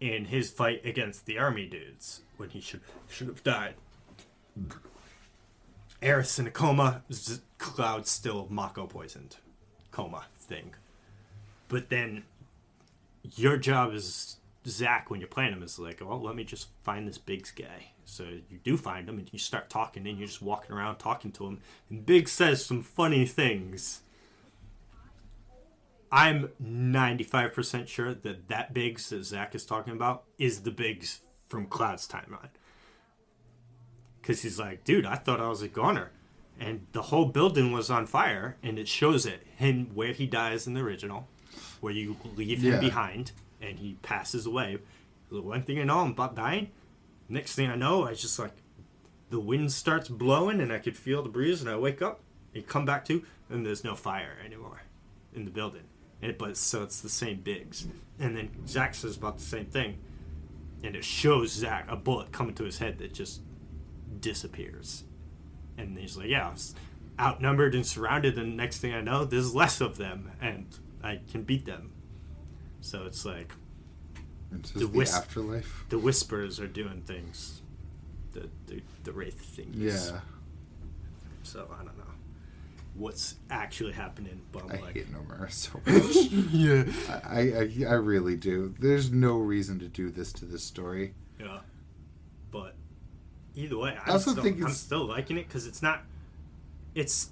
in his fight against the army dudes when he should have died. Aerith's in a coma. Cloud's still Mako poisoned. Coma thing. But then your job as Zack when you're playing him is like, well, let me just find this Biggs guy. So you do find him and you start talking and you're just walking around talking to him. And Biggs says some funny things. I'm 95% sure that Biggs that Zack is talking about is the Biggs from Cloud's timeline. Because he's like, dude, I thought I was a goner. And the whole building was on fire. And it shows him where he dies in the original. Where you leave him behind. And he passes away. The one thing I know, I'm about dying. Next thing I know, I just like... The wind starts blowing and I could feel the breeze. And I wake up. And come back to. And there's no fire anymore in the building. So it's the same Biggs. And then Zack says about the same thing. And it shows Zack a bullet coming to his head that just... disappears. And he's like, yeah, I was outnumbered and surrounded, and next thing I know, there's less of them, and I can beat them. So it's like the afterlife. The whispers are doing things. the wraith thing. Yeah. So I don't know what's actually happening, but I like, hate Nomura so much. yeah, I really do. There's no reason to do this to this story. yeah. But either way, I also think I'm it's- still liking it because it's not. It's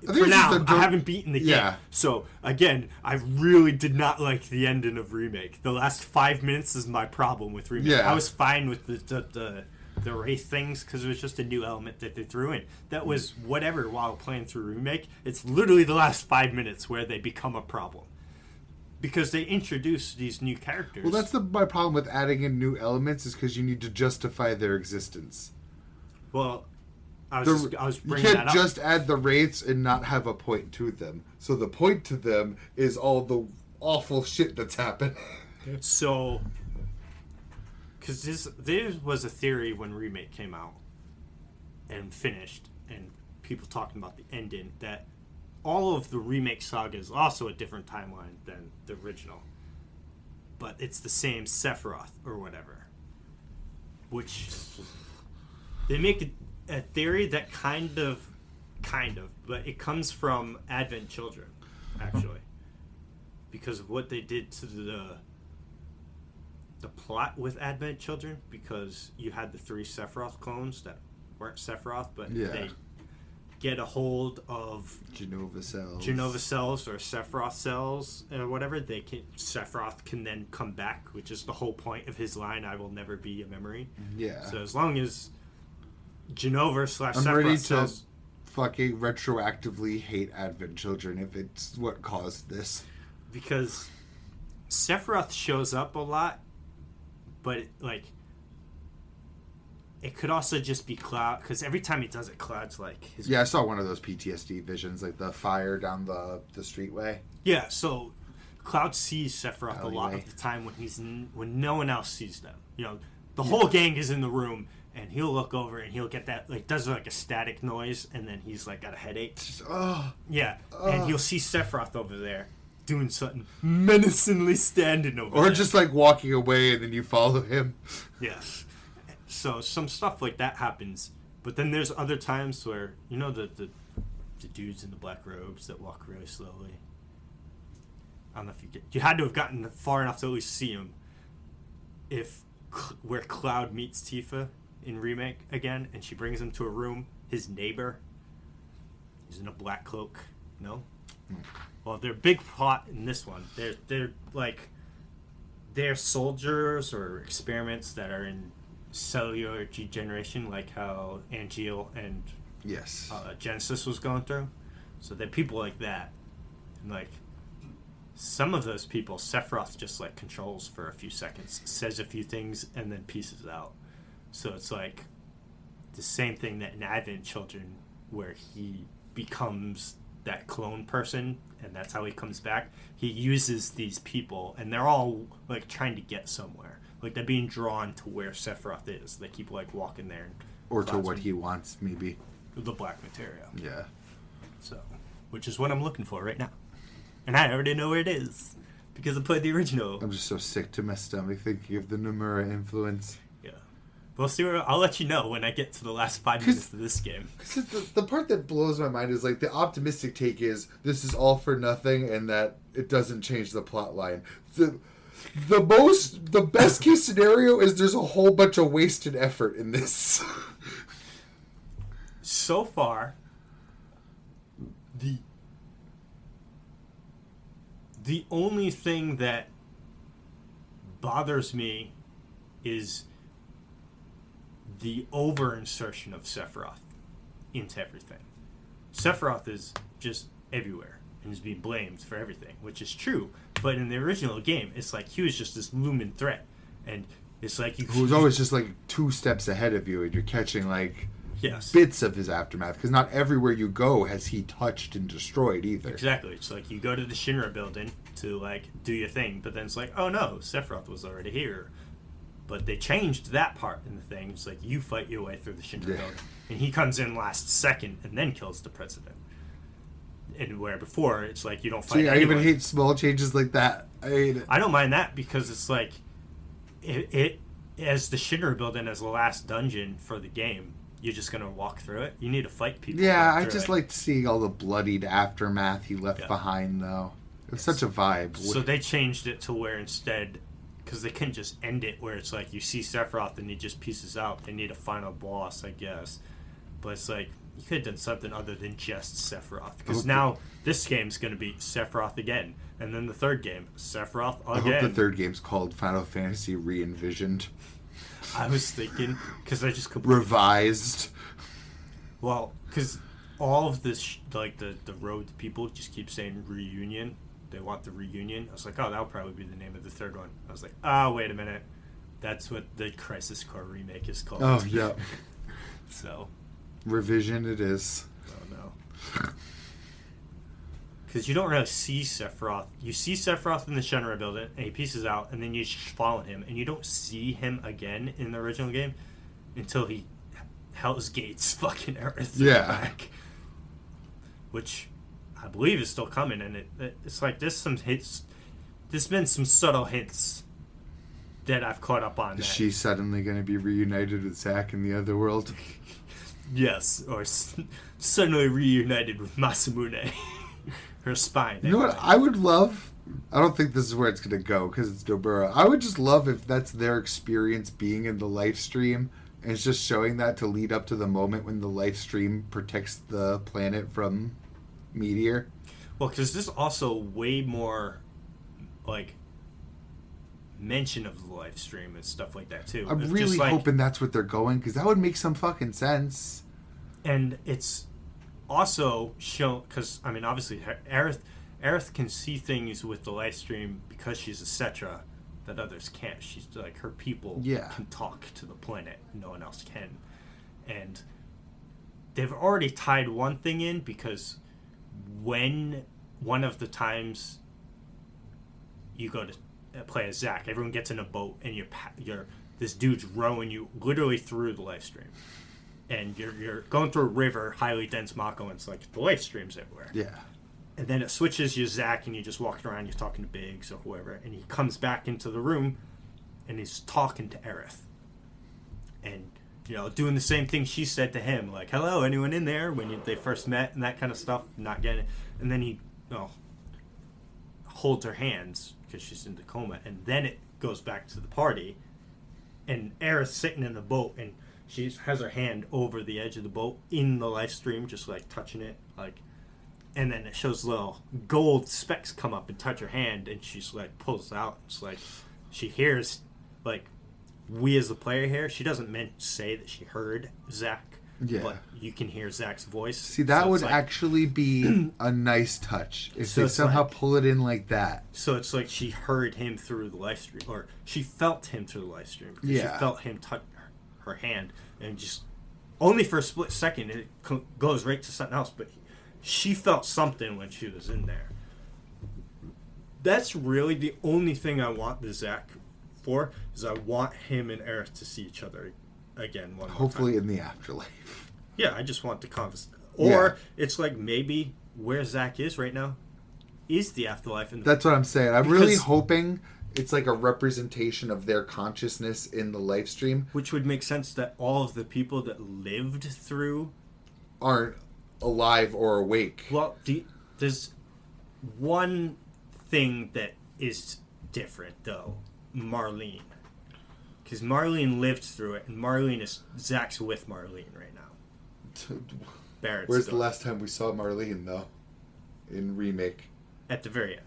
I think for it's just now. the I haven't beaten the game, Yeah. so again, I really did not like the ending of Remake. The last 5 minutes is my problem with Remake. Yeah. I was fine with the wraith things because it was just a new element that they threw in. That was whatever while playing through Remake. It's literally the last 5 minutes where they become a problem because they introduce these new characters. Well, that's my problem with adding in new elements is because you need to justify their existence. Well, I was You bringing can't that up. just add the wraiths and not have a point to them. So the point to them is all the awful shit that's happened. So, because this was a theory when Remake came out and finished, and people talking about the ending, that all of the Remake saga is also a different timeline than the original. But it's the same Sephiroth or whatever. Which, they make a theory that kind of, but it comes from Advent Children, actually. Because of what they did to the plot with Advent Children, because you had the 3 Sephiroth clones that weren't Sephiroth, but Yeah. they get a hold of Genova cells or Sephiroth cells or whatever. Sephiroth can then come back, which is the whole point of his line, "I will never be a memory." Yeah. So as long as Genova / I'm ready Sephiroth to cells, fucking retroactively hate Advent Children if it's what caused this. because Sephiroth shows up a lot, but it could also just be Cloud, because every time he does it, Cloud's like his. Yeah, I saw one of those PTSD visions, like the fire down the streetway. Yeah, so Cloud sees Sephiroth a lot Alleyway. of the time when no one else sees them. You know, the whole gang is in the room, and he'll look over and he'll get that does like a static noise, and then he's like got a headache. Oh, Yeah, and he'll see Sephiroth over there doing something menacingly standing over or there. just like walking away and then you follow him. Yes. So some stuff like that happens, but then there's other times where the dudes in the black robes that walk really slowly. I don't know if you had to have gotten far enough to at least see him. Where Cloud meets Tifa in Remake again, and she brings him to a room. His neighbor, he's in a black cloak. No. Well, their big plot in this one, they're soldiers or experiments that are in cellular degeneration, like how Angeal and Yes. Genesis was going through. So they're people like that, and some of those people, Sephiroth just controls for a few seconds, says a few things, and then pieces out. So it's like the same thing that in Advent Children, where he becomes that clone person, and that's how he comes back. He uses these people, and they're all trying to get somewhere. They're being drawn to where Sephiroth is. They keep walking there, Or to what he wants, maybe. the black materia. Yeah. So, which is what I'm looking for right now, and I already know where it is because I played the original. I'm just so sick to my stomach thinking of the Nomura influence. Yeah, we'll see. I'll let you know when I get to the last 5 minutes of this game. The part that blows my mind is the optimistic take is this is all for nothing and that it doesn't change the plot line. The best case scenario is there's a whole bunch of wasted effort in this. So far, the only thing that bothers me is the over insertion of Sephiroth into everything. Sephiroth is just everywhere and is being blamed for everything, which is true. But in the original game, it's he was just this looming threat, and it's Who's always just 2 steps ahead of you, and you're catching yes, bits of his aftermath, because not everywhere you go has he touched and destroyed either. exactly. It's you go to the Shinra building to do your thing, but then it's oh no, Sephiroth was already here. But they changed that part in the thing. It's you fight your way through the Shinra building, and he comes in last second and then kills the president. And where before it's you don't fight. See, I even hate small changes like that. I hate it. I don't mind that because it's as the Shinra building as the last dungeon for the game, you're just gonna walk through it. You need to fight people. Yeah, I just liked seeing all the bloodied aftermath he left Yeah. behind, though. It was such a vibe. So they changed it to where instead, because they couldn't just end it where it's like you see Sephiroth and he just pieces out. They need a final boss, I guess. But it's like, you could have done something other than just Sephiroth. Because now this game's going to be Sephiroth again. And then the third game, Sephiroth again. I hope the third game's called Final Fantasy Re-Envisioned. I was thinking, because I just completely... Revised. Well, because all of this, like the road people just keep saying reunion. They want the reunion. I was like, oh, that'll probably be the name of the third one. I was like, oh, wait a minute. That's what the Crisis Core remake is called. Oh, yeah. So... Revision it is. Oh, no. Because you don't really see Sephiroth. You see Sephiroth in the Shenmue building, and he pieces out, and then you just follow him, and you don't see him again in the original game until he Hell's Gates fucking Earth back. Which I believe is still coming, and it's like there's some hints. There's been some subtle hints that I've caught up on. Is she suddenly going to be reunited with Zack in the other world? Yes, or suddenly reunited with Masamune. Her spine. You know what? I would love... I don't think this is where it's going to go, because it's Dobura. I would just love if that's their experience being in the live stream, and it's just showing that to lead up to the moment when the live stream protects the planet from Meteor. Well, because there's also way more, like, mention of the live stream and stuff like that, too. I'm It's really just like, hoping that's what they're going, because that would make some fucking sense. and it's also shown, because, I mean, obviously, Aerith can see things with the live stream because she's a Cetra that others can't. She's like, her people can talk to the planet. No one else can. And they've already tied one thing in, because when one of the times you go to play as Zack, everyone gets in a boat, and you're this dude's rowing you literally through the live stream. And you're going through a river, highly dense Mako, and it's like the live stream's everywhere. Yeah. And then it switches you Zack, and you're just walking around, you're talking to Biggs or whoever, and he comes back into the room, and he's talking to Aerith. And, you know, doing the same thing she said to him, like, hello, anyone in there, when they first met, and that kind of stuff, not getting it. And then he, holds her hands, because she's in the coma, and then it goes back to the party, and Aerith's sitting in the boat, and she has her hand over the edge of the boat in the live stream, just like touching it, like, and then it shows little gold specks come up and touch her hand, and she's like pulls out. It's like she hears, like, we as the player here. She doesn't meant to say that she heard Zack, but you can hear Zack's voice. See, that would actually be a nice touch if they somehow pull it in like that. So it's like she heard him through the live stream, or she felt him through the live stream. She felt him touch her hand, and just only for a split second it goes right to something else, but she felt something when she was in there. That's really the only thing I want the Zack for, is I want him and Aerith to see each other again one hopefully more time. In the afterlife. Yeah, I just want the conversation. Or it's like maybe where Zack is right now is the afterlife. That's what I'm saying. I'm really hoping it's like a representation of their consciousness in the live stream. Which would make sense that all of the people that lived through aren't alive or awake. Well, there's one thing that is different, though. Marlene. Because Marlene lived through it, and Zack's with Marlene right now. Barrett's Where's the last time we saw Marlene, though? In Remake. At the very end.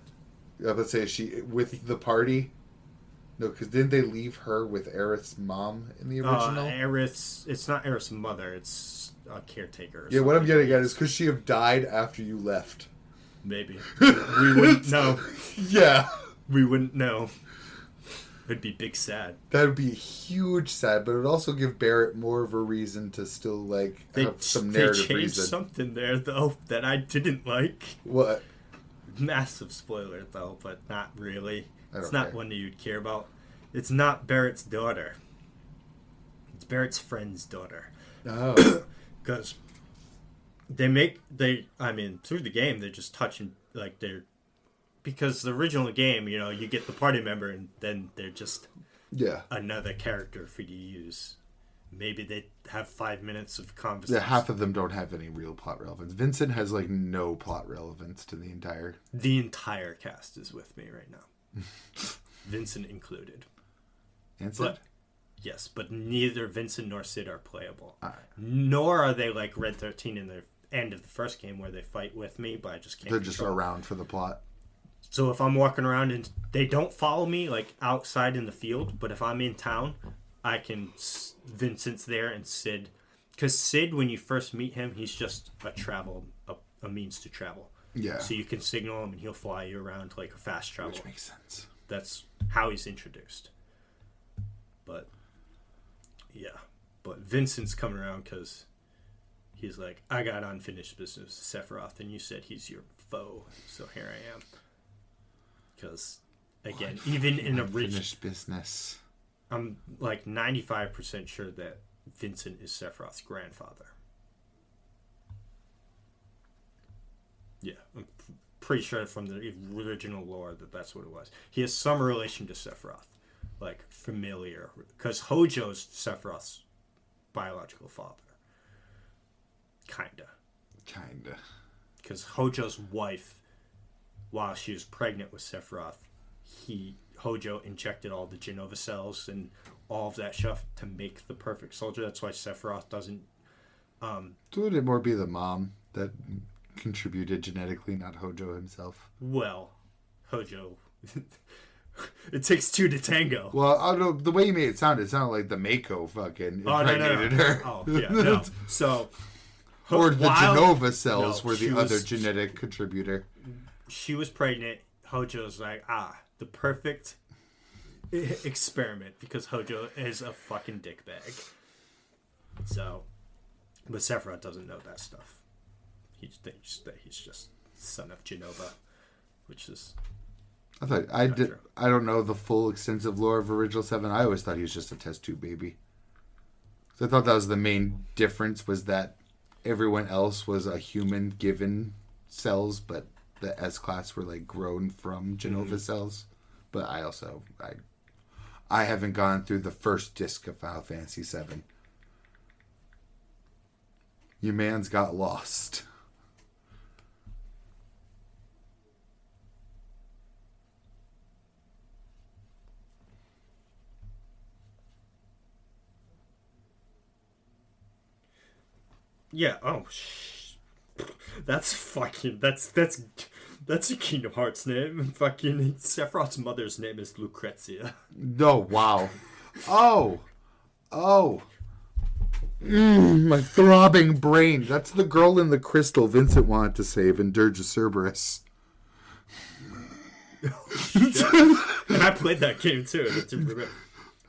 I would say, is she with the party? No, because didn't they leave her with Aerith's mom in the original? It's not Aerith's mother, it's a caretaker. Yeah, what I'm getting at is, could she have died after you left? Maybe. We wouldn't know. Yeah. We wouldn't know. It'd be big sad. That would be huge sad, but it would also give Barrett more of a reason to still, like, have some narrative they changed reason. Something there, though, that I didn't like. What? Massive spoiler, though, but not really. It's not care. one that you'd care about. It's not Barrett's daughter. It's Barrett's friend's daughter. Oh. Because through the game, they're just touching, because the original game, you get the party member and then they're just Yeah. another character for you to use. Maybe they have 5 minutes of conversation. Yeah, half of them don't have any real plot relevance. Vincent has like no plot relevance to the entire. The entire cast is with me right now, Vincent included. And Sid? But yes, but neither Vincent nor Sid are playable. All right. Nor are they like Red 13 in the end of the first game where they fight with me, but I just can't. They're just around for the plot. So if I'm walking around and they don't follow me like outside in the field, but if I'm in town, I can. Vincent's there and Sid, because Sid, when you first meet him, he's just a means to travel. Yeah. So you can signal him and he'll fly you around like a fast travel. Which makes sense. That's how he's introduced. But yeah, but Vincent's coming around because he's like, I got unfinished business, Sephiroth, and you said he's your foe, so here I am. Because again, even in unfinished business, I'm like 95% sure that Vincent is Sephiroth's grandfather. Yeah, I'm pretty sure from the original lore that that's what it was. He has some relation to Sephiroth, like familiar, because Hojo's Sephiroth's biological father. Kinda. Because Hojo's wife, while she was pregnant with Sephiroth, Hojo injected all the Genova cells and all of that stuff to make the perfect soldier. That's why Sephiroth doesn't. So would it more be the mom that contributed genetically, not Hojo himself? Well, Hojo. It takes two to tango. Well, I don't know, the way you made it sounded like the Mako fucking impregnated her. Oh, yeah, no. So. Or the Genova cells were the other genetic contributor. She was pregnant. Hojo's like, the perfect experiment, because Hojo is a fucking dickbag. So, but Sephiroth doesn't know that stuff. He thinks that he's just son of Genova, which is. I don't know the full extensive lore of Original 7. I always thought he was just a test tube baby. So I thought that was the main difference, was that everyone else was a human given cells, but the S class were like grown from Genova cells. But I haven't gone through the first disc of Final Fantasy 7. Your man's got lost. Yeah. Oh, that's a Kingdom Hearts name. Fucking Sephiroth's mother's name is Lucrezia. Oh, wow. Oh. My throbbing brain. That's the girl in the crystal Vincent wanted to save in Dirge of Cerberus. And I played that game too.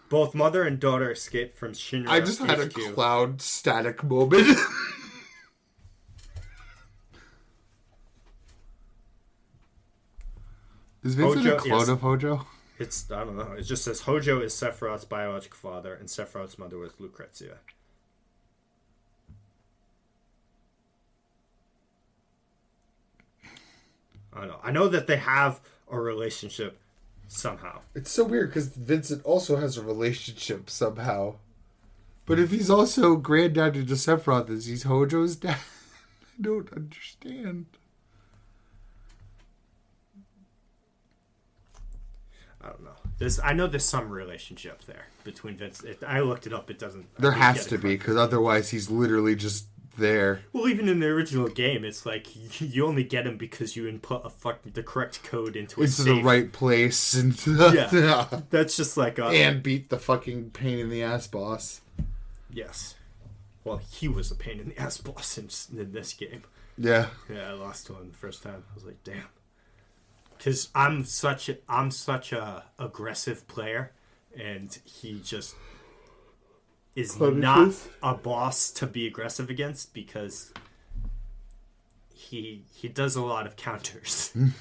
Both mother and daughter escaped from Shinra. I just had a cloud static moment. Is Vincent a clone of Hojo? I don't know. It just says Hojo is Sephiroth's biological father, and Sephiroth's mother was Lucrezia. I don't know. I know that they have a relationship somehow. It's so weird because Vincent also has a relationship somehow. But if he's also granddad to Sephiroth, is he Hojo's dad? I don't understand. I don't know. I know there's some relationship there between Vincent. I looked it up. It doesn't. There has to be, because otherwise he's literally just there. Well, even in the original game, it's like you only get him because you input the correct code into safe. The right place. Yeah. That's just like and beat the fucking pain in the ass boss. Yes. Well, he was a pain in the ass boss in this game. Yeah. Yeah, I lost to him the first time. I was like, damn. Because I'm such a aggressive player, and he just is not a boss to be aggressive against, because he does a lot of counters, and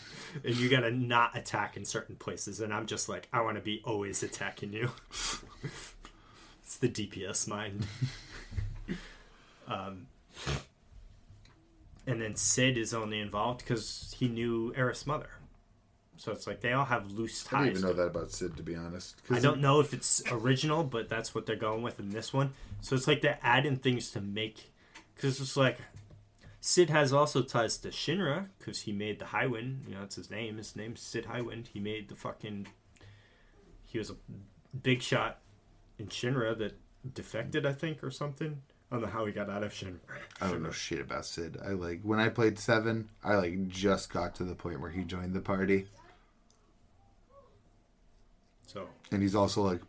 you gotta not attack in certain places. And I'm just like, I want to be always attacking you. It's the DPS mind. And then Sid is only involved because he knew Aerith's mother. So it's like they all have loose ties. I didn't even know that about Sid, to be honest. I don't know if it's original, but that's what they're going with in this one. So it's like they're adding things to make... Because it's like... Sid has also ties to Shinra, because he made the Highwind. You know, that's his name. His name's Sid Highwind. He made the fucking... He was a big shot in Shinra that defected, I think, or something. I don't know how he got out of Shinra. I don't know shit about Sid. When I played 7, I just got to the point where he joined the party. So. And he's also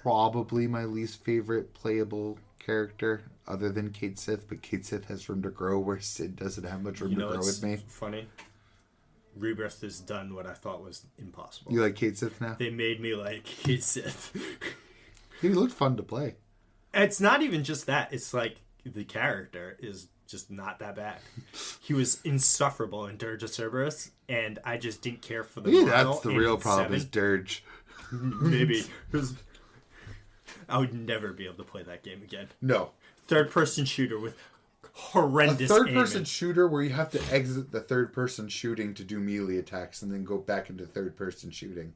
probably my least favorite playable character other than Kate Sith, but Kate Sith has room to grow where Sid doesn't have much room to grow with me. Funny. Rebirth has done what I thought was impossible. You like Kate Sith now? They made me like Kate Sith. He looked fun to play. It's not even just that. It's like the character is just not that bad. He was insufferable in Dirge of Cerberus, and I just didn't care for the Maybe that's the real problem 7. is Dirge. Maybe. I would never be able to play that game again. No. Third-person shooter with horrendous A third-person aiming. shooter where you have to exit the third-person shooting to do melee attacks and then go back into third-person shooting.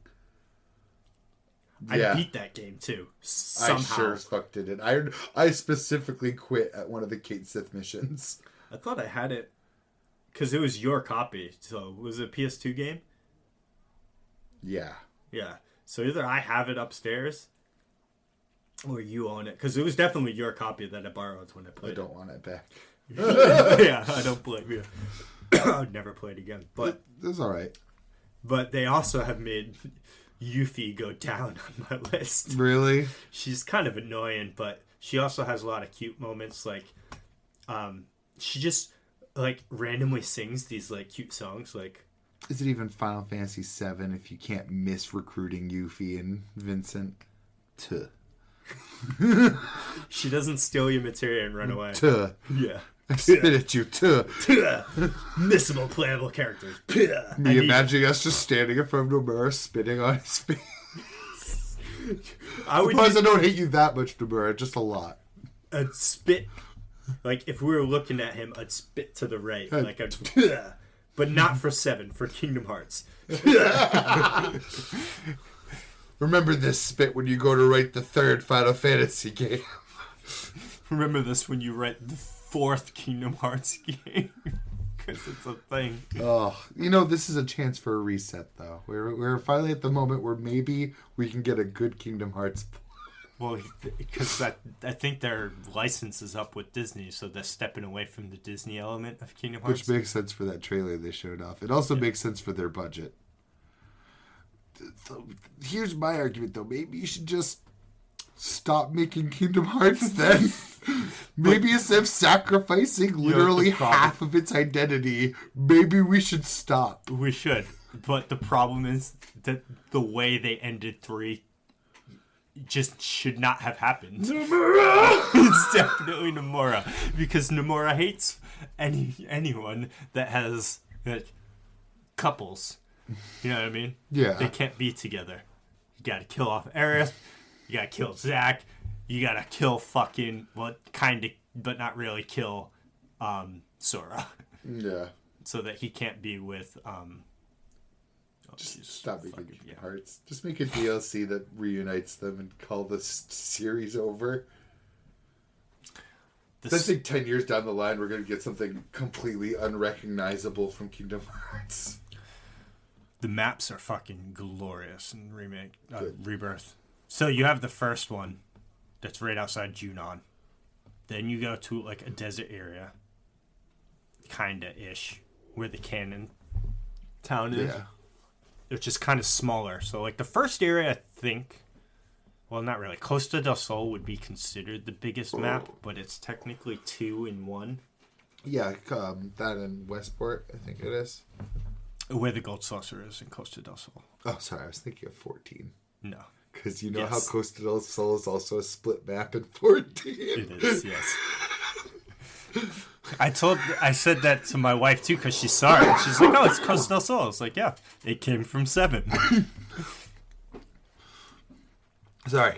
I beat that game, too. Somehow. I sure as fuck did it. I specifically quit at one of the Kate Sith missions. I thought I had it because it was your copy. So was it a PS2 game? Yeah. Yeah. So either I have it upstairs or you own it. Because it was definitely your copy that I borrowed when I played I don't want it back. Yeah, I don't blame you. I would never play it again. But it was alright. But they also have made Yuffie go down on my list. Really? She's kind of annoying, but she also has a lot of cute moments. Like, she just randomly sings these cute songs. Like, is it even Final Fantasy VII if you can't miss recruiting Yuffie and Vincent? Tuh. She doesn't steal your materia and run away. Tuh. Yeah. I spit at you, tuh. Missable playable characters. Me imagining us just standing in front of Nomura spitting on his face. I don't hate you that much, Nomura, just a lot. I'd spit. Like, if we were looking at him, I'd spit to the right. But not for 7, for Kingdom Hearts. Remember this spit when you go to write the 3rd Final Fantasy game. Remember this when you write the 4th Kingdom Hearts game. Because it's a thing. Oh, this is a chance for a reset, though. We're finally at the moment where maybe we can get a good Kingdom Hearts. Well, because I think their license is up with Disney, so they're stepping away from the Disney element of Kingdom Hearts. Which makes sense for that trailer they showed off. It also makes sense for their budget. So, here's my argument, though. Maybe you should just stop making Kingdom Hearts then. Maybe instead of sacrificing literally half of its identity, maybe we should stop. We should. But the problem is that the way they ended 3 just should not have happened. Nomura! It's definitely Nomura. Because Nomura hates anyone that has couples. You know what I mean? Yeah. They can't be together. You gotta kill off Aerith. You gotta kill Zack. You gotta kill but not really kill Sora. Yeah. So that he can't be with just stop making Kingdom Hearts. Just make a DLC that reunites them and call this series over. I think 10 years down the line we're going to get something completely unrecognizable from Kingdom Hearts. The maps are fucking glorious in Rebirth. So you have the first one that's right outside Junon. Then you go to a desert area, kinda-ish, where the Cannon town is. Yeah. Which is kind of smaller. So the first area, I think, well, not really. Costa del Sol would be considered the biggest map, but it's technically 2 in 1. Yeah, that in Westport, I think it is. Where the Gold Saucer is in Costa del Sol. Oh, sorry, I was thinking of 14. No. Because how Costa del Sol is also a split map in 14. It is, yes. I said that to my wife too because she saw it. And she's like, "Oh, it's Costa del Sol." I was like, "Yeah, it came from 7." Sorry.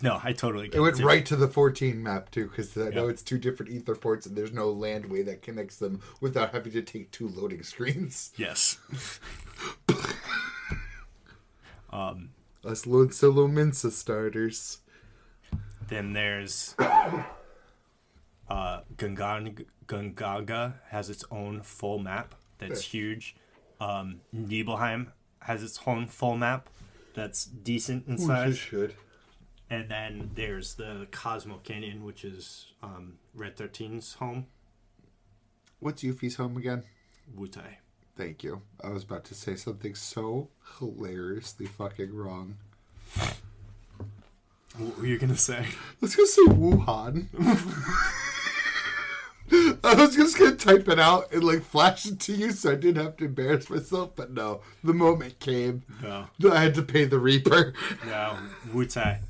No, I totally get It went too. right to the 14 map, too, because I know it's 2 different ether ports, and there's no landway that connects them without having to take 2 loading screens. Yes. Us Lone Solo Mensa starters. Then there's Gungaga has its own full map that's huge. Nibelheim has its own full map that's decent in size. Should. And then there's the Cosmo Canyon, which is Red 13's home. What's Yuffie's home again? Wutai. Thank you. I was about to say something so hilariously fucking wrong. What were you going to say? Let's go say Wuhan. I was just going to type it out and like flash it to you so I didn't have to embarrass myself, but no. The moment came. No. I had to pay the Reaper. No, Wutai.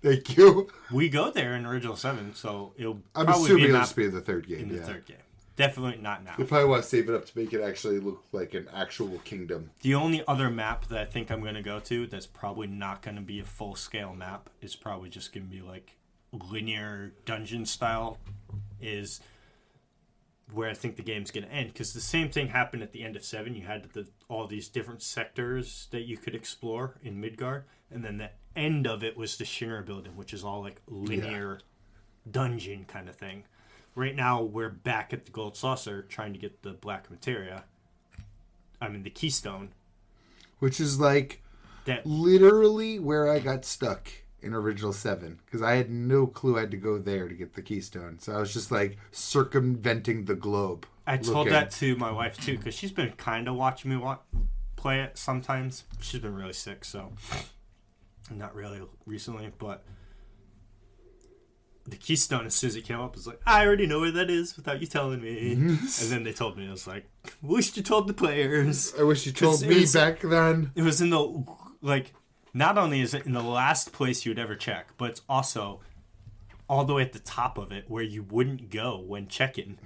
Thank you. We go there in Original 7, so it'll I'm probably assuming be it'll not just be in the third game. in the yeah. third game. Definitely not now. You probably want to save it up to make it actually look like an actual kingdom. The only other map that I think I'm going to go to that's probably not going to be a full-scale map is probably just going to be like linear dungeon style is where I think the game's going to end. Because the same thing happened at the end of 7. You had all these different sectors that you could explore in Midgard. And then the end of it was the Shinra building, which is all like linear dungeon kind of thing. Right now, we're back at the Gold Saucer trying to get the Black Materia. I mean, the Keystone. Which is like That literally where I got stuck in Original 7. Because I had no clue I had to go there to get the Keystone. So I was just like circumventing the globe. I told that to my wife, too, because she's been kind of watching me play it sometimes. She's been really sick, so not really recently, but the Keystone, as soon as it came up, was like, I already know where that is without you telling me. And then they told me. I was like, wish you told the players. I wish you told me back then. It was in the, like, not only is it in the last place you would ever check, but it's also all the way at the top of it where you wouldn't go when checking.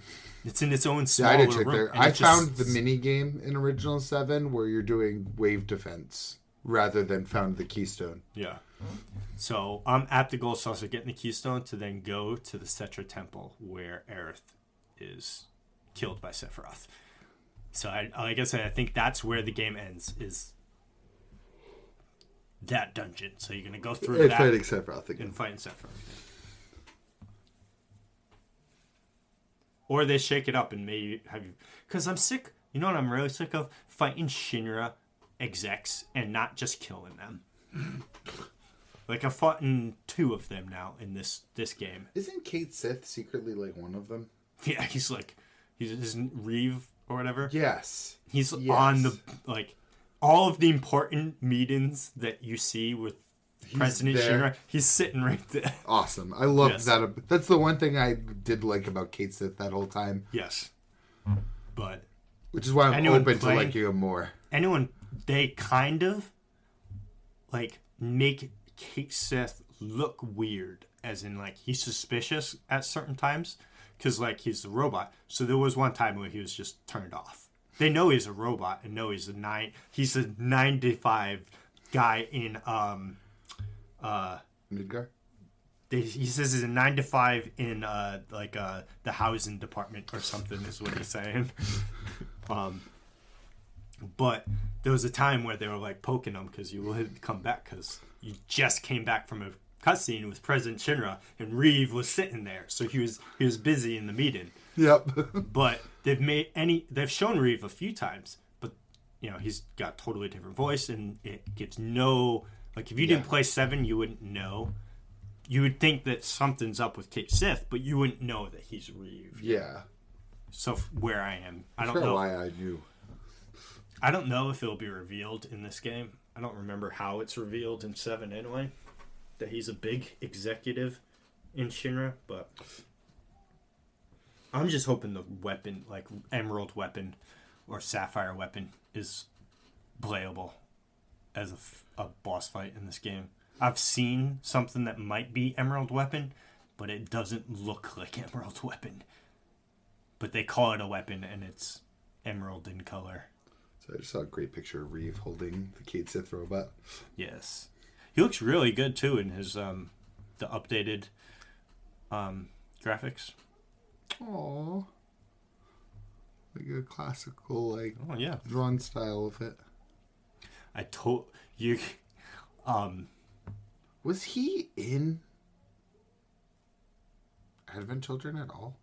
It's in its own small I did little check room. there. And I it found just- the mini game in Original 7 where you're doing wave defense rather than found the Keystone. Yeah. So I'm at the Gold Saucer getting the Keystone to then go to the Cetra Temple where Aerith is killed by Sephiroth. So like I said, I think that's where the game ends, is that dungeon. So you're going to go through And that fighting Sephiroth again. and fighting Sephiroth. Or they shake it up and maybe have you... Because I'm sick... You know what I'm really sick of? Fighting Shinra execs and not just killing them. Like, I've fought in 2 of them now in this game. Isn't Kate Sith secretly like one of them? Yeah, he's isn't Reeve or whatever? Yes. He's on the, like, all of the important meetings that you see with President there. Shinra, he's sitting right there. Awesome. I love Yes. that. That's the one thing I did like about Kate Sith that whole time. Yes. But Which is why I'm Anyone open playing- to liking him more. they kind of, like, make Kate Sith look weird. As in, like, he's suspicious at certain times. Because, like, he's a robot. So there was one time where he was just turned off. They know he's a robot and know he's a 9 to 5 guy in, Midgar? he says he's a 9 to 5 in the housing department or something is what he's saying. But there was a time where they were like poking him because you would come back because you just came back from a cutscene with President Shinra and Reeve was sitting there, so he was busy in the meeting. Yep. But they've shown Reeve a few times, but you know he's got totally different voice and it gets no, like, if you didn't play 7 you wouldn't know. You would think that something's up with Kate Sith, but you wouldn't know that he's Reeve. Yeah. So where I am, I don't forgot know. why I knew. I don't know if it'll be revealed in this game. I don't remember how it's revealed in 7 anyway. That he's a big executive in Shinra, but I'm just hoping the weapon, like Emerald weapon or Sapphire weapon, is playable as a boss fight in this game. I've seen something that might be Emerald weapon, but it doesn't look like Emerald weapon. But they call it a weapon, and it's emerald in color. So I just saw a great picture of Reeve holding the Kate Sith robot. Yes. He looks really good too in his the updated graphics. Aww. Like a classical, like, Oh yeah, drawn style of it. I told you. Was he in Advent Children at all?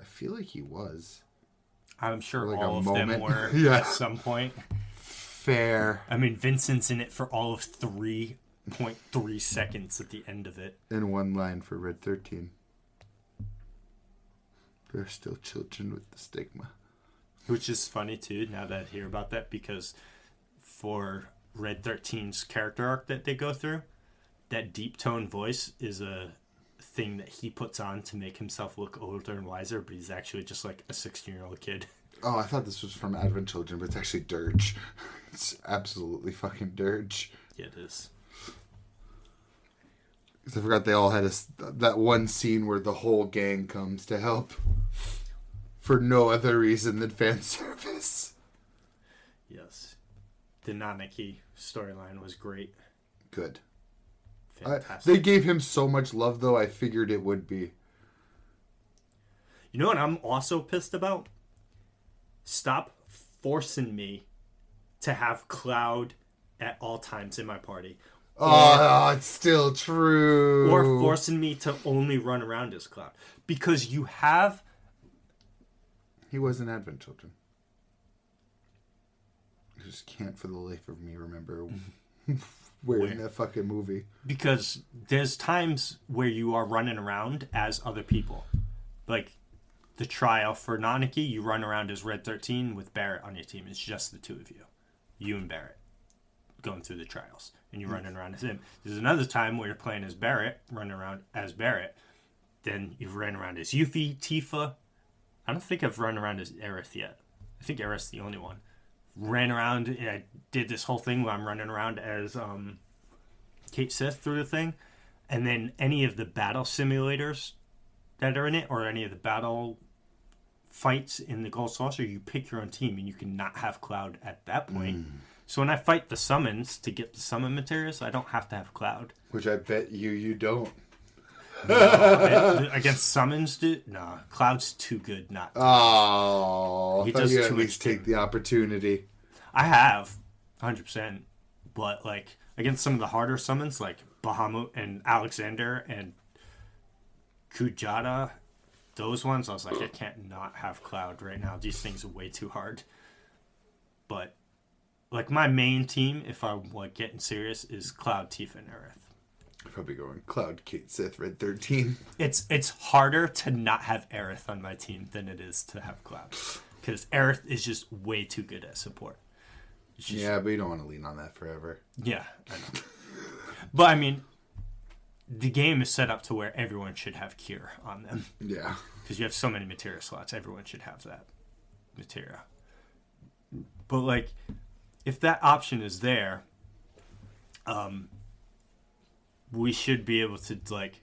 I feel like he was. I'm sure like all a of moment. them were Yeah. at some point. Fair. I mean, Vincent's in it for all of 3.3 seconds at the end of it. And one line for Red 13. There are still children with the stigma. Which is funny too, now that I hear about that, because for Red 13's character arc that they go through, that deep tone voice is a thing that he puts on to make himself look older and wiser, but he's actually just like a 16-year-old kid. Oh, I thought this was from Advent Children, but it's actually Dirge. It's absolutely fucking Dirge. Yeah, it is. Because I forgot they all had that one scene where the whole gang comes to help. For no other reason than fan service. Yes. The Nanaki storyline was great. Good. Fantastic. They gave him so much love, though, I figured it would be. You know what I'm also pissed about? Stop forcing me to have Cloud at all times in my party. Oh, it's still true. Or forcing me to only run around as Cloud. Because you have... He was in Advent Children. I just can't for the life of me remember where in that fucking movie. Because there's times where you are running around as other people. Like the trial for Nanaki, you run around as Red 13 with Barrett on your team. It's just the two of you. You and Barrett going through the trials. And you're running around as him. There's another time where you're playing as Barrett, running around as Barrett. Then you've ran around as Yuffie, Tifa. I don't think I've run around as Aerith yet. I think Aerith's the only one. Ran around, and I did this whole thing where I'm running around as Kate Sith through the thing. And then any of the battle simulators that are in it, or any of the battle fights in the Gold Saucer, you pick your own team, and you can not have Cloud at that point. So when I fight the summons to get the summon materials, I don't have to have Cloud. Which I bet you don't. Against summons, dude? Nah, Cloud's too good not to. Oh, He I thought does you too at much least take the opportunity. I have, 100%. But, like, against some of the harder summons, like Bahamut and Alexander and Kujata, those ones, I was like, I can't not have Cloud right now. These things are way too hard. But, like, my main team, if I'm, like, getting serious, is Cloud, Tifa, and Aerith. I'm probably going Cloud, Kate Sith, Red 13. It's harder to not have Aerith on my team than it is to have Cloud. Because Aerith is just way too good at support. Just, Yeah, but you don't want to lean on that forever. Yeah, I know. But, I mean, the game is set up to where everyone should have Cure on them. Yeah. Because you have so many materia slots. Everyone should have that materia. But, like, if that option is there, we should be able to, like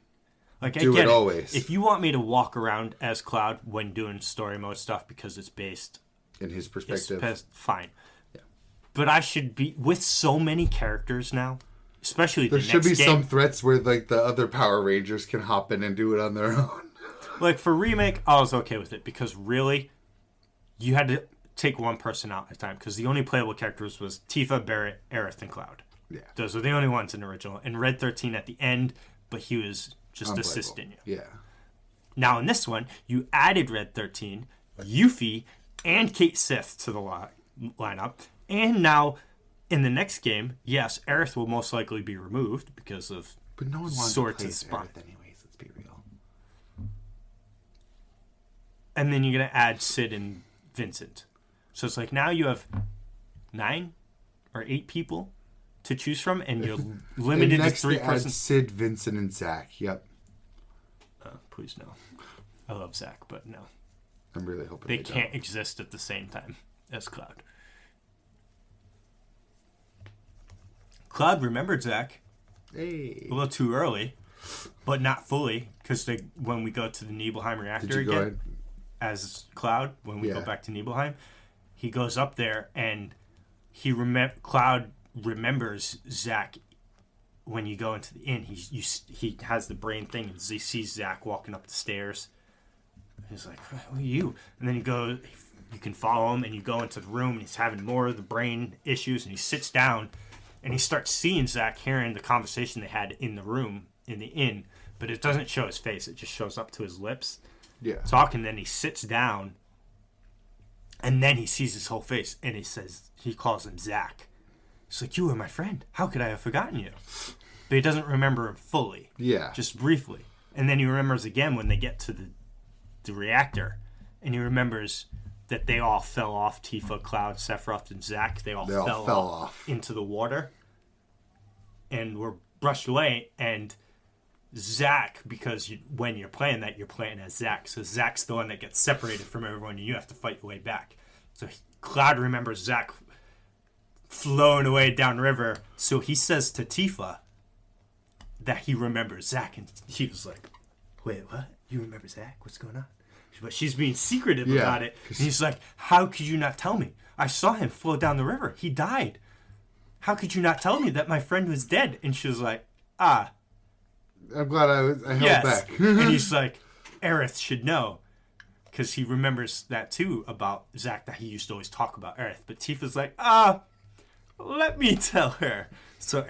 I Do get it always. If you want me to walk around as Cloud when doing story mode stuff because it's based In his perspective. fine. Yeah. But I should be, with so many characters now, especially There the should next be game, some threats where like the other Power Rangers can hop in and do it on their own. like for remake, I was okay with it because really, you had to take one person out at a time because the only playable characters was Tifa, Barrett, Aerith, and Cloud. Yeah. Those were the only ones in the original. And Red 13 at the end, but he was just Unplayable. assisting you. Yeah. Now in this one, you added Red 13, Yuffie, and Kate Sith to the lineup. And now, in the next game, yes, Aerith will most likely be removed because of But no one wants Sword to play to Spine. Aerith anyways, let's be real. And then you're going to add Sid and Vincent. So it's like now you have 9 or 8 people to choose from, and you're limited And to next 3 they add persons. Sid, Vincent, and Zach. Yep. Please no. I love Zach, but no. I'm really hoping They they can't don't. exist at the same time as Cloud. Cloud remembered Zach Hey. a little too early, but not fully, because when we go to the Nibelheim Did reactor you go again, ahead? as Cloud, when we go Yeah. back to Nibelheim, he goes up there and Cloud remembers Zach when you go into the inn, he has the brain thing, and he sees Zach walking up the stairs. He's like, "Who are you?" And then you can follow him, and you go into the room, and he's having more of the brain issues, and he sits down, and he starts seeing Zach, hearing the conversation they had in the room, in the inn, but it doesn't show his face. It just shows up to his lips. Yeah. Talking, then he sits down, and then he sees his whole face, and he calls him Zach. He's like, "You were my friend. How could I have forgotten you?" But he doesn't remember him fully. Yeah. Just briefly. And then he remembers again when they get to the reactor, and he remembers that they all fell off. Tifa, Cloud, Sephiroth, and Zack. They all fell off into the water and were brushed away. And Zack, because when you're playing that, you're playing as Zack. So Zack's the one that gets separated from everyone, and you have to fight your way back. So Cloud remembers Zack flowing away downriver. So he says to Tifa that he remembers Zack, and he was like, "Wait, what? You remember Zack? What's going on?" But she's being secretive about it. And he's like, "How could you not tell me? I saw him flow down the river. He died. How could you not tell me that my friend was dead?" And she was like, "I'm glad I held back." And he's like, "Aerith should know." Because he remembers that too about Zack, that he used to always talk about Aerith. But Tifa's like, let me tell her. So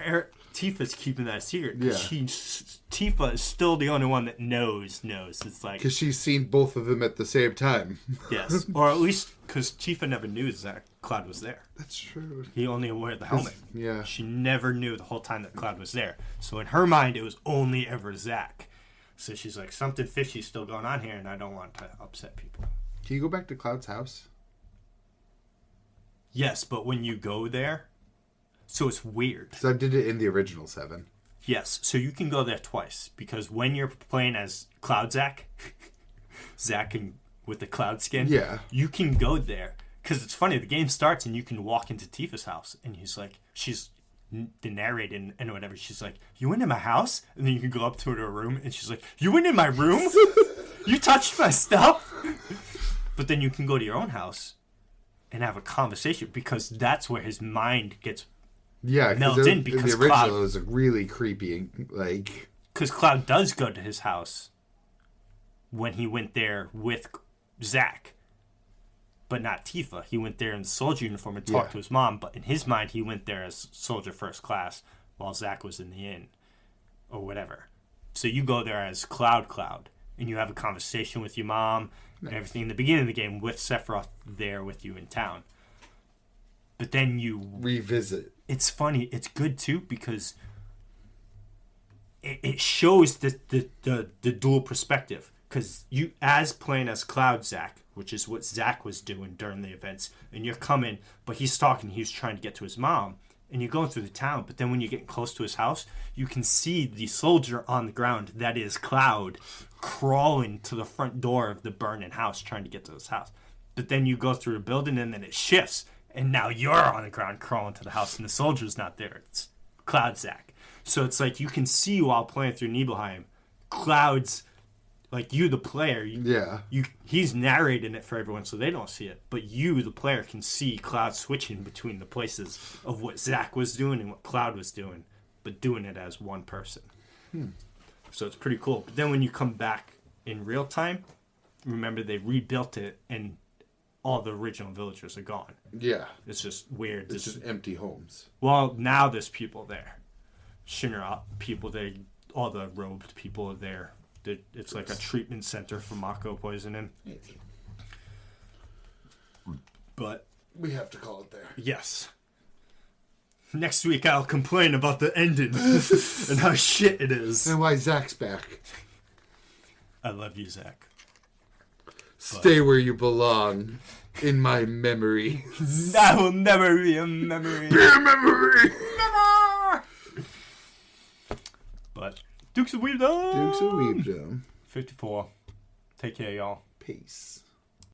Tifa's keeping that secret. Yeah. Tifa is still the only one that knows. It's like, because she's seen both of them at the same time. Yes. Or at least because Tifa never knew Zack Cloud was there. That's true. He only wore the helmet. Yeah. She never knew the whole time that Cloud was there. So in her mind, it was only ever Zack. So she's like, something fishy's still going on here, and I don't want to upset people. Can you go back to Cloud's house? Yes, but when you go there, so it's weird. So I did it in the original 7. Yes, so you can go there twice, because when you're playing as Cloud Zack, Zack with the cloud skin, you can go there. Because it's funny, the game starts and you can walk into Tifa's house, and she's the narrator and whatever, she's like, "You went in my house?" And then you can go up to her room, and she's like, "You went in my room? You touched my stuff?" But then you can go to your own house and have a conversation, because that's where his mind gets melted in. Because in the original, it was really creepy, because Cloud does go to his house when he went there with Zack, but not Tifa. He went there in the soldier uniform and talked to his mom, but in his mind, he went there as soldier first class while Zack was in the inn or whatever. So you go there as Cloud, and you have a conversation with your mom and everything in the beginning of the game with Sephiroth there with you in town. But then you revisit. It's funny. It's good too, because it shows the dual perspective. Because you, as playing as Cloud Zack, which is what Zack was doing during the events, and you're coming, but he's trying to get to his mom, and you're going through the town, but then when you're getting close to his house, you can see the soldier on the ground that is Cloud crawling to the front door of the burning house trying to get to his house. But then you go through the building, and then it shifts, and now you're on the ground crawling to the house, and the soldier's not there. It's Cloud Zack. So it's like you can see while playing through Nibelheim, Cloud's, like, you, the player, he's narrating it for everyone so they don't see it. But you, the player, can see Cloud switching between the places of what Zack was doing and what Cloud was doing, but doing it as one person. So it's pretty cool. But then when you come back in real time, remember they rebuilt it and all the original villagers are gone. Yeah. It's just weird. It's just empty homes. Well, now there's people there. Shinra people there, all the robed people are there. It's like a treatment center for Mako poisoning. But we have to call it there. Yes. Next week I'll complain about the ending and how shit it is. And why Zack's back. I love you, Zack. Stay where you belong. In my memory. I will never be a memory. Be a memory! Never! But Dukes of Weebdom. 54. Take care, y'all. Peace.